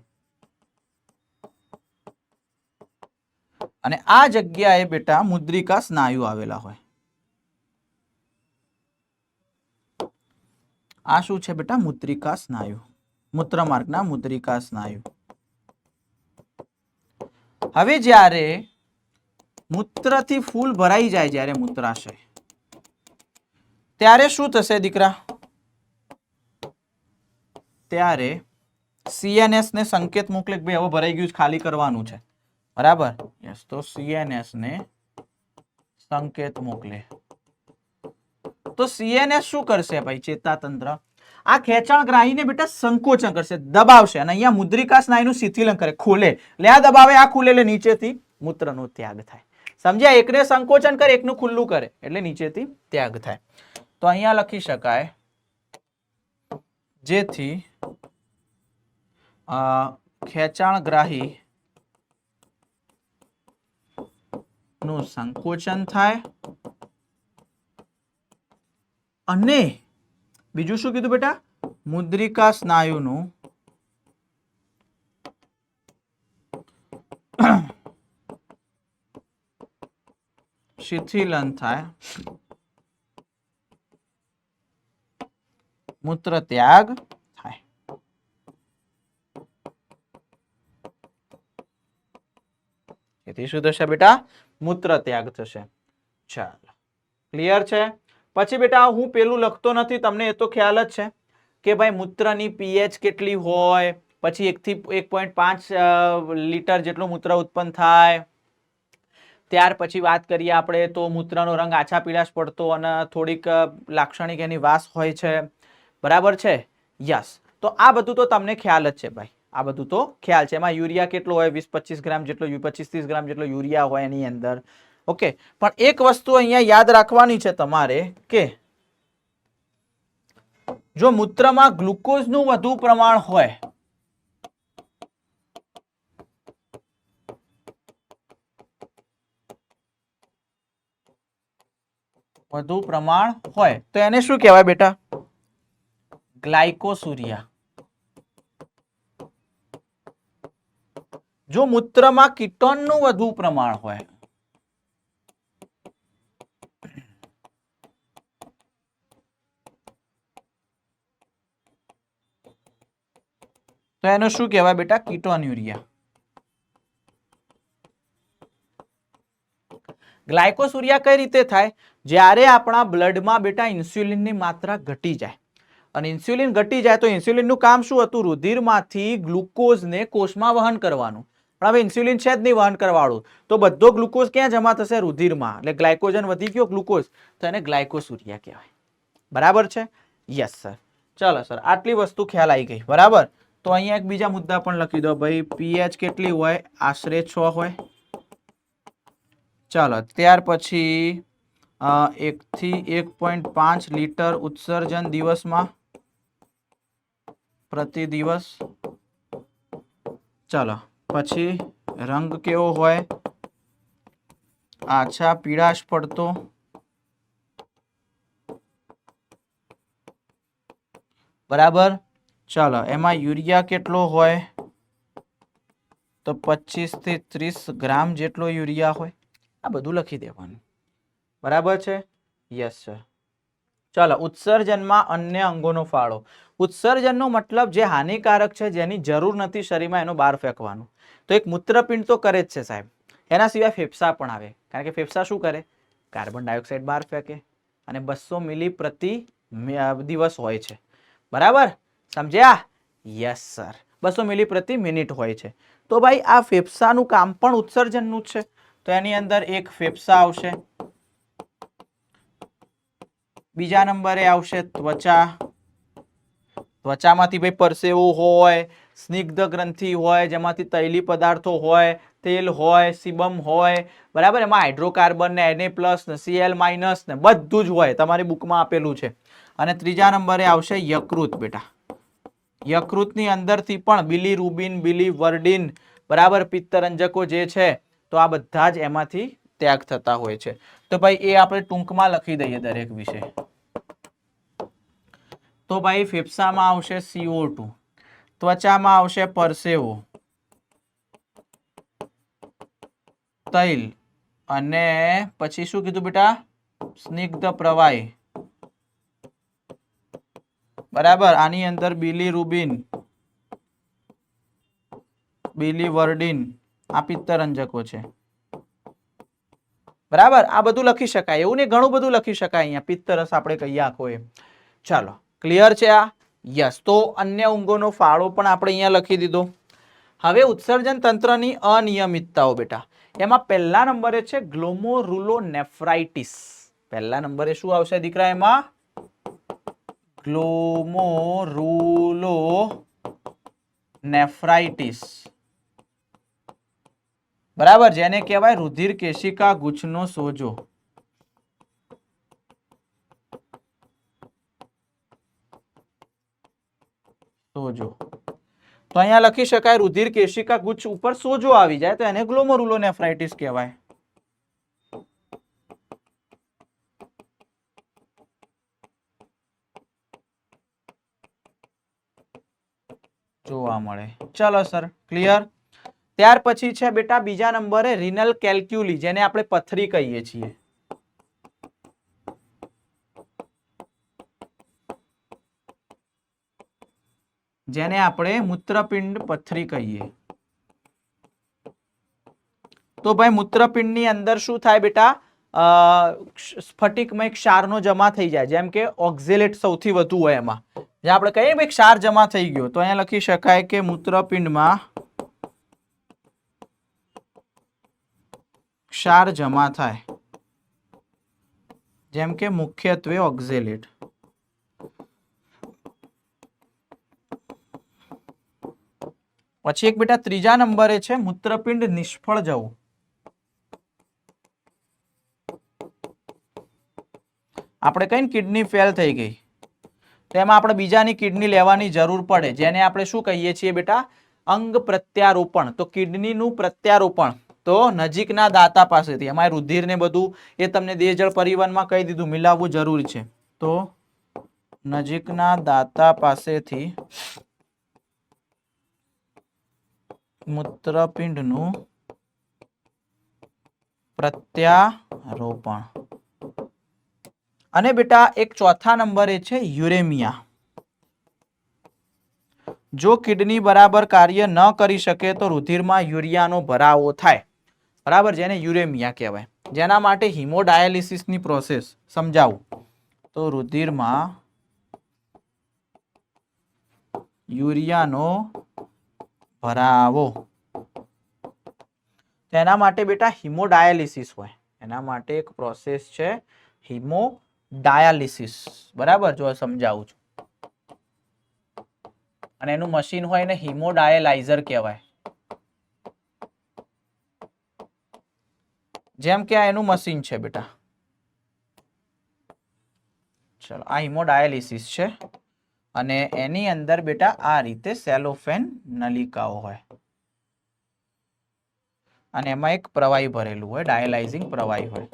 અને આ જગ્યાએ બેટા મુદ્રિકા સ્નાયુ આવેલા હોય. આ શું છે બેટા મુદ્રિકા સ્નાયુ મૂત્રમાર્ગના મુદ્રિકા સ્નાયુ. હવે જ્યારે મૂત્રથી ફૂલ ભરાઈ જાય જ્યારે મૂત્રાશય ત્યારે શું થશે દીકરા ત્યારે CNS ને સંકેત મોકલે કે ભાઈ હવે ભરાઈ ગયું ખાલી કરવાનું છે બરાબર. યસ. તો CNS ને સંકેત મોકલે તો CNS શું કરશે ભાઈ ચેતાતંત્ર આ ખેંચાણ ગ્રાહીને બેટા સંકોચન કરશે દબાવશે અને અહીંયા મુદ્રિકા સ્નાયુનું શિથિલન કરે ખોલે એટલે આ દબાવે આ ખુલે એટલે નીચેથી મૂત્રનો ત્યાગ થાય. સમજ્યા. એકને સંકોચન કરે એકનું ખુલ્લું કરે એટલે નીચેથી ત્યાગ થાય. તો અહીંયા લખી શકાય જેથી ખેંચાણ ગ્રાહી નું સંકોચન થાય અને બીજું શું કીધું બેટા? મુદ્રિકા સ્નાયુનું શિથિલન થાય, મૂત્ર ત્યાગ થાય. એથી શું થશે બેટા? મૂત્ર ત્યાગ થશે. ચાલો, ક્લિયર છે? પછી બેટા હું પેલું લખતો નથી, તમને એ તો ખ્યાલ જ છે કે ભાઈ મૂત્રની પીએચ કેટલી હોય, પછી 1 થી 1.5 લીટર જેટલું મૂત્ર ઉત્પન્ન થાય. ત્યાર પછી વાત કરીએ આપણે તો મૂત્રનો રંગ આછા પીળાશ પડતો અને થોડીક લાક્ષણિક એની વાસ હોય છે. બરાબર છે? યસ. તો આ બધું તો તમને ખ્યાલ જ છે ભાઈ, આ બધું તો ખ્યાલ છે. એમાં યુરિયા કેટલો હોય? 20-25 ગ્રામ જેટલો, 25-30 ગ્રામ જેટલો યુરિયા હોય એની અંદર. ઓકે, પણ એક વસ્તુ અહીંયા યાદ રાખવાની છે તમારે કે જો મૂત્રમાં ગ્લુકોઝનું વધુ પ્રમાણ હોય, તો એને શું કહેવાય બેટા? ગ્લાયકોસુરિયા. જો મૂત્રમાં કીટોનનું વધુ પ્રમાણ હોય, તો એનું શું કહેવાય બેટા? કીટોન્યુરિયા. ગ્લાયકોસુરિયા કઈ રીતે થાય? જ્યારે આપણા બ્લડમાં બેટા ઇન્સ્યુલિનની માત્રા ઘટી જાય, અને ઇન્સ્યુલિન ઘટી જાય તો ઇન્સ્યુલિનનું કામ શું હતું? રુધિરમાંથી ગ્લુકોઝને કોષમાં વહન કરવાનું. પણ હવે ઇન્સ્યુલિન છે જ નહીં વહન કરવાવાળું, તો બધો ગ્લુકોઝ ક્યાં જમા થશે? રુધિરમાં. એટલે ગ્લાયકોજન વધી ગયો, ગ્લુકોઝ, તો એને ગ્લાયકોસુરિયા કહેવાય. બરાબર છે? Yes sir. ચલો સર, આટલી વસ્તુ ખ્યાલ આવી ગઈ. બરાબર. તો અહીંયા એક બીજા મુદ્દા પણ લખી દો ભાઈ. પીએચ કેટલી હોય? આશરે 6 હોય. ચાલો, ત્યાર પછી 1 થી 1.5 લીટર ઉત્સર્જન દિવસમાં, પ્રતિ દિવસ. ચાલો, પછી રંગ કેવો હોય? આછા પીળાશ પડતો. બરાબર. ચાલો, એમાં યુરિયા કેટલો હોય? તો 25 થી 30 ગ્રામ જેટલો યુરિયા હોય. આ બધું લખી દેવાનું. બરાબર છે? Yes sir. ચાલો, ઉત્સર્જનમાં અન્ય અંગોનો ફાળો. ઉત્સર્જનનો મતલબ જે હાનિકારક છે, જેની જરૂર નથી શરીરમાં, એનો બહાર ફેંકવાનું. તો એક મૂત્રપિંડ તો કરે જ છે સાહેબ. એના સિવાય ફેફસા પણ આવે, કારણ કે ફેફસા શું કરે? કાર્બન ડાયોક્સાઇડ બહાર ફેંકે, અને 200 મિલી પ્રતિ દિવસ હોય છે. બરાબર? સમજ્યા? Yes sir. 200 મિલી પ્રતિ મિનિટ હોય છે. તો ભાઈ આ ફેફસાનું કામ પણ ઉત્સર્જનનું જ છે. તો એની અંદર એક ફેફસા આવશે. બીજા નંબરે આવશે ત્વચા. ત્વચામાંથી ભાઈ પરસેવો હોય, સ્નિગ્ધ ગ્રંથિ હોય, જેમાંથી તૈલી પદાર્થો હોય, તેલ હોય, સિબમ હોય. બરાબર? એમાં હાઇડ્રોકાર્બન ને Na+ ને Cl- ને બધું જ હોય, તમારી બુકમાં આપેલું છે. અને ત્રીજા નંબરે આવશે યકૃત બેટા. યકૃતની અંદરથી પણ બિલીરુબિન, બિલીવર્ડિન, બરાબર, પિત્તરંજકો જે છે, તો આ બધા જ એમાંથી ત્યાગ થતા હોય છે. તો ભાઈ એ આપણે ટૂંકમાં લખી દઈએ દરેક વિષય. તો ભાઈ ફેફસામાં આવશે CO2, ત્વચામાં આવશે પરસેવો, તૈલ, અને પછી શું કીધું બેટા? સ્નિગ્ધ પ્રવાહી. બરાબર. આની અંદર બિલીરુબિન, બિલીવર્ડિન, આ પિત્તરંજકો છે. બરાબર? આ બધું લખી શકાય એવું ને, ઘણું બધું લખી શકાય. અહીંયા પિત્તરસ આપણે કહીએ આખો એ. ચાલો, ક્લિયર છે આ? યસ. તો અન્ય અંગોનો ફાળો પણ આપણે અહીંયા લખી દીધો. હવે ઉત્સર્જન તંત્રની અનિયમિતતાઓ બેટા. એમાં પહેલા નંબરે છે ગ્લોમોરુલોનેફ્રાઇટિસ. પહેલા નંબરે શું આવશે દીકરા? એમાં ગ્લોમોરુલોનેફ્રાઇટિસ. બરાબર, જેને કહેવાય રુધિર કેશિકા ગુચ્છનો સોજો. સોજો. તો અહીંયા લખી શકાય રુધિર કેશિકા ગુચ્છ ઉપર સોજો આવી જાય તો એને ગ્લોમોરુલોનેફ્રાઇટિસ કહેવાય. જોવા મળે. ચલો સર, ક્લિયર. ત્યાર પછી છે બેટા બીજા નંબરે રિનલ કેલ્ક્યુલી, જેને આપણે પથરી કહીએ છીએ. જેને આપણે મૂત્રપિંડ પથરી કહીએ. તો ભાઈ મૂત્રપિંડની અંદર શું થાય બેટા? સ્ફટિકમય ક્ષારનો જમા થઈ જાય, જેમ કે ઓક્ઝેલેટ સૌથી વધુ હોય એમાં. જે આપણે કહીએ ભાઈ ક્ષાર જમા થઈ ગયો, તો અહીંયા લખી શકાય કે મૂત્રપિંડમાં ક્ષાર જમા થાય, જેમ કે મુખ્યત્વે ઓક્ઝેલેટ. પછી એક બેટા ત્રીજા નંબરે છે મૂત્રપિંડ નિષ્ફળ જવું. આપણે કઈ કિડની ફેલ થઈ ગઈ, તો એમાં આપણે બીજાની કિડની લેવાની જરૂર પડે, જેને આપણે શું કહીએ છીએ બેટા? અંગ પ્રત્યારોપણ. તો કિડનીનું પ્રત્યારોપણ તો નજીકના દાતા પાસેથી, અમારે રુધિર ને બધું એ તમને દેહ જળ પરિવહનમાં કહી દીધું, મિલાવવું જરૂરી છે. તો નજીકના દાતા પાસેથી મૂત્રપિંડનું પ્રત્યારોપણ. અને બેટા એક ચોથા નંબરે છે યુરેમિયા. જો કિડની બરાબર કાર્ય ન કરી શકે તો રુધિરમાં યુરિયાનો ભરાવો થાય, બરાબર, જેને યુરેમિયા કહેવાય. જેના માટે હિમોડાયાલિસિસની પ્રોસેસ સમજાવું તો રુધિરમાં યુરિયાનો ભરાવો, તેના માટે બેટા હિમોડાયાલિસિસ હોય. એના માટે એક પ્રોસેસ છે હિમોડાયાલિસિસ, બરાબર, જો સમજાવું છું. અને એનું મશીન હોય ને હિમોડાયાલાઇઝર કહેવાય. જેમ કે આ એનું મશીન છે બેટા. ચલો, આ હિમોડાયાલિસિસ છે અને એની અંદર બેટા આ રીતે સેલોફેન નલિકાઓ હોય અને એમાં એક પ્રવાહી ભરેલું હોય, ડાયાલાઇઝિંગ પ્રવાહી હોય.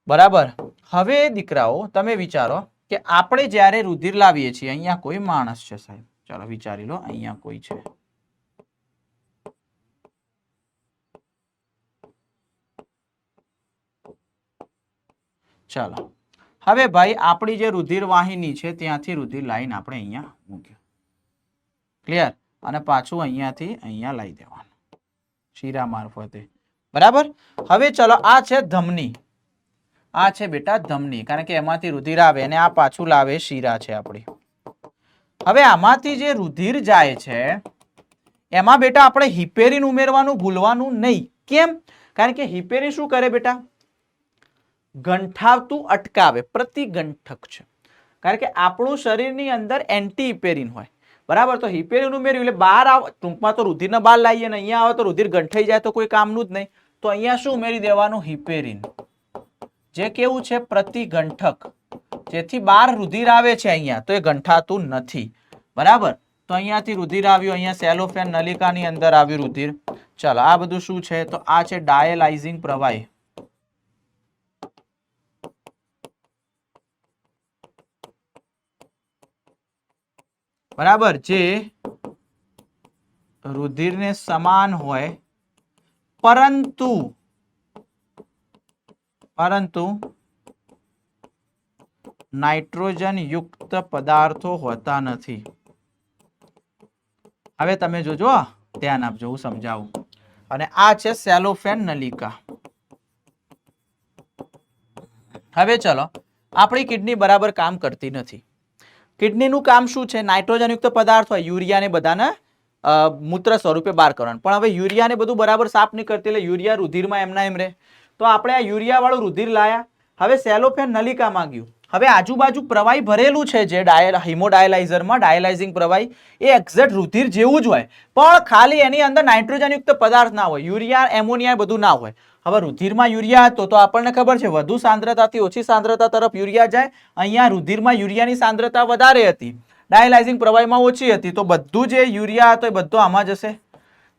બરાબર. હવે દીકરાઓ તમે વિચારો કે આપણે જ્યારે રુધિર લાવીએ છીએ, અહીંયા કોઈ માણસ છે સાહેબ, ચાલો વિચારી લો, અહીંયા કોઈ છે. ચાલો, હવે ભાઈ આપણી જે રુધિર વાહિની છે ત્યાંથી રુધિર લાઈન આપણે અહીંયા મૂક્યું, ક્લિયર, અને પાછું અહીંયાથી અહીંયા લાવી દેવાનું શીરા મારફતે, બરાબર. હવે ચલો, આ છે ધમની, આ છે બેટા ધમની, કારણ કે એમાંથી રુધિર આવે અને આ પાછું લાવે શીરા છે આપણી. હવે આમાંથી જે રુધિર જાય છે એમાં બેટા આપણે હિપેરિન ઉમેરવાનું ભૂલવાનું નહીં. કેમ? કારણ કે હિપેરિન શું કરે બેટા? ગંઠાવતું અટકાવે, પ્રતિગંઠક છે. કારણ કે આપણું શરીરની અંદર એન્ટી હિપેરિન હોય, બરાબર. તો હિપેરિન ઉમેર્યું એટલે બહાર આવે, ટૂંકમાં તો રુધિરને બહાર લાવીએ ને અહીંયા આવે તો રુધિર ગંઠાઈ જાય તો કોઈ કામનું જ નહીં. તો અહીંયા શું ઉમેરી દેવાનું? હિપેરિન, જે કેવું છે? પ્રતિગંઠક, જેથી બહાર રુધિર આવે છે અહીંયા તો એ ગંઠાતું નથી, બરાબર. તો અહીંયાથી રુધિર આવ્યું, અહીંયા સેલોફેન નલિકાની અંદર આવ્યું રુધિર. ચાલો, આ બધું શું છે? તો આ છે ડાયાલાઇઝિંગ પ્રવાહી. બરાબર, જે રુધિરને સમાન હોય પરંતુ નાઇટ્રોજન યુક્ત પદાર્થો હોતા નથી. હવે તમે જોજો, ધ્યાન આપજો, હું સમજાવું. અને આ છે સેલોફેન નલિકા. હવે ચલો, આપણી કિડની બરાબર કામ કરતી નથી. કિડનીનું કામ શું છે? નાઇટ્રોજન યુક્ત પદાર્થ હોય, યુરિયાને બધાને મૂત્ર સ્વરૂપે બહાર કરવાનું. પણ હવે યુરિયાને બધું બરાબર સાફ નહીં કરતી, એટલે યુરિયા રુધિરમાં એમના એમ રહે. તો આપણે આ યુરિયા વાળું રુધિર લાયા. હવે સેલોફેન નલિકામાં ગયું. હવે આજુબાજુ પ્રવાહી ભરેલું છે, જે હિમોડાયાલાઇઝરમાં ડાયાલાઇઝિંગ પ્રવાહી, એ એક્ઝેક્ટ રુધિર જેવું જ હોય, પણ ખાલી એની અંદર નાઇટ્રોજન યુક્ત પદાર્થ ના હોય, યુરિયા એમોનિયા બધું ના હોય. હવે રુધિરમાં યુરિયા હતો તો આપણને ખબર છે વધુ સાંદ્રતાથી ઓછી સાંદ્રતા તરફ યુરિયા જાય. અહીંયા રુધિરમાં યુરિયાની સાંદ્રતા વધારે હતી, ડાયાલાઇઝિંગ પ્રવાહીમાં ઓછી હતી, તો બધું જે યુરિયા હતો એ બધું આમાં જશે,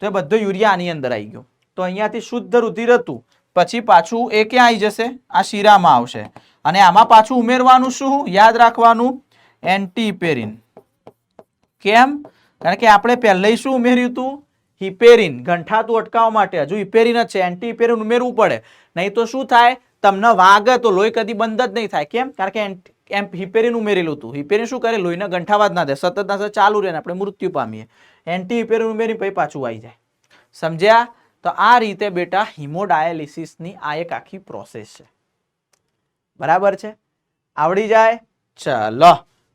તો એ બધો યુરિયા આની અંદર આવી ગયો. તો અહીંયાથી શુદ્ધ રુધિર હતું, પછી પાછું એ ક્યાં આવી જશે? આ શીરામાં આવશે. અને આમાં પાછું ઉમેરવાનું શું? યાદ રાખવાનું, એન્ટી હિપેરિન. કેમ? કારણ કે આપણે પહેલા શું ઉમેર્યું હતું? હિપેરિન. ગંઠાતું અટકાવવા માટે હજુ હિપેરિન જ છે, એન્ટી હિપેરિન ઉમેરવું પડે, નહીં તો શું થાય? તમને વાગે તો લોહી કદી બંધ જ નહીં થાય. કેમ? કારણ કે હિપેરિન ઉમેરેલું હતું. હિપેરિન શું કરે? લોહીને ગંઠાવા જ ના દે, સતત ના ચાલુ રહે ને આપણે મૃત્યુ પામીએ. એન્ટી હિપેરિન ઉમેરી પછી પાછું આવી જાય. સમજ્યા? તો આ રીતે બેટા હિમોડાયાલિસિસની આ એક આખી પ્રોસેસ છે. બરાબર છે? આવડી જાય? ચલો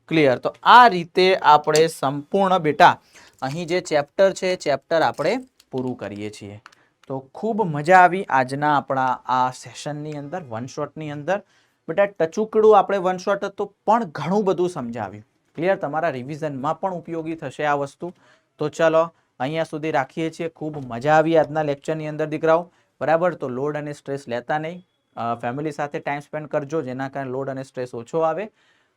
ક્લિયર. તો આ રીતે આપણે સંપૂર્ણ બેટા અહીં જે ચેપ્ટર છે ચેપ્ટર આપણે પૂરું કરીએ છીએ. તો ખૂબ મજા આવી આજના આપણા આ સેશનની અંદર, વન શોટની અંદર. બેટા ટચુકડું આપણે વન શોટ હતું પણ ઘણું બધું સમજાવ્યું. ક્લિયર? તમારા રિવિઝનમાં પણ ઉપયોગી થશે આ વસ્તુ. તો ચલો અહીંયા સુધી રાખીએ છીએ. ખૂબ મજા આવી આજના લેક્ચરની અંદર દીકરાઓ. બરાબર? તો લોડ અને સ્ટ્રેસ લેતા નહીં. ફેમિલી સાથે ટાઈમ સ્પેન્ડ કરજો, જેના કારણે લોડ અને સ્ટ્રેસ ઓછો આવે.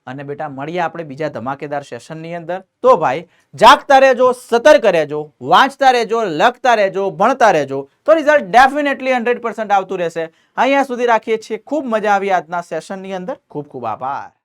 અને બેટા મળીએ આપણે બીજા ધમાકેદાર સેશનની અંદર. તો ભાઈ જાગતા રહેજો, સતર્ક રહેજો, વાંચતા રહેજો, લખતા રહેજો, ભણતા રહેજો, તો રિઝલ્ટ ડેફિનેટલી 100% આવતું રહેશે. અહીંયા સુધી રાખીએ છીએ. ખૂબ મજા આવી આજના સેશનની અંદર. ખૂબ ખૂબ આભાર.